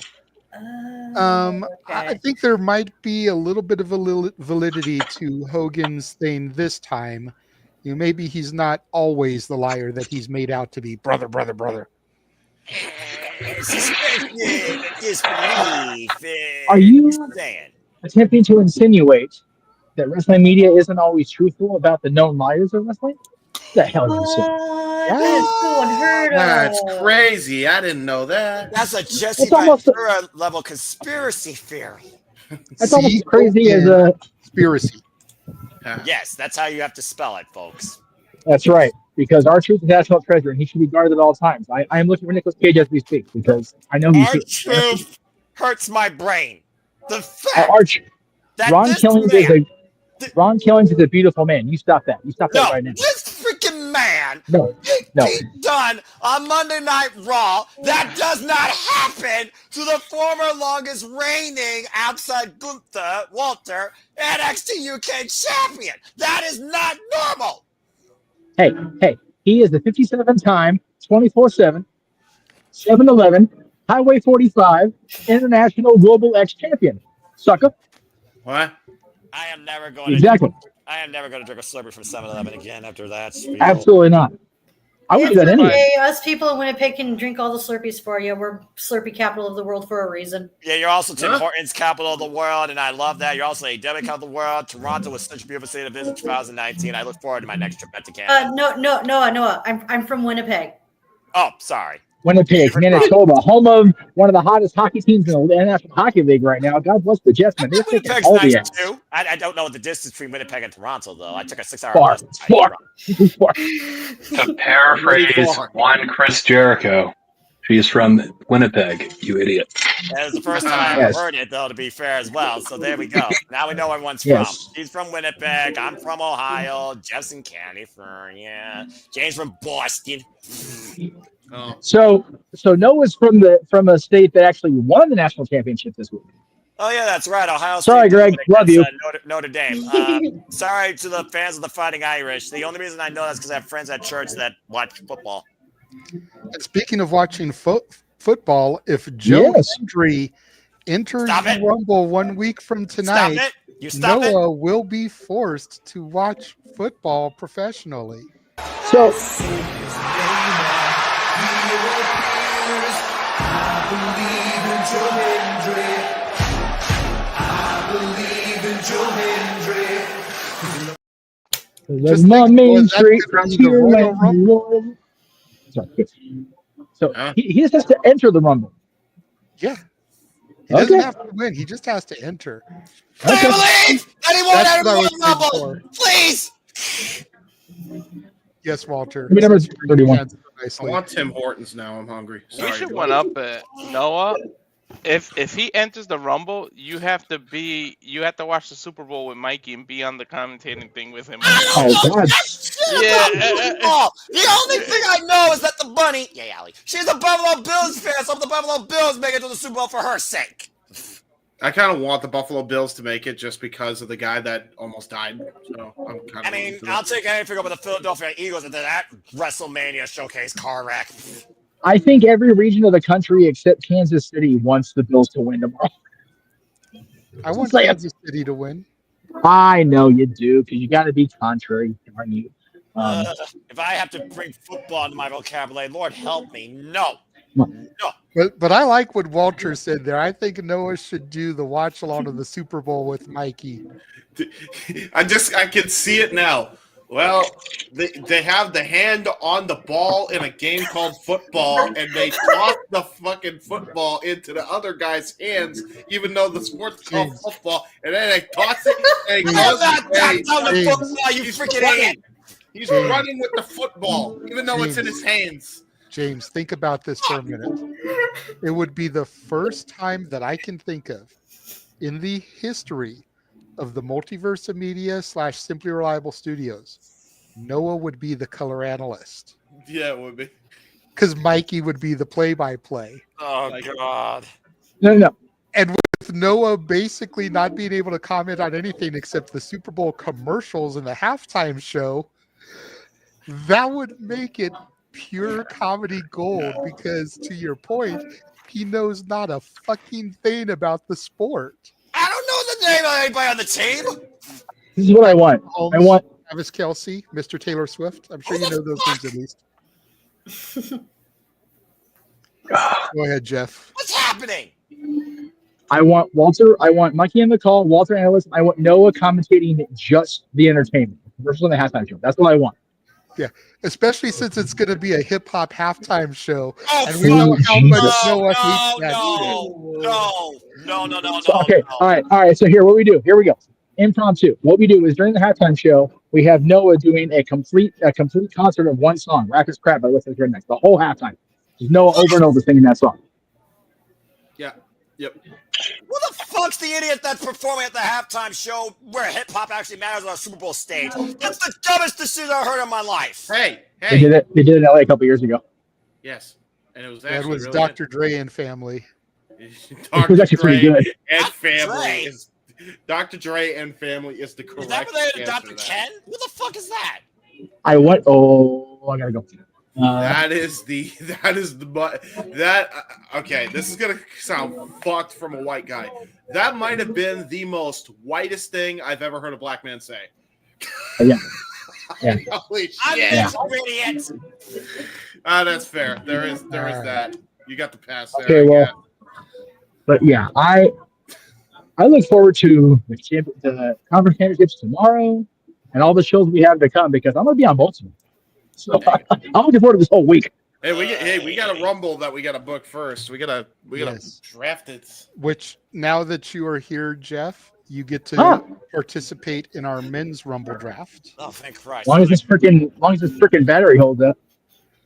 I think there might be a little bit of validity to Hogan's thing this time. Maybe he's not always the liar that he's made out to be. Brother. Are you attempting to insinuate that wrestling media isn't always truthful about the known liars of wrestling? What the hell are you saying? That's crazy. I didn't know that. That's a Jesse almost Ventura level conspiracy theory. That's almost as crazy as a conspiracy. Yes, that's how you have to spell it, folks. That's right, because R-Truth is national treasure, and he should be guarded at all times. I am looking for Nicolas Cage as we speak because I know he's R-Truth hurts my brain. The fact that Ron this Killings man, Ron Killings is a beautiful man. You stop that. You stop that right now. this freaking man, No. he done on Monday Night Raw. That does not happen to the former longest reigning outside Gunther Walter NXT UK champion. That is not normal. Hey, he is the 57-time, 24/7, 7-Eleven, Highway 45, International Global X champion. Sucker. What? I am never going Exactly. to drink a Slurpee from 7-Eleven again after that. spiel. Absolutely not. I would do that anyway. Hey, us people in Winnipeg can drink all the Slurpees for you. We're Slurpee capital of the world for a reason. Yeah, you're also Tim Hortons capital of the world, and I love that. You're also a AEW capital of the world. Toronto was such a beautiful city to visit in 2019. I look forward to my next trip back to Canada. Noah. I'm from Winnipeg. Oh, sorry. Winnipeg, Manitoba, home of one of the hottest hockey teams in the National Hockey League right now. God bless the Jets, man. They're taking Winnipeg's all the nice ass. too. I don't know what the distance between Winnipeg and Toronto, though. I took a 6-hour Far. bus. To paraphrase one Chris Jericho, she's from Winnipeg, you idiot. That was the first time I ever heard it, though, to be fair as well. So there we go. Now we know where everyone's Yes. from. She's from Winnipeg. I'm from Ohio. Jeff's in California. James from Boston. Oh. So Noah's from a state that actually won the national championship this week. Oh, yeah, that's right. Ohio State. Sorry, Greg. Love you. Notre Dame. Sorry to the fans of the Fighting Irish. The only reason I know that's because I have friends at church that watch football. And speaking of watching football, if Joe Hendry enters the Rumble 1 week from tonight, Noah will be forced to watch football professionally. So Just my think, main was that street gonna be the frontier Royal land. Rumble? So he just has to enter the Rumble. Yeah. He doesn't have to win. He just has to enter. I believe anyone That's what I was Rumble. thinking for. Please. Yes, Walter. Number 31. I want Tim Hortons now. I'm hungry. We Sorry, should Joe. one up Noah. If he enters the Rumble, you have to watch the Super Bowl with Mikey and be on the commentating thing with him. Oh God! The only thing I know is that the bunny, Allie, she's a Buffalo Bills fan, so the Buffalo Bills make it to the Super Bowl for her sake. I kind of want the Buffalo Bills to make it just because of the guy that almost died. So I'm kind of. I'll take anything over the Philadelphia Eagles into that WrestleMania showcase car wreck. I think every region of the country except Kansas City wants the Bills to win tomorrow. I want Kansas City to win. I know you do because you got to be contrary, darn you. If I have to bring football into my vocabulary, Lord help me, no. But I like what Walter said there. I think Noah should do the watch along of the Super Bowl with Mikey. I can see it now. Well, they have the hand on the ball in a game called football, and they toss the fucking football into the other guy's hands, even though the sport's called football, and then they toss it. And he I'm goes not away. on the football, you He's freaking running. idiot. He's James. running with the football, even though it's in his hands. James, think about this for a minute. It would be the first time that I can think of in the history of the Multiverse of Media / Simply Reliable Studios, Noah would be the color analyst. Yeah, it would be. Because Mikey would be the play-by-play. Oh, God. No. And with Noah basically not being able to comment on anything except the Super Bowl commercials and the halftime show, that would make it pure comedy gold because, to your point, he knows not a fucking thing about the sport. I don't know the name of anybody on the team. This is what I want. Holmes, I want Travis Kelce, Mr. Taylor Swift. I'm sure you know those names at least. Go ahead, Jeff. What's happening? I want Walter. I want Mikey on the call. Walter analyst. I want Noah commentating just the entertainment. Commercials on the halftime show. That's what I want. Yeah, especially since it's going to be a hip hop halftime show, Oh, and we know how much Noah hates that No. So, okay. All right. So here, what we do? Here we go. Impromptu. What we do is during the halftime show, we have Noah doing a complete concert of one song, "Rackers Crap" by What's Here Next. The whole halftime. Just Noah over and over singing that song. Yeah. Yep. Who the fuck's the idiot that's performing at the halftime show where hip hop actually matters on a Super Bowl stage? That's the dumbest decision I've heard in my life. Hey. They did it. They did it in LA a couple years ago. Yes, and it was That actually was really Dr. Dre and family. It was actually pretty good. And family is Dr. Dre and family is the correct. Is that related to answer Dr. to that. Ken? Who the fuck is that? I want. Oh, I gotta go. That is the okay, this is gonna sound fucked from a white guy. That might have been the most whitest thing I've ever heard a black man say. Yeah. Holy shit. I'm this idiot. That's fair. There is that. You got the pass there. Okay, well, but yeah, I look forward to the conference championships tomorrow and all the shows we have to come because I'm gonna be on both of them. So I'm looking forward to this whole week. Hey, we got a rumble that we got to book first. We gotta draft it. Which now that you are here, Jeff, you get to participate in our men's rumble draft. Oh, thank Christ! As long as this freaking battery holds up.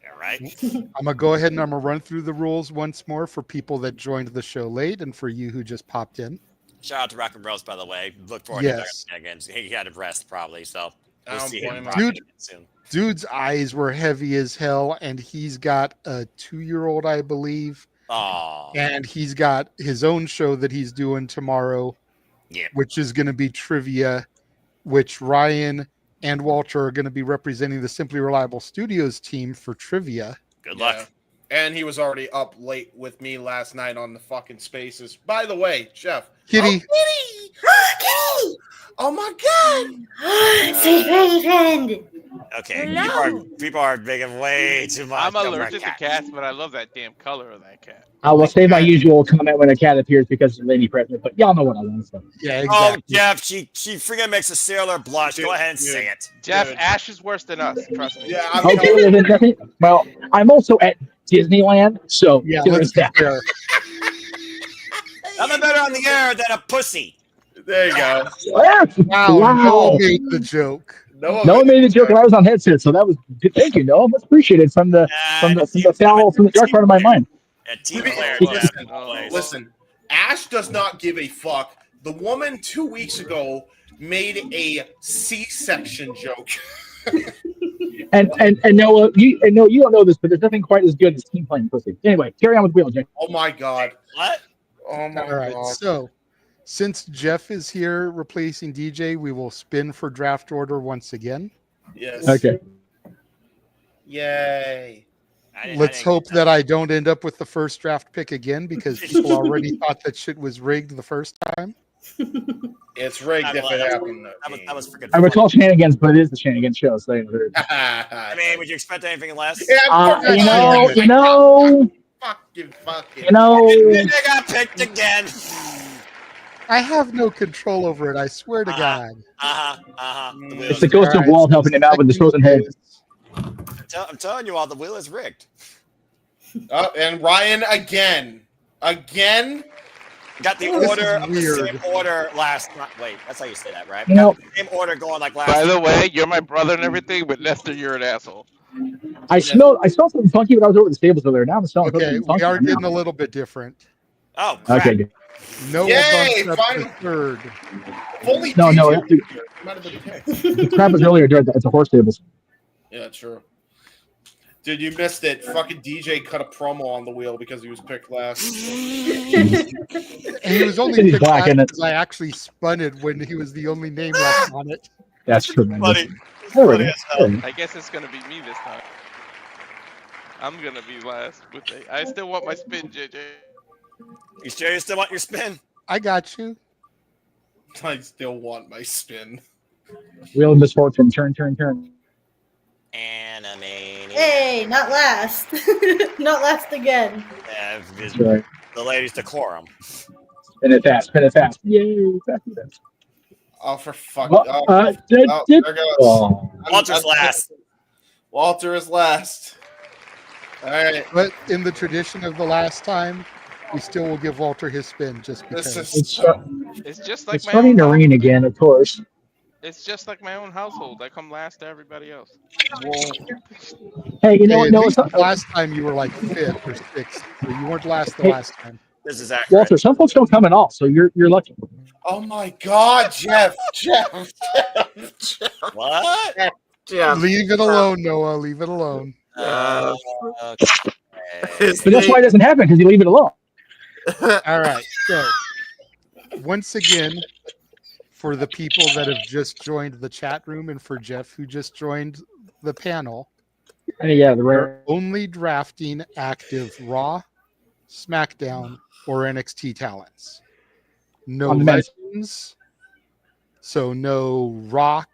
Yeah, right. I'm gonna go ahead and I'm gonna run through the rules once more for people that joined the show late and for you who just popped in. Shout out to Rock and Bros, by the way. Look forward Yes. to again. He had to rest probably, so we'll see blame him him. rocking again soon. Dude's eyes were heavy as hell, and he's got a 2-year-old, I believe. Oh. And he's got his own show that he's doing tomorrow, which is going to be trivia, which Ryan and Walter are going to be representing the Simply Reliable Studios team for trivia. Good luck. Yeah. And he was already up late with me last night on the fucking spaces. By the way, Jeff. Kitty. Kitty! Oh my god! Say pretty friend. Okay, people are making way too much. I'm allergic to cats, but I love that damn color of that cat. I will say my usual comment when a cat appears because it's Lady President, but y'all know what I want to say. Yeah, exactly. Oh, Jeff, she freaking makes a sailor blush. Go ahead and say it. Jeff, Ash is worse than us. Trust me. Yeah. Well, I'm also at Disneyland, so there's that. Nothing better on the air than a pussy. There you go. Wow. Noah made the joke. Noah made the joke, and I was on headset, so that was good. Thank you, Noah. Much appreciated from the dark part of my mind. Listen, Ash does not give a fuck. The woman 2 weeks ago made a C-section joke. And Noah, you don't know this, but there's nothing quite as good as team playing pussy. Anyway, carry on with Wheel, Jay. Oh my god. What? Oh my All right. god. So, since Jeff is here replacing DJ, we will spin for draft order once again. Yes. Okay. Yay. Let's hope that I don't end up with the first draft pick again because people already thought that shit was rigged the first time. It's rigged if it happened. That was freaking. I would call Shenanigans, but it is the Shenanigans show. So I mean, would you expect anything less? you know. Fucking. You know. I got picked again. I have no control over it. I swear to God. It's the ghost of Walt helping him out with his frozen head. I'm telling you all, the wheel is rigged. Oh, and Ryan again. Got the This order is of the weird. same order last night. Wait, that's how you say that, right? You know- Got the same order going like last. By the way, you're my brother and everything, but Lester, you're an asshole. I smelled something funky when I was over at the stables earlier. Now I'm smelling Okay, something we funky. are getting a little bit different. Oh, crap. Okay, good. Noah Yay, bumps up to finally. third. Fully No, DJ it- might have been picked. the crap was earlier during at the horse stables. Yeah, true. Dude, you missed it. Fucking DJ cut a promo on the wheel because he was picked last. And he was only City's picked black, last isn't it? because I actually spun it when he was the only name left on it. That's tremendous. Funny. There we Funny go. as hell. There we go. I guess it's gonna be me this time. I'm gonna be last with it. I still want my spin, JJ. You sure you still want your spin? I got you. I still want my spin. Wheel of misfortune. Turn. Animating. Hey, not last. Not last again. Right. The ladies' decorum. Spin it fast. Yay, fast. Oh, for fuck. Oh, There goes. oh. Walter's last. Walter is last. All right. But in the tradition of the last time, we still will give Walter his spin just because. It's just like It's my starting own to rain household. again, of course. It's just like my own household. I come last to everybody else. Hey, you know Hey, what? at No, least it's not. last time you were like fifth or sixth, so you weren't last the Hey. last time. This is accurate. Walter, some folks don't come at all, so you're lucky. Oh my God, Jeff. What? Leave it alone, Noah. Leave it alone. Okay. But that's why it doesn't happen, because you leave it alone. All right. So, once again, for the people that have just joined the chat room and for Jeff who just joined the panel, Yeah, the we're rare. only drafting active Raw, SmackDown, or NXT talents. No On the men's. legends. So no Rock,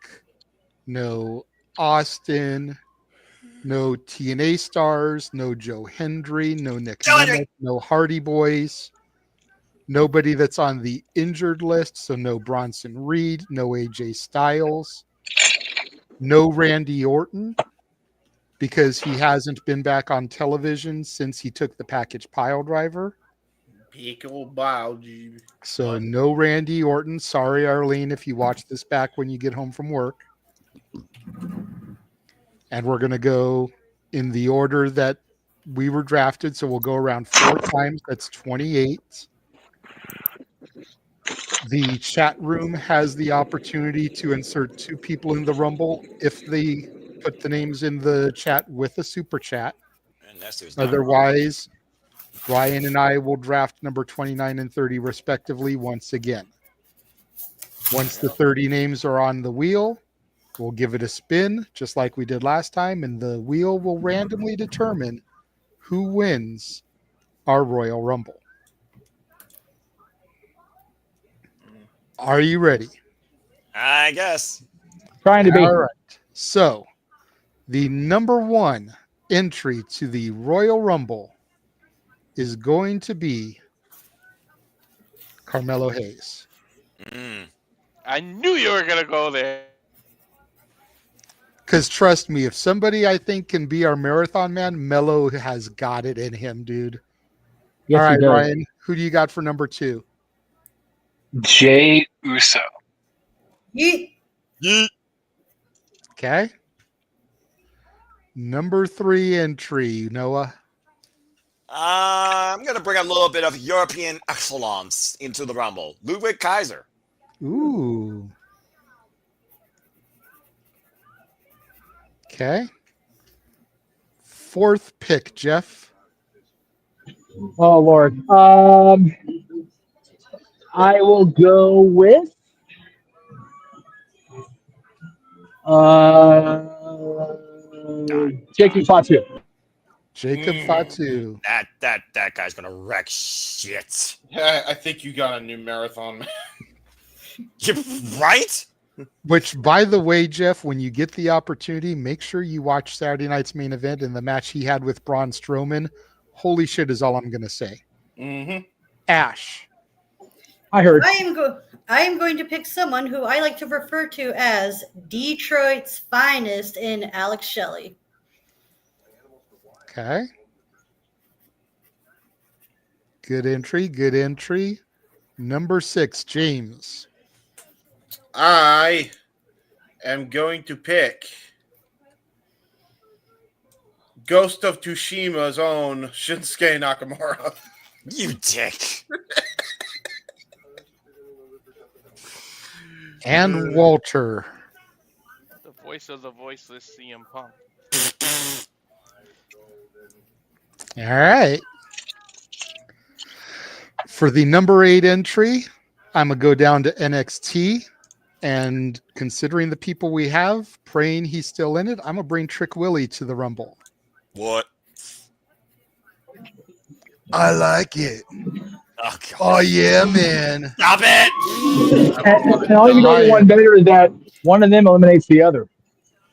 no Austin, no TNA stars, no Joe Hendry, no Nick Nemeth, no Hardy Boys, nobody that's on the injured list. So no Bronson Reed, no AJ Styles, no Randy Orton, because he hasn't been back on television since he took the package pile driver. Pickle biology. So no Randy Orton. Sorry, Arlene, if you watch this back when you get home from work. And we're going to go in the order that we were drafted. So we'll go around 4 times. That's 28. The chat room has the opportunity to insert 2 people in the Rumble if they put the names in the chat with a super chat. Otherwise, Ryan and I will draft number 29 and 30 respectively once again. Once the 30 names are on the wheel, we'll give it a spin just like we did last time, and the wheel will randomly determine who wins our Royal Rumble. Are you ready? I guess. Trying to be. All right. So, the number 1 entry to the Royal Rumble is going to be Carmelo Hayes. I knew you were gonna go there. Because trust me, if somebody I think can be our marathon man, Melo has got it in him, dude. Yes, All he right, does. Ryan, who do you got for number 2? Jay Uso. Yeet. Okay. Number 3 entry, Noah. I'm going to bring a little bit of European excellence into the Rumble. Ludwig Kaiser. Ooh. Okay. 4th pick, Jeff. Oh Lord. I will go with Jacob Fatu. Jacob Fatu. That guy's going to wreck shit. Yeah, I think you got a new marathon man. Right? Which, by the way, Jeff, when you get the opportunity, make sure you watch Saturday night's main event and the match he had with Braun Strowman. Holy shit is all I'm going to say. Mm-hmm. Ash. I heard. I am going to pick someone who I like to refer to as Detroit's finest in Alex Shelley. Okay. Good entry. Good entry. Number 6, James. I am going to pick Ghost of Tsushima's own Shinsuke Nakamura. You dick. And Walter. The voice of the voiceless CM Punk. All right. For the number 8 entry, I'm going to go down to NXT. And considering the people we have, praying he's still in it, I'm going to bring Trick Willie to the Rumble. What? I like it. Oh, oh yeah, man. Stop it! And I'll even go one better is that one of them eliminates the other.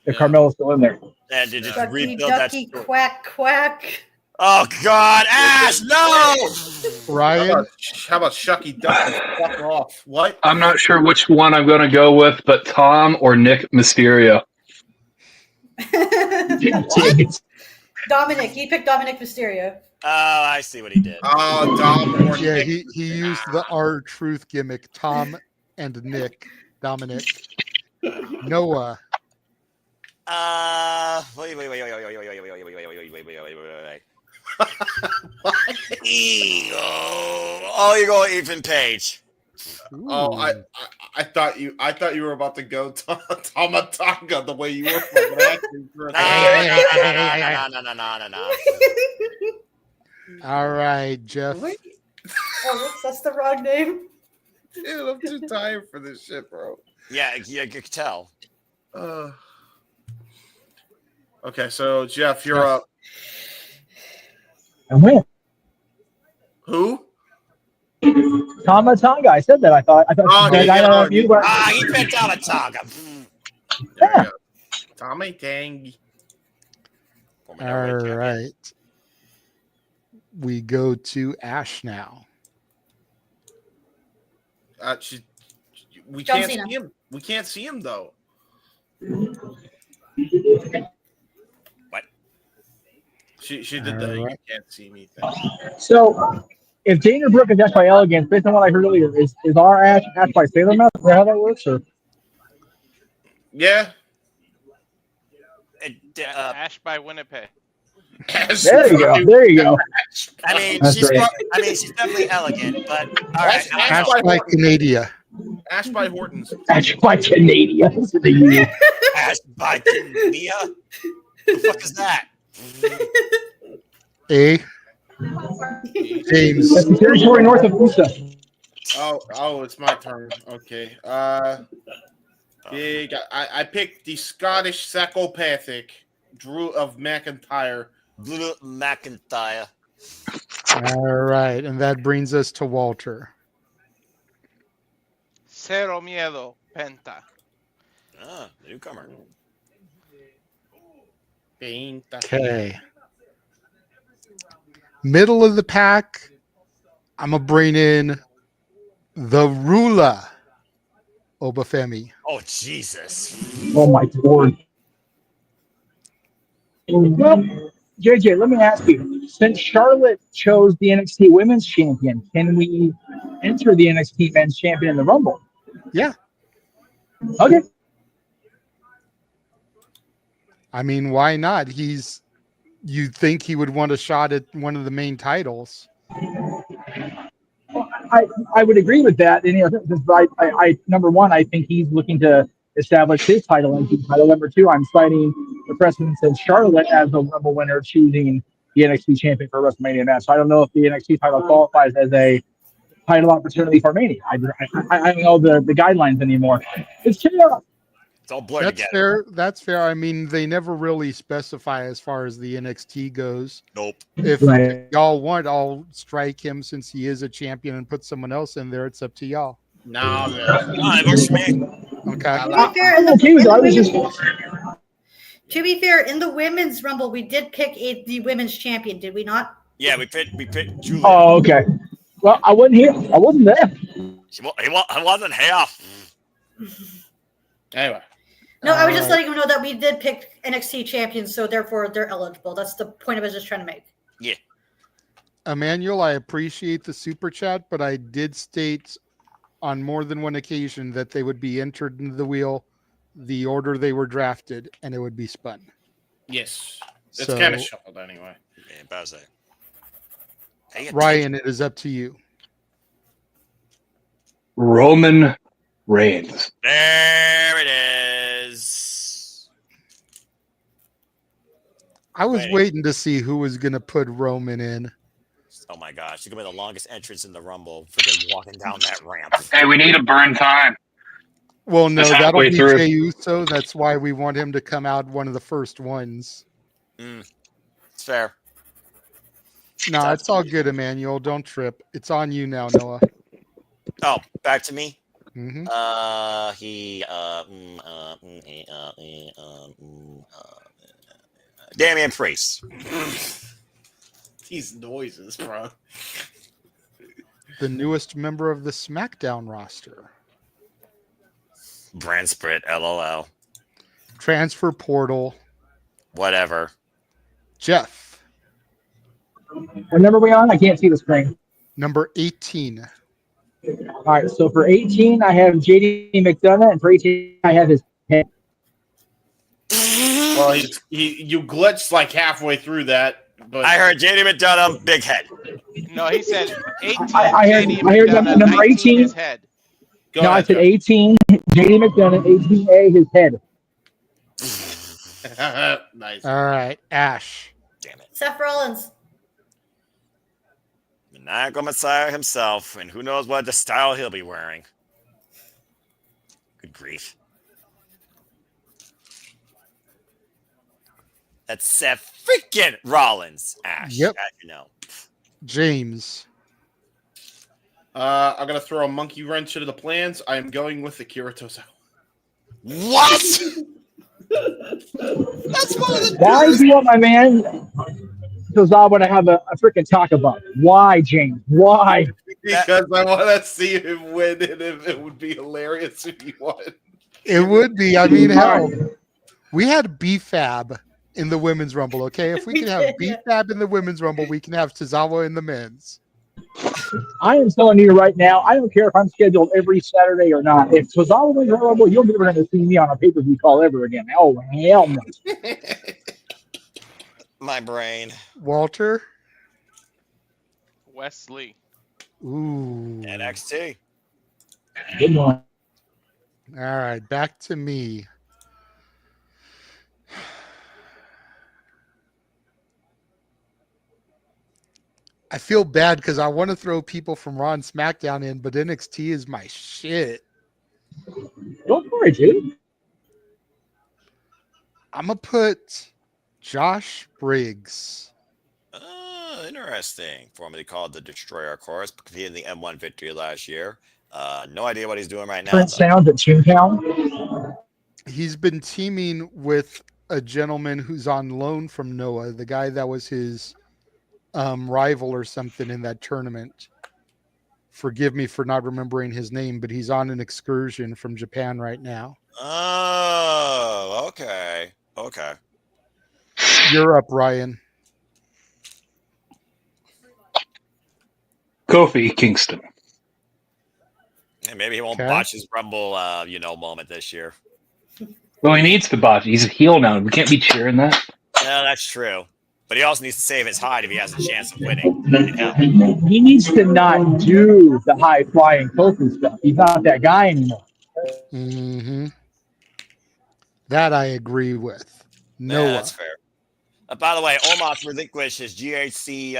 If Carmelo's still in there. And to just Ducky, rebuild that ducky, story. quack, quack. Oh God, Ash, no! Ryan, How about Shucky Ducky? Fuck off. What? I'm not sure which one I'm going to go with, but Tom or Nick Mysterio. Dominic. He picked Dominic Mysterio. Oh, I see what he did. Oh, Dom. Or Yeah, Nick. he used the R-Truth gimmick. Tom and Nick. Dominic. Noah. Wait. Oh, you're going Ethan Page. Oh, I thought you were about to go Tamatanga the way you were fucking acting. No. All right, Jeff. Oh, whoops, that's the wrong name. Dude, I'm too tired for this shit, bro. Yeah, you could tell. Okay, so Jeff, you're up. And win. Who? Tamatanga. I said that. I thought. He picked Tamatanga. Yeah. Tommy Tang. All right. We go to Ash now. We John can't Cena. see him. We can't see him though. What? She did the you can't see me thing. So, if Dana Brooke is Ash by Elegance, based on what I heard earlier, is our Ash by Sailor Mouth? Is that how that works? Or? Yeah. Ash by Winnipeg. There you go. I mean, That's she's right. she's definitely elegant, but all right. Ash by Canada. Ash by Hortons. Ash by Canada. Ash by Canada. The fuck is that? A. James. That's the territory north of Fusa. Oh, it's my turn. Okay. Big. I picked the Scottish psychopathic Drew of McIntyre. Drew McIntyre. All right, and that brings us to Walter. Cero Miedo, Penta. Ah, newcomer. Okay. Middle of the pack, I'm going to bring in the ruler, Obafemi. Oh, Jesus. Oh, my Lord. Well, JJ, let me ask you. Since Charlotte chose the NXT Women's Champion, can we enter the NXT Men's Champion in the Rumble? Yeah. Okay. I mean, why not? You'd think he would want a shot at one of the main titles. Well, I would agree with that. And, I number one, I think he's looking to establish his title and title. Number two, I'm citing the precedent since Charlotte as the Rumble winner choosing the NXT champion for a WrestleMania match. So I don't know if the NXT title qualifies as a title opportunity for Mania. I don't know the guidelines anymore. It's chaos. It's all blurred together. Fair. That's fair. I mean, they never really specify as far as the NXT goes. Nope. If y'all want, I'll strike him since he is a champion and put someone else in there. It's up to y'all. No, it works for me. Okay. To be fair, in the women's rumble, we did pick the women's champion, did we not? Yeah, we picked Julia. Oh, okay. Well, I wasn't here. I wasn't there. He wasn't half. Anyway. No, I was just letting him know that we did pick NXT champions, so therefore they're eligible. That's the point I was just trying to make. Yeah. Emmanuel, I appreciate the super chat, but I did state on more than one occasion that they would be entered into the wheel, the order they were drafted, and it would be spun. Yes. It's So- kind of shuffled anyway. Yeah, about to say. Ryan, it is up to you. Roman Reigns. There it is. I was waiting to see who was going to put Roman in. Oh my gosh, it's gonna be the longest entrance in the Rumble. Freaking walking down that ramp. Hey, we need to burn time. Well, no, Just that'll halfway be through. Jey Uso. That's why we want him to come out one of the first ones. It's fair. No, it's all good, Emmanuel. Don't trip. It's on you now, Noah. Oh, back to me. Mm-hmm. Damian Priest. These noises, bro. The newest member of the SmackDown roster. Brand Sprit, LOL. Transfer portal. Whatever. Jeff. What number are we on? I can't see the screen. Number 18. All right, so for 18, I have JD McDonough, and for 18, I have his head. Well, you glitched like halfway through that. But I heard JD McDonough, big head. No, he said 18. I heard McDonough, number 18. His head. No, I said 18, JD McDonough, 18A, his head. Nice. All right, Ash. Damn it. Seth Rollins. Maniacal Messiah himself, and who knows what the style he'll be wearing. Good grief. That's Seth freaking Rollins, Ash. Yep. As you know. James. I'm gonna throw a monkey wrench into the plans. I am going with Akira Tozawa. What? That's one of the. Why do you want my man Tozawa to have a freaking talk about? Why, James? Why? Because I want to see him win, and it would be hilarious if he won. It would be. I mean, hell, we had BFAB in the women's rumble. Okay, if we can have BFAB in the women's rumble, we can have Tozawa in the men's. I am telling you right now, I don't care if I'm scheduled every Saturday or not. If Tozawa wins the Rumble, you'll never going to see me on a pay-per-view call ever again. Oh, hell no. My brain. Walter. Wesley. Ooh. NXT. Good one. All right, back to me. I feel bad because I want to throw people from Raw and SmackDown in, but NXT is my shit. Go for it, dude. I'm going to put Josh Briggs. Interesting. Formerly called the Destroyer, of course, competed in the M1 victory last year. No idea what he's doing right now. Trent Sounds at Toontown. He's been teaming with a gentleman who's on loan from Noah, the guy that was his rival or something in that tournament. Forgive me for not remembering his name, but he's on an excursion from Japan right now. Oh, okay. Okay. You're up, Ryan. Kofi Kingston. And maybe he won't Okay. botch his Rumble, moment this year. Well, he needs to botch. He's a heel now. We can't be cheering that. Yeah, that's true. But he also needs to save his hide if he has a chance of winning. Yeah. He needs to not do the high-flying Kofi stuff. He's not that guy anymore. Mm-hmm. That I agree with. Yeah, Noah. that's fair. By the way, Omos relinquished his GHC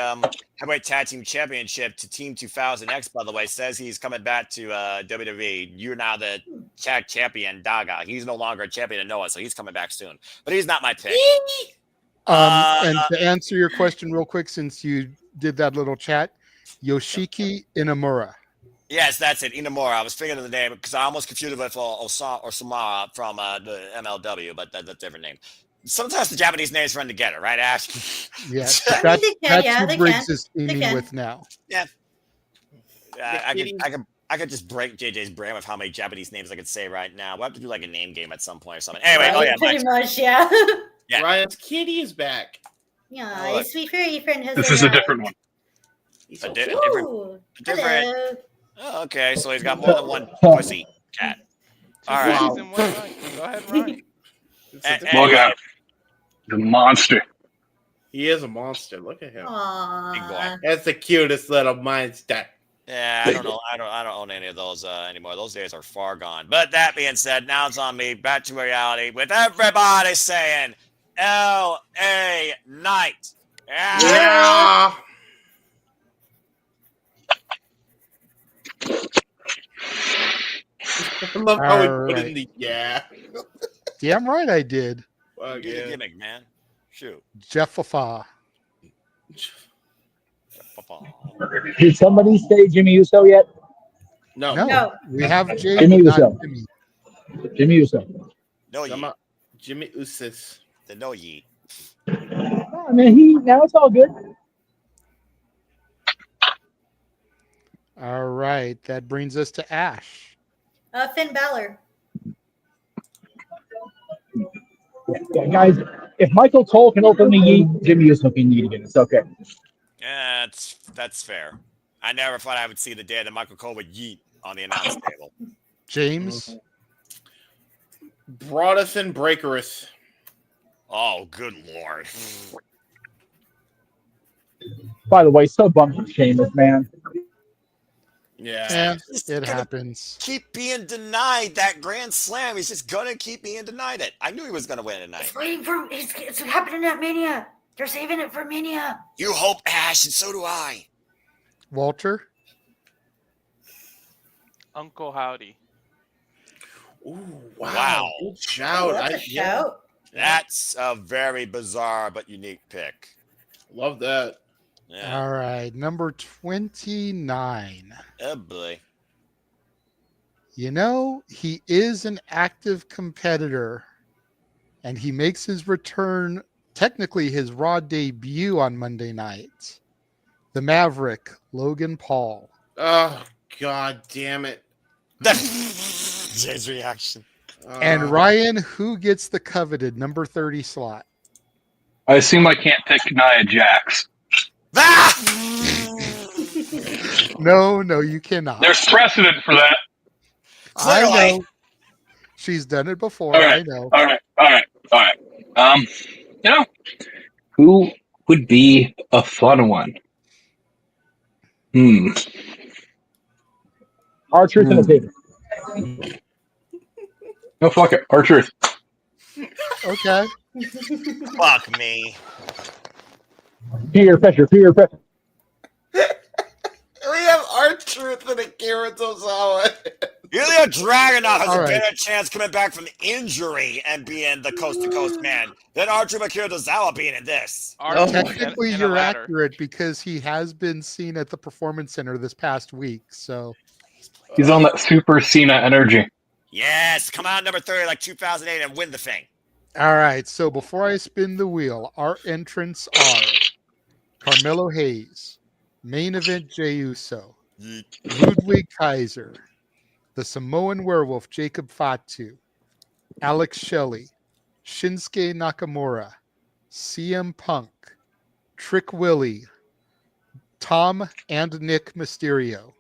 Heavyweight Tag Team Championship to Team 2000X, by the way, says he's coming back to WWE. You're now the tag champion, Daga. He's no longer a champion of Noah, so he's coming back soon. But he's not my pick. And to answer your question real quick, since you did that little chat, Yoshiki Inamura. Yes, that's it. Inamura. I was thinking of the name because I almost confused it with Osamara from the MLW, but that's a different name. Sometimes the Japanese names run together, right, Ash? Yes, I mean, that's they can, who they Briggs can. is They teaming can. with now. Yeah. I I could just break JJ's brain with how many Japanese names I could say right now. We'll have to do like a name game at some point or something. Anyway, Right, pretty much, yeah. Yeah. Ryan's kitty is back. Yeah, his sweet furry friend has This is a different one. A different. Ooh, Hello. Oh, okay, so he's got more than one pussy cat. All right. Go ahead, Ryan. Look out. The monster. He is a monster. Look at him. Big boy. That's the cutest little monster. Yeah, I don't know. I don't own any of those anymore. Those days are far gone. But that being said, now it's on me. Back to reality with everybody saying L.A. Knight. Yeah. I love how he All put right. in the yeah. Damn right I did. Fuck Give me yeah. the gimmick, man. Shoot. Jeff Fafa. Did somebody say Jimmy Uso yet? No. We have Jay, Jimmy but not Uso. Jimmy. Jimmy Uso. No yeet. Jimmy Usos. The no yeet. I mean, now it's all good. All right, that brings us to Ash. Finn Balor. Yeah, guys, if Michael Cole can open the yeet, Jimmy Uso can yeet again. It's okay. Yeah, that's fair. I never thought I would see the day that Michael Cole would yeet on the announce table. James. Broadus and Breakerus. Oh, good lord. By the way, so bummed for Sheamus, man. Yeah. It happens. Keep being denied that Grand Slam. He's just gonna keep being denied it. I knew he was gonna win tonight. It's waiting for it's happening at Mania. They're saving it for Mania. You hope, Ash, and so do I. Walter. Uncle Howdy. Ooh, wow. Good shout. That's a shout. That's a very bizarre but unique pick. Love that. Yeah. All right, number 29. Oh boy. You know, he is an active competitor, and he makes his return, technically his Raw debut on Monday night. The Maverick, Logan Paul. Oh, God damn it. Jay's reaction. And Ryan, who gets the coveted number 30 slot? I assume I can't pick Nia Jax. No, you cannot. There's precedent for that. I know. She's done it before. All right. I know. All right. You know, who would be a fun one? R-Truth and a Pig. No, fuck it. R-Truth. Okay. Fuck me. Peter pressure. We have R-Truth and Akira Tozawa. Ilya Dragunov has All a right. better chance coming back from injury and being the coast-to-coast man than Archer Akira Tozawa being in this. Technically, you're accurate because he has been seen at the Performance Center this past week. So He's on that Super Cena energy. Yes, come out number 30 like 2008 and win the thing. all right. So before I spin the wheel, our entrants are Carmelo Hayes, main event Jey Uso, Ludwig Kaiser, the Samoan Werewolf Jacob Fatu, Alex Shelley, Shinsuke Nakamura, CM Punk, Trick Willie, Tom and Nick Mysterio,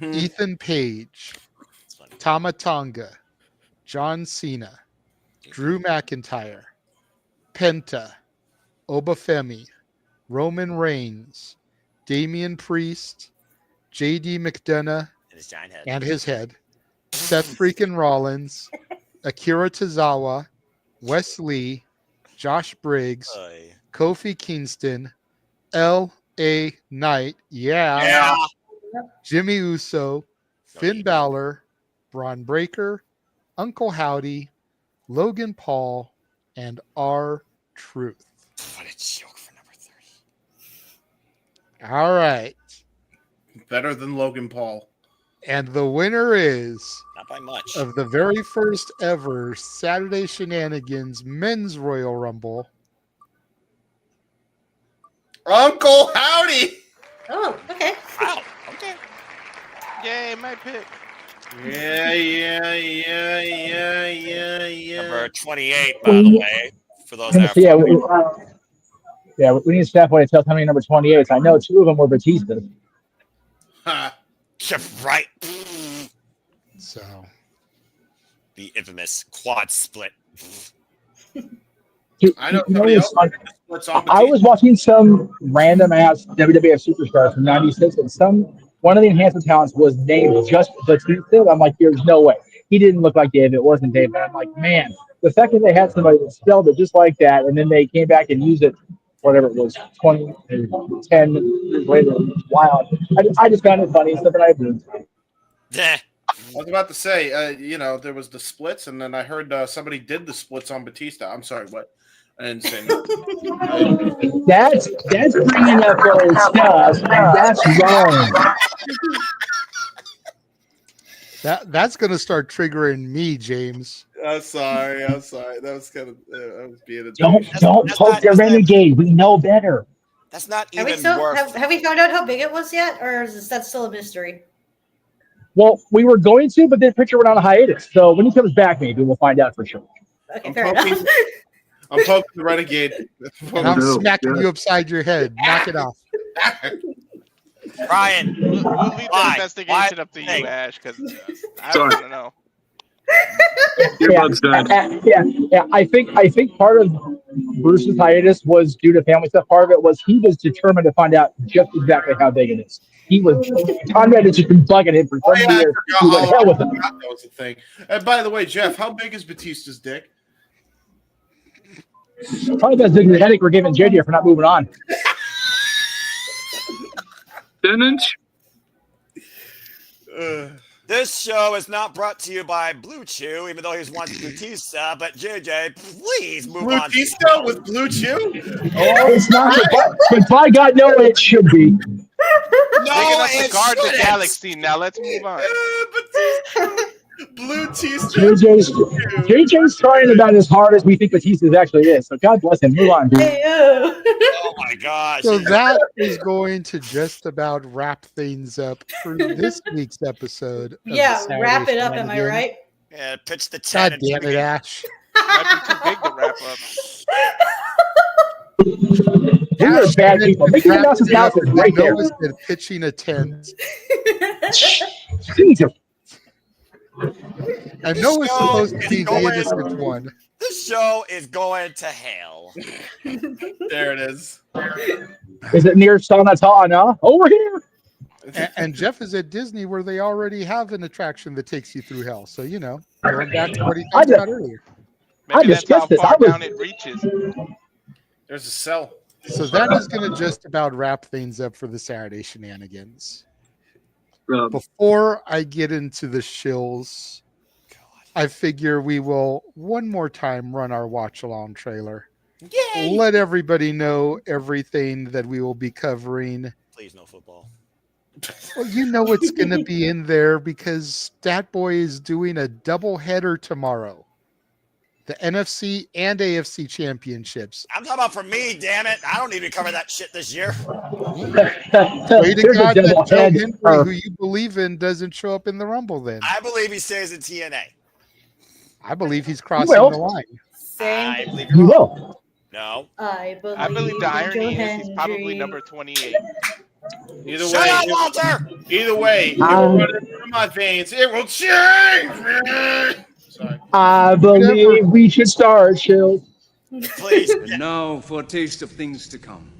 Ethan Page, Tama Tonga, John Cena, Drew McIntyre, Penta, Obafemi, Roman Reigns, Damian Priest, JD McDonough and his head, Seth freaking Rollins, Akira Tozawa, Wes Lee, Josh Briggs, Kofi Kingston, L.A. Knight, Yeah. Jimmy Uso, Finn Balor, Braun Breaker, Uncle Howdy, Logan Paul, and R-Truth. What a joke for number 30. All right. Better than Logan Paul. And the winner is, Not by much. of the very first ever Saturday Shenanigans Men's Royal Rumble, Uncle Howdy. Oh, okay. Wow. Okay. Yay, my pick. Yeah. Number 28, by the way, for those that Yeah, we need Steph to tell us how many number 28s. I know 2 of them were Batista's. Right. So the infamous quad split. I know You somebody it's else like- splits on I was watching some random ass WWF superstars from '96, and one of the enhancement talents was named just Batista. I'm like, there's no way he didn't look like Dave. It wasn't Dave. And I'm like, man, the fact that they had somebody that spelled it just like that, and then they came back and used it, whatever it was, 10 years later, it's wild. I just found it funny. Something I do. Yeah. I was about to say, there was the splits, and then I heard somebody did the splits on Batista. I'm sorry, what? I didn't say no. That's bringing up old stuff, and that's wrong. that's going to start triggering me, James. I'm sorry. That was kind of I was being a Don't poke the renegade. We know better. That's not Have we even worth. have we found out how big it was yet, or is that still a mystery? Well, we were going to, but then Pritchard went on a hiatus. So when he comes back, maybe we'll find out for sure. Okay, fair enough. I'm poking the renegade. And I'm smacking you upside your head. Knock it off. Ryan, We'll leave the investigation up to you, Ash, because I don't want to know. Yeah. I think part of Bruce's hiatus was due to family stuff. Part of it was he was determined to find out just exactly how big it is. Conrad had just been bugging him for 20 years. He went hell with him. That was the thing. And by the way, Jeff, how big is Batista's dick? Probably that's the headache we're giving JJ for not moving on. 10 inch. This show is not brought to you by Blue Chew, even though he's wants Batista. But JJ, please move on. Batista with Blue Chew? Oh, it's not. But by God, no, it should be. Big enough to guard the galaxy. Now let's move on. Blue Batista. JJ's trying about as hard as we think Batista actually is. So God bless him. Move on, dude. Oh my gosh. So that is going to just about wrap things up for this week's episode. Yeah, wrap it up. Am I right? Yeah, pitch the 10. God damn it, Ash. Might be too big to wrap up. We are bad people. Making announcements now is right there. Noah's been pitching a tent. Jesus. I know it's supposed to be the innocent one. This show is going to hell. There it is. Is it near Sonatana? Over here. And Jeff is at Disney, where they already have an attraction that takes you through hell. So, going back to what he talked about earlier. Maybe that's how far down it reaches. There's a cell. So that is going to just about wrap things up for the Saturday Shenanigans. Before I get into the shills, I figure we will one more time run our watch along trailer. Yay! Let everybody know everything that we will be covering. Please, no football. Well, you know it's going to be in there because Stat Boy is doing a doubleheader tomorrow. The NFC and AFC championships. I'm talking about for me, damn it. I don't need to cover that shit this year. Way to God that Joe Henry, who you believe in, doesn't show up in the Rumble then. I believe he stays in TNA. I believe he's crossing the line. I believe You will. No. I believe the irony is he's probably number 28. Either Shut way, up, Walter! Either way, you run it through my veins. It will change. Sorry. I believe we should start, Chill. Please. And now for a taste of things to come.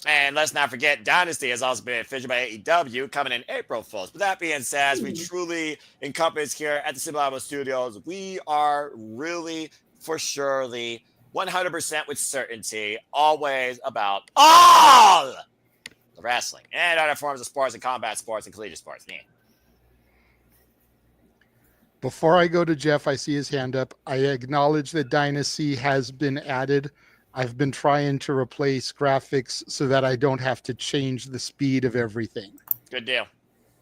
And let's not forget, Dynasty has also been featured by AEW coming in April Fools. But that being said, as we truly encompass here at the Simple Studios, we are really, for surely, 100% with certainty, always about all the wrestling and other forms of sports and combat sports and collegiate sports. Yeah. Before I go to Jeff, I see his hand up. I acknowledge that Dynasty has been added. I've been trying to replace graphics so that I don't have to change the speed of everything. Good deal.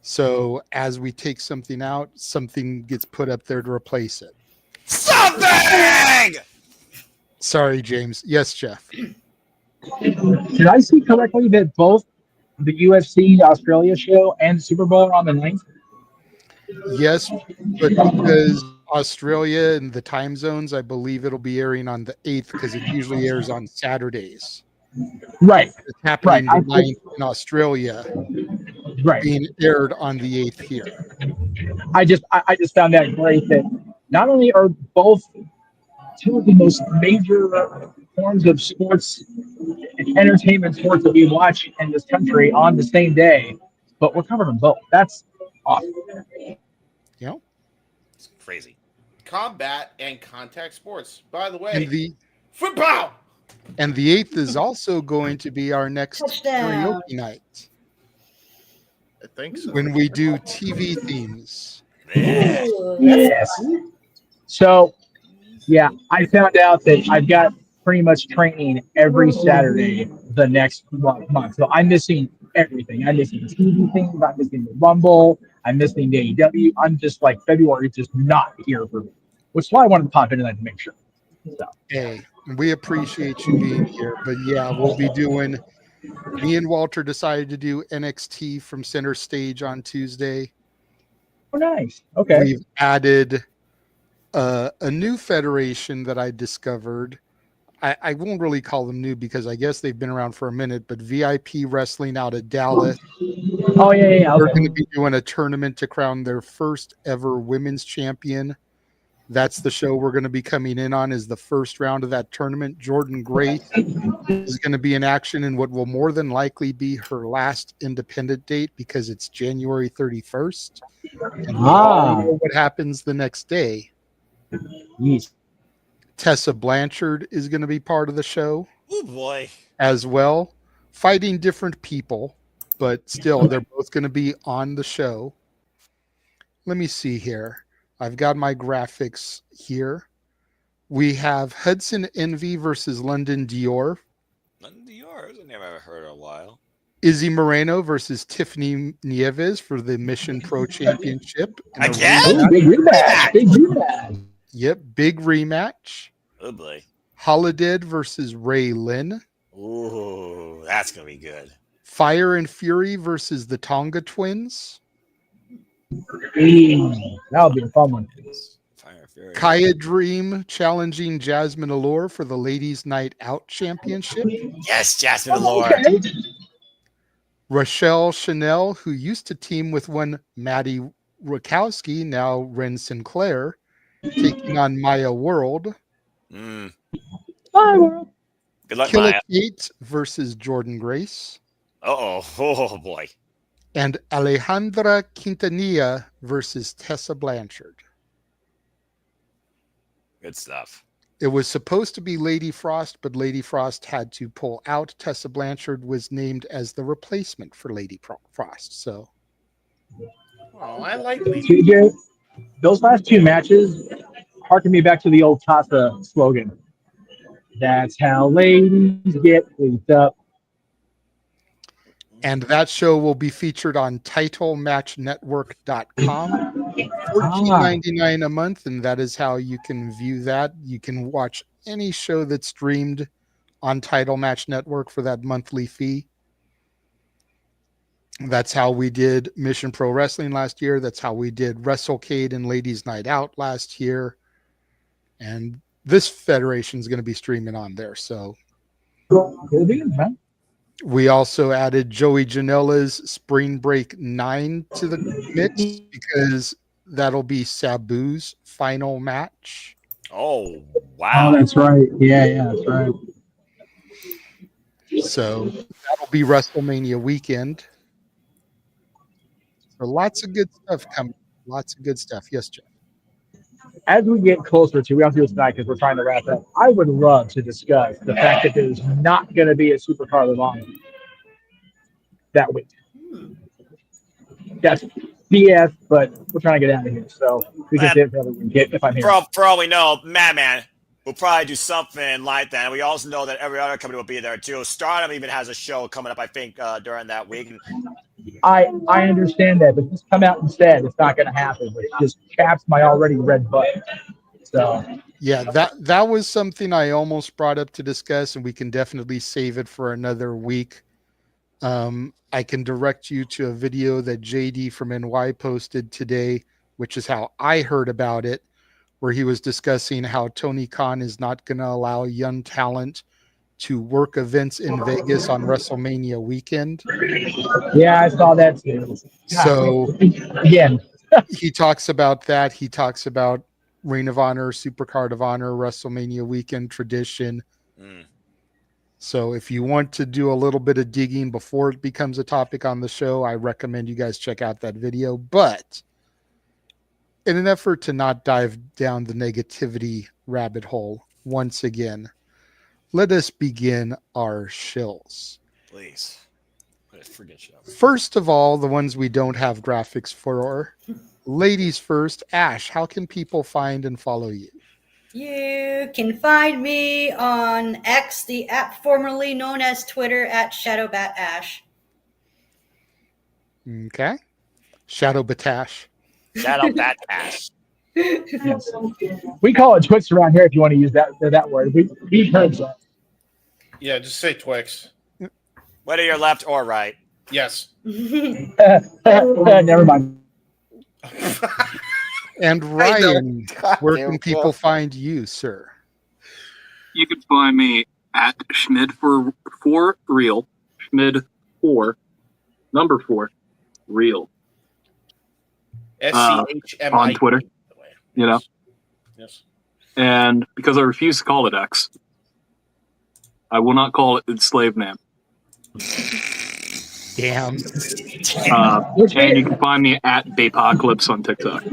So as we take something out, something gets put up there to replace it. Something! Sorry, James. Yes, Jeff. Did I see correctly that both the UFC Australia show and Super Bowl are on the 9th? Yes, but because Australia and the time zones, I believe it'll be airing on the 8th because it usually airs on Saturdays. Right. It's happening Right. the 9th in Australia, right, being aired on the 8th here. I just found that great that not only are both two of the most major forms of sports, entertainment sports that we watch in this country on the same day, but we're covering them both. That's awesome. Yep. It's crazy. Combat and contact sports. By the way, And the football. And the 8th is also going to be our next Touchdown. karaoke night I think so. when we do TV themes. Yes. So, yeah, I found out that I've got pretty much training every Saturday the next month. So I'm missing everything. I'm missing the TV things. I'm missing the Rumble. I'm missing the AEW. I'm just like, February is just not here for me, which is why I wanted to pop in tonight to make sure. So. Hey, we appreciate you being here. But yeah, we'll be doing, me and Walter decided to do NXT from Center Stage on Tuesday. Oh, nice. Okay. We've added a new federation that I discovered. I won't really call them new because I guess they've been around for a minute, but VIP Wrestling out of Dallas. Oh, yeah. They're Okay. going to be doing a tournament to crown their first ever women's champion. That's the show we're going to be coming in on, is the first round of that tournament. Jordan Grace is going to be in action in what will more than likely be her last independent date because it's January 31st. And we all know what happens the next day. Yes. Tessa Blanchard is going to be part of the show. Oh, boy. As well. Fighting different people, but still, they're both going to be on the show. Let me see here. I've got my graphics here. We have Hudson Envy versus London Dior. London Dior? That's a name I haven't heard in a while. Izzy Moreno versus Tiffany Nieves for the Mission Pro Championship. Again? Big rematch. Big rematch. Yep, big rematch. Oh, boy. Holiday versus Ray Lynn. Ooh, that's going to be good. Fire and Fury versus the Tonga Twins. That'll be a fun one. Fire and Fury. Kaya Dream challenging Jasmine Allure for the Ladies Night Out Championship. Yes, Jasmine Allure. Okay. Rochelle Chanel, who used to team with one Maddie Rakowski, now Ren Sinclair, taking on Maya World. Mm. Maya World. Good luck, Killa Maya. Kate versus Jordan Grace. Oh, boy. And Alejandra Quintanilla versus Tessa Blanchard. Good stuff. It was supposed to be Lady Frost, but Lady Frost had to pull out. Tessa Blanchard was named as the replacement for Lady Frost. So, Oh, I like Lady. TJ, those last two matches harken me back to the old Tassa slogan. That's how ladies get cleaned up. and that show will be featured on TitleMatchNetwork.com. $14.99 a month, and that is how you can view that. You can watch any show that's streamed on Title Match Network for that monthly fee. That's how we did Mission Pro Wrestling last year. That's how we did WrestleCade and Ladies Night Out last year. And this federation is going to be streaming on there. So Cool beans, man. we also added Joey Janela's Spring Break 9 to the mix because that'll be Sabu's final match. Oh, wow. Oh, that's right. Yeah, that's right. So that'll be WrestleMania weekend. So lots of good stuff coming. Lots of good stuff. Yes, Jeff. As we get closer to, we don't have to do this tonight because we're trying to wrap up. I would love to discuss the fact that there's not going to be a Supercard of Honor that week. That's BS, but we're trying to get out of here. So we can say it for every week if I'm here. For all we know, Madman will probably do something like that. And we also know that every other company will be there too. Stardom even has a show coming up, I think, during that week. I understand that, but just come out and say it's not going to happen. It just chaps my already red butt. So yeah, that was something I almost brought up to discuss, and we can definitely save it for another week. I can direct you to a video that JD from NY posted today, which is how I heard about it, where he was discussing how Tony Khan is not going to allow young talent to work events in Vegas on WrestleMania weekend. Yeah, I saw that too. So again, he talks about that. He talks about Ring of Honor, Supercard of Honor, WrestleMania weekend tradition. So if you want to do a little bit of digging before it becomes a topic on the show, I recommend you guys check out that video. But in an effort to not dive down the negativity rabbit hole once again, let us begin our shills. Please. Forget show. First of all, the ones we don't have graphics for. Ladies first. Ash, how can people find and follow you? You can find me on X, the app formerly known as Twitter, at ShadowBatAsh. Okay. Shadow Batash. Shadow Batash. Yes. We call it Twix around here if you want to use that word. We've heard that. Yeah, just say Twix. Whether you're left or right. Yes. Never mind. And Ryan, where can people find you, sir? You can find me at Schmid for real. Schmid 4, number 4, real. SCHMI on Twitter. You know? Yes. And because I refuse to call it X, I will not call it its slave name. Damn. And you can find me at Bapocalypse on TikTok.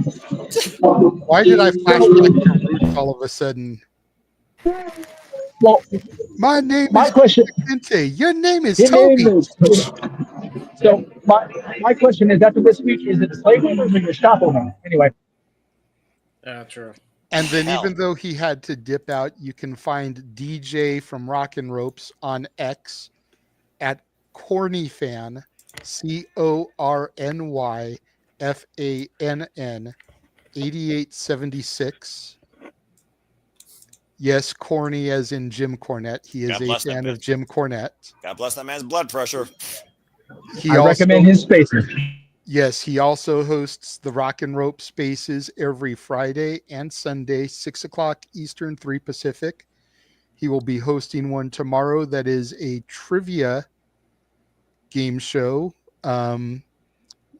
Why did I flash back to Roots all of a sudden? Well, my name my is question. Vicente. Your name is Your Toby. name is so my question is, after this week, is it slave name or is it your Gestapo name? Anyway. Yeah, true. And then even though he had to dip out, you can find DJ from Rockin' Ropes on X at CornyFan, CornyFann 8876. Yes, corny as in Jim Cornette. He is a fan of Jim Cornette. God bless that man's blood pressure. I recommend his spaces. Yes, he also hosts the Rock and Rope Spaces every Friday and Sunday, 6 o'clock Eastern, 3 Pacific. He will be hosting one tomorrow that is a trivia game show.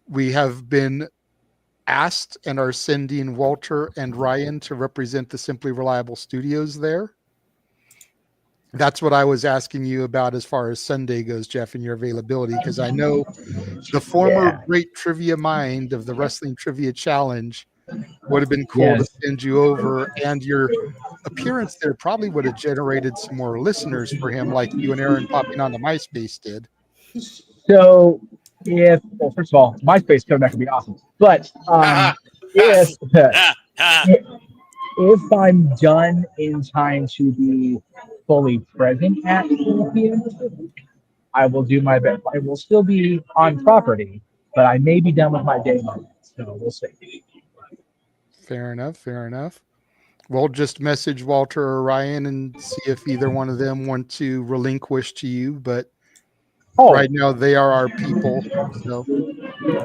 We have been asked and are sending Walter and Ryan to represent the Simply Reliable Studios there. That's what I was asking you about as far as Sunday goes, Jeff, and your availability, because I know the former great trivia mind of the Wrestling Trivia Challenge would have been cool to send you over, and your appearance there probably would have generated some more listeners for him, like you and Aaron popping on the MySpace did. So, well, first of all, MySpace coming back would be awesome. But if I'm done in time to be fully present at 4 p.m. I will do my best. I will still be on property, but I may be done with my day by then. So we'll see. Fair enough. Fair enough. We'll just message Walter or Ryan and see if either one of them want to relinquish to you. But right now, they are our people. So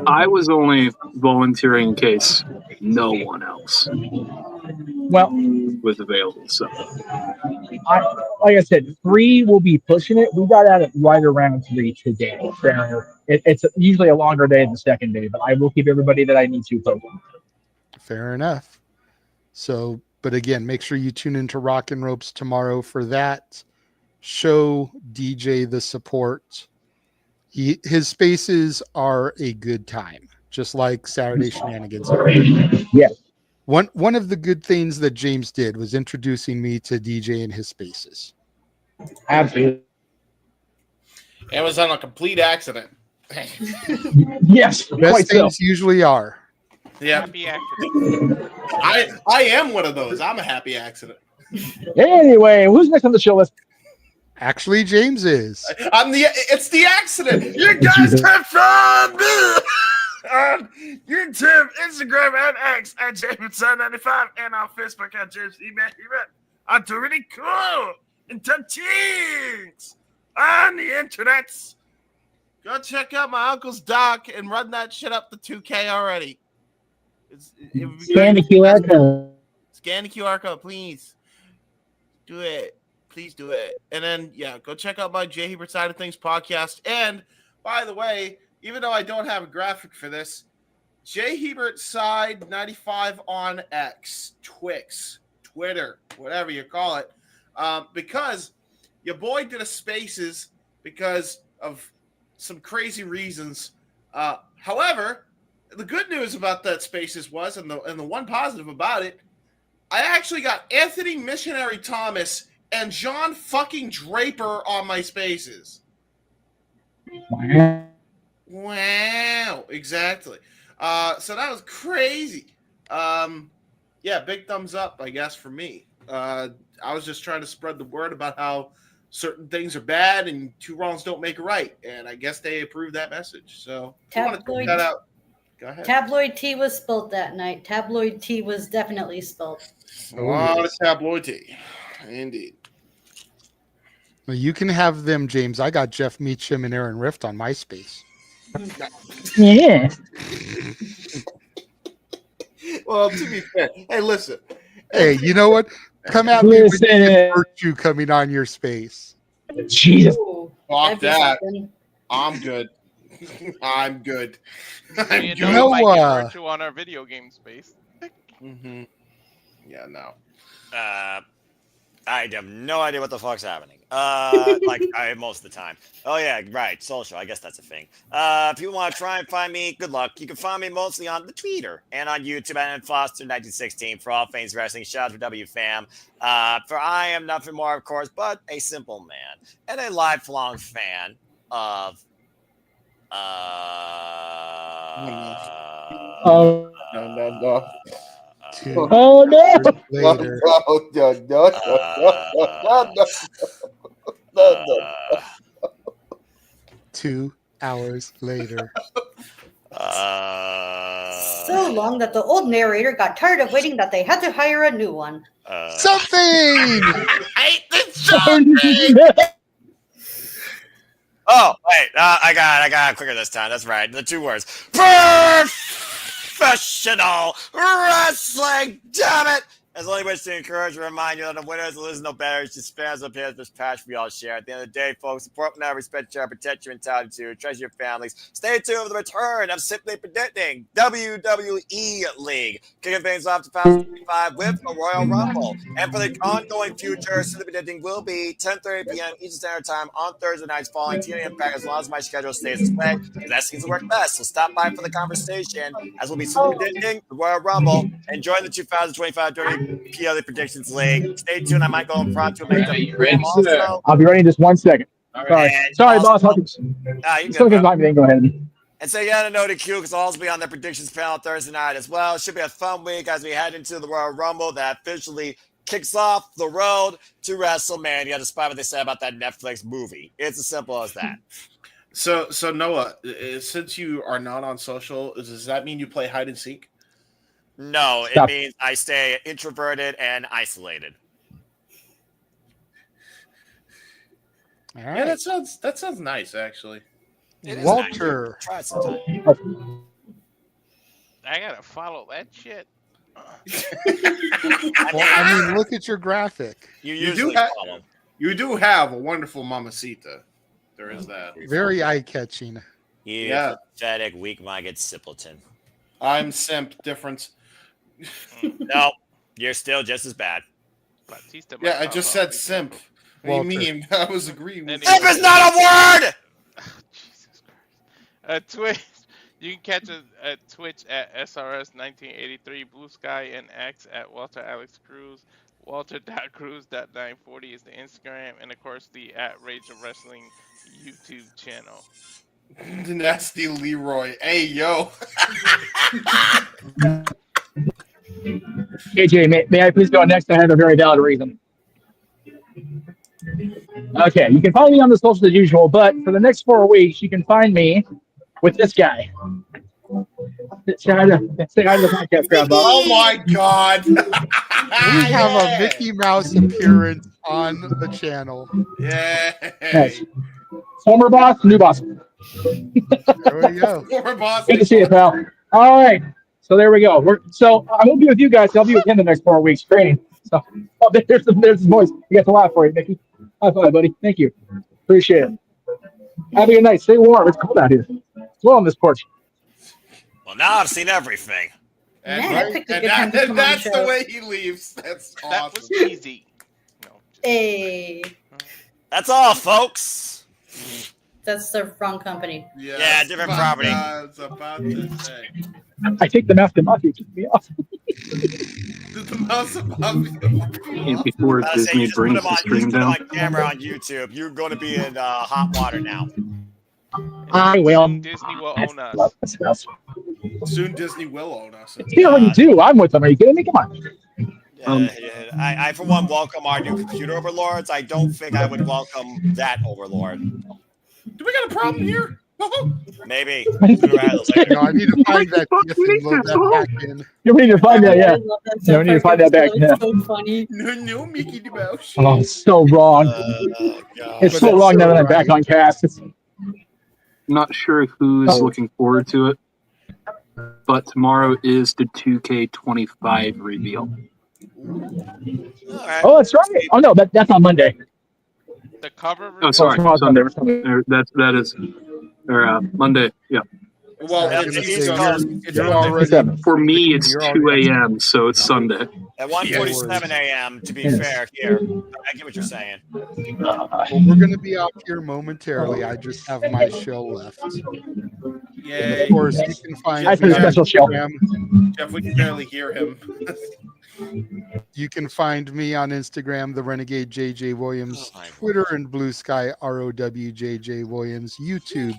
I was only volunteering in case no one else was available. So, like I said, 3 will be pushing it. We got at it right around 3 today. So it's usually a longer day than the second day, but I will keep everybody that I need to focused. fair enough. So, but again, make sure you tune into Rock and Ropes tomorrow for that. show DJ the support. His spaces are a good time, just like Saturday Shenanigans are. Yeah. One of the good things that James did was introducing me to DJ in his spaces. Absolutely. It was on a complete accident. Yes, The best quite things so. usually are. Yeah. Happy accident. I am one of those. I'm a happy accident. Anyway, who's next on the show list? Actually, James is. It's the accident. You guys can find me on YouTube, Instagram, and X at Jameson95 and on Facebook at James Eman. I'm doing really cool and done things on the internet. Go check out my uncle's doc and run that shit up to 2K already. Scan the QR code. Scan the QR code, please. Do it. Please do it. And then, yeah, go check out my J. Hebert Side of Things podcast. And, by the way, even though I don't have a graphic for this, J. Hebert Side 95 on X, Twix, Twitter, whatever you call it, because your boy did a Spaces because of some crazy reasons. However, the good news about that Spaces was, and the one positive about it, I actually got Anthony Missionary Thomas and John fucking Draper on my Spaces. Wow, exactly. So that was crazy. Yeah, big thumbs up, I guess, for me. I was just trying to spread the word about how certain things are bad and two wrongs don't make a right, and I guess they approved that message. So if you want to check that out, go ahead. Tabloid tea was spilt that night. Tabloid tea was definitely spilt. A lot of tabloid tea, indeed. Well, you can have them, James. I got Jeff Meacham and Aaron Rift on MySpace. Yeah. Well, to be fair, hey, listen. Hey, you know what? Come at me with virtue coming on your space. Jesus. Fuck that. I'm good. I'm good. I'm You good. know, if I get virtue on our video game space. Mm-hmm. Yeah, no. I have no idea what the fuck's happening. Most of the time. Oh yeah, right. Social. I guess that's a thing. If you want to try and find me, good luck. You can find me mostly on the Twitter and on YouTube at Foster1916 for all things wrestling. Shout out to W Fam. For I am nothing more, of course, but a simple man and a lifelong fan of. No. Oh no! Later. No. 2 hours later. So long that the old narrator got tired of waiting that they had to hire a new one. Something! I hate this show. Oh, wait. I got it quicker this time. That's right. The 2 words. Professional wrestling. Damn it. As only ways to encourage and remind you that the winners, the losers, no better. It's just fans of his, this passion we all share. At the end of the day, folks, support one another, respect your protect your entitled to, treasure your families. Stay tuned for the return of Simply Predicting WWE League. Kicking things off to 2025 with the Royal Rumble. And for the ongoing future, Simply Predicting will be 10:30 p.m. Eastern Standard Time on Thursday nights following TNA Impact as long as my schedule stays this way. Because that seems to work best. So stop by for the conversation as we'll be Simply Predicting the Royal Rumble and join the 2025 PLE Predictions League. Stay tuned. I might go in front to make them also. I'll be ready in just 1 second. Sorry, sorry, boss. You Still good, can me. Go ahead. and so you got to know the Q because I'll also be on the predictions panel Thursday night as well. It should be a fun week as we head into the Royal Rumble that officially kicks off the road to WrestleMania, despite what they said about that Netflix movie. It's as simple as that. So Noah, since you are not on social, does that mean you play hide and seek? No, it means I stay introverted and isolated. All Yeah, right. that sounds nice, actually. It is Walter. nice. Try it sometime. I gotta follow that shit. Well, I mean, look at your graphic. You do have a wonderful mamacita. There is that. Very eye-catching. You pathetic, weak-minded simpleton. I'm simp. Difference. No, you're still just as bad. Yeah, I just said simp. What do you mean? I was agreeing with Flip is not a word! Jesus Christ. Twitch. You can catch us at Twitch at SRS1983, Blue Sky and X at Walter Alex Cruz. Walter.cruz.940 is the Instagram, and of course the at Rage of Wrestling YouTube channel. The Nasty Leroy. Hey, yo. AJ, may I please go next? I have a very valid reason. Okay, you can find me on the socials as usual, but for the next 4 weeks, you can find me with this guy. Say hi to the podcast crowd, Bob. Oh my God! We have a Mickey Mouse appearance on the channel. Yeah. Yes. Former boss, new boss. There we go. Former boss. Good to see you, pal. All right, so there we go. So I won't be with you guys. I'll be with him the next 4 weeks training. So there's his voice. He got a lot for you, Mickey. High five, buddy. Thank you. Appreciate it. Have a good night. Stay warm. It's cold out here. It's well on this porch. Well, now I've seen everything. And, Man, I picked a good time to and come on that's the the show. way he leaves. That's awesome. That was easy. Hey, That's all, folks. that's the wrong company. Yeah, different property. I was about to say. I take the mask and mafia to be off. The mouse above you. Before I say, Disney you just put brings them the on, stream you just put them down. on camera on YouTube. You're going to be in hot water now. I will. Disney will own us. Soon Disney will own us. He already do. I'm with them. Are you kidding me? Come on. I, for one, welcome our new computer overlords. I don't think I would welcome that overlord. Do we got a problem here? Maybe. No, I need to find that GIF and load that back in. You need to find that, yeah. I love that Yeah, we need to find that back. It's Yeah. so funny. No, Mickey the Mouse. Oh, it's so wrong. It's so wrong now that I'm back on cast. Not sure who's looking forward to it, but tomorrow is the 2K25 reveal. Oh, that's right. Oh no, that's on Monday. The cover. Oh, sorry, Tomorrow's Sunday. Monday. That is Monday. Yeah. Well, For me, it's 2 a.m., so it's Sunday. At 1:47 a.m., to be fair, here. I get what you're saying. Well, we're going to be out here momentarily. I just have my show left. Yeah. And of course, you can find I me a special on show. Instagram. Jeff, we can barely hear him. You can find me on Instagram, the Renegade JJ Williams, Twitter and Blue Sky ROWJJ Williams, YouTube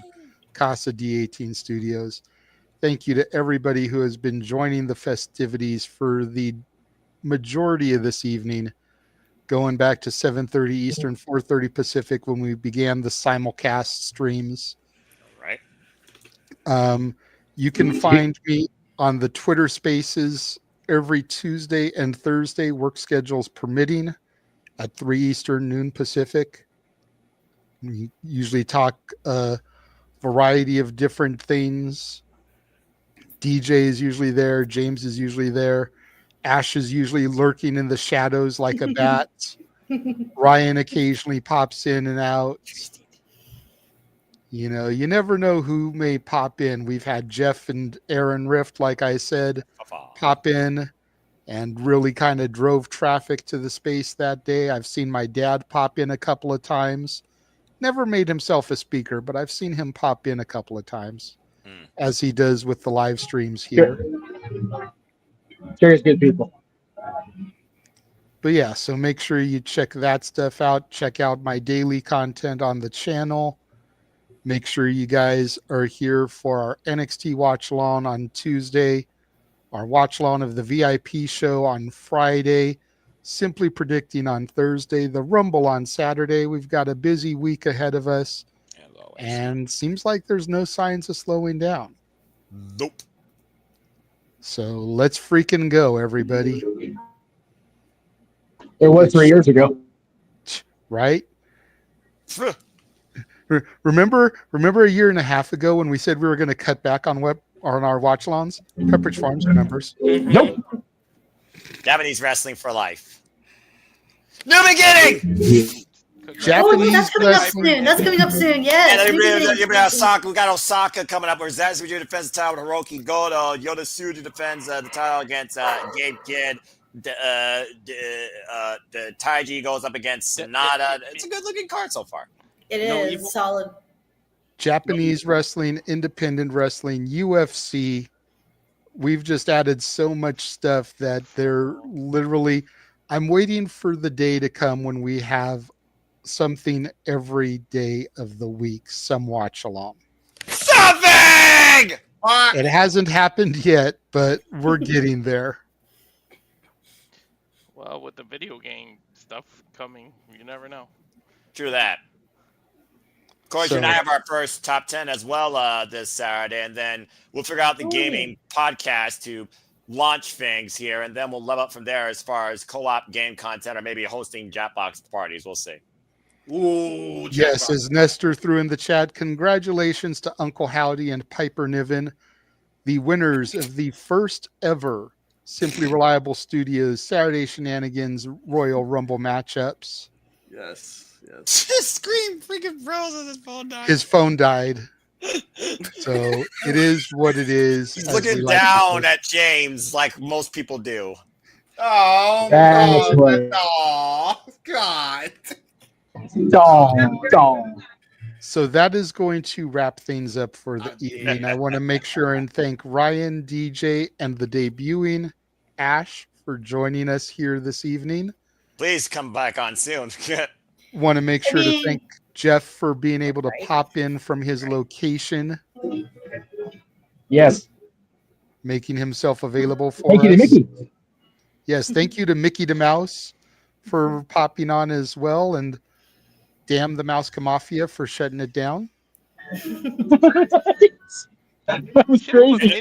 Casa D18 Studios. Thank you to everybody who has been joining the festivities for the majority of this evening, going back to 7:30 Eastern, 4:30 Pacific when we began the simulcast streams. Right. You can find me on the Twitter Spaces every Tuesday and Thursday, work schedules permitting, at 3 Eastern, noon Pacific. We usually talk a variety of different things. DJ is usually there. James is usually there. Ash is usually lurking in the shadows like a bat. Ryan occasionally pops in and out. You know, you never know who may pop in. We've had Jeff and Aaron Rift, like I said, pop in and really kind of drove traffic to the space that day. I've seen my dad pop in a couple of times. Never made himself a speaker, but I've seen him pop in a couple of times, as he does with the live streams here. Serious good people. But yeah, so make sure you check that stuff out. Check out my daily content on the channel. Make sure you guys are here for our NXT Watch Lawn on Tuesday, our Watch Lawn of the VIP show on Friday, Simply Predicting on Thursday, the Rumble on Saturday. We've got a busy week ahead of us, and seems like there's no signs of slowing down. Nope. So let's freaking go, everybody. It was 3 years ago. Right? Remember a year and a half ago when we said we were going to cut back on our watch lawns? Pepperidge Farms remembers. Nope. Japanese wrestling for life. New beginning. Japanese that's coming up soon. That's coming up soon. Yes. Osaka. We got Osaka coming up. Where Zazuju defends the title with Hiroki Goto. Yoda Tsuji defends the title against Gabe Kidd. the Taiji goes up against Sonata. It's a good looking card so far. It is solid. Japanese wrestling, independent wrestling, UFC. We've just added so much stuff that they're literally. I'm waiting for the day to come when we have something every day of the week, some watch along. Something! It hasn't happened yet, but we're getting there. Well, with the video game stuff coming, you never know. True that. Of course, you and I have our first top 10 as well this Saturday, and then we'll figure out the gaming podcast to launch things here, and then we'll level up from there as far as co-op game content or maybe hosting Jackbox parties. We'll see. Ooh, yes, as Nestor threw in the chat, congratulations to Uncle Howdy and Piper Niven, the winners of the first ever Simply Reliable Studios Saturday Shenanigans Royal Rumble matchups. Yes. Scream freaking froze as his phone died. His phone died. So it is what it is. He's looking down at James like most people do. Oh, That's God. Oh, God. So that is going to wrap things up for the evening. I want to make sure and thank Ryan, DJ, and the debuting Ash for joining us here this evening. Please come back on soon. Want to make sure to thank Jeff for being able to pop in from his location. Yes. Making himself available for Thank you to us. Mickey. Yes, thank you to Mickey the Mouse for popping on as well. And damn the Mouse Mafia for shutting it down. That was crazy.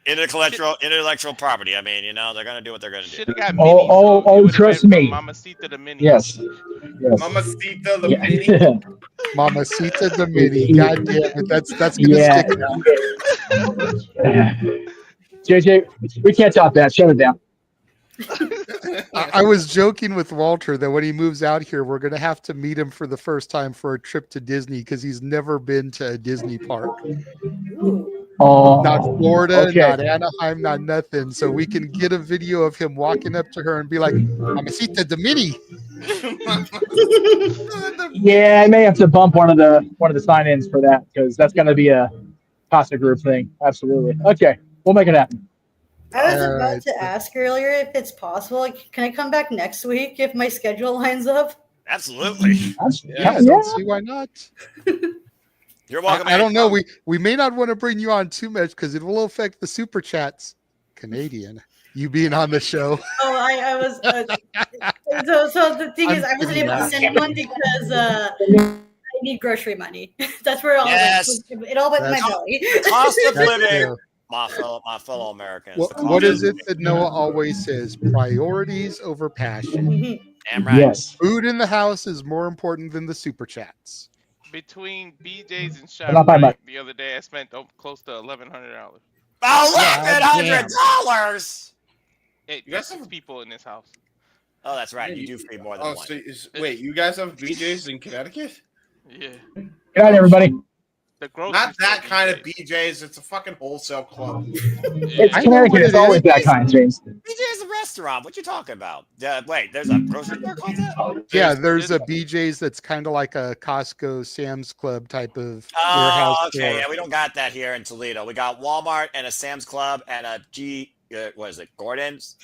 Intellectual property. I mean, they're going to do what they're going to do. Trust me. Mamacita the Mini. Yes. Mamacita the Mini. Mamacita the Mini. God damn it. That's going to stick out. JJ, we can't top that. Shut it down. I was joking with Walter that when he moves out here, we're going to have to meet him for the first time for a trip to Disney because he's never been to a Disney park. Oh, not Florida, okay. not Anaheim, not nothing. So we can get a video of him walking up to her and be like, Mamacita the Mini. Yeah, I may have to bump one of the sign-ins for that because that's going to be a Casa Group thing. Absolutely. Okay, we'll make it happen. I was about to ask earlier if it's possible. Like, can I come back next week if my schedule lines up? Absolutely. Yeah, I don't see why not. You're welcome. I don't know. We may not want to bring you on too much because it will affect the super chats. Canadian, you being on the show. Oh, I was. So the thing is, I wasn't able to send one because I need grocery money. That's where it all went in my belly. Cost of living. My fellow Americans. What is it that Noah always says? Priorities over passion. Damn right. Yes. Food in the house is more important than the super chats. Between BJ's and Not by Shop much. the other day, I spent close to $1,100. $1,100. Hey, you got some people in this house. Oh, that's right. You do feed more than one. So wait, you guys have BJ's in Connecticut? Yeah. Good night, everybody. Not that kind of BJ's. It's a fucking wholesale club. It's Connecticut. It's always that kind, James. BJ's a restaurant. What you talking about? Wait, there's a grocery store called that? Yeah, there's a BJ's that's kind of like a Costco, Sam's Club type of Oh, warehouse okay. store. Yeah, we don't got that here in Toledo. We got Walmart and a Sam's Club and a what is it? Gordon's?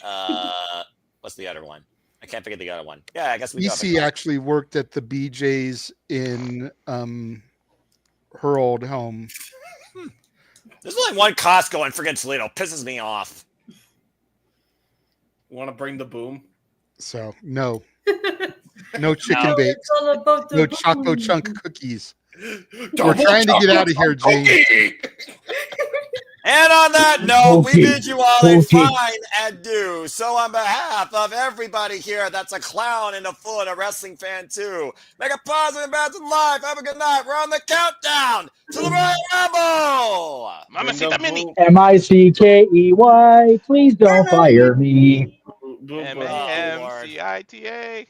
What's the other one? I can't forget the other one. Yeah, I guess we do have EC actually worked at the BJ's in her old home. There's only one Costco in friggin' Toledo. Pisses me off. Want to bring the boom? So no chicken bakes, no Choco Chunk cookies. We're trying to get out of here, James. And on that note, we bid you all a fine adieu. So on behalf of everybody here that's a clown and a fool and a wrestling fan too, make a positive impact in life. Have a good night. We're on the countdown to the Royal Rumble. Mamacita Mini. MICKEY. Please don't fire me. MAMCITA.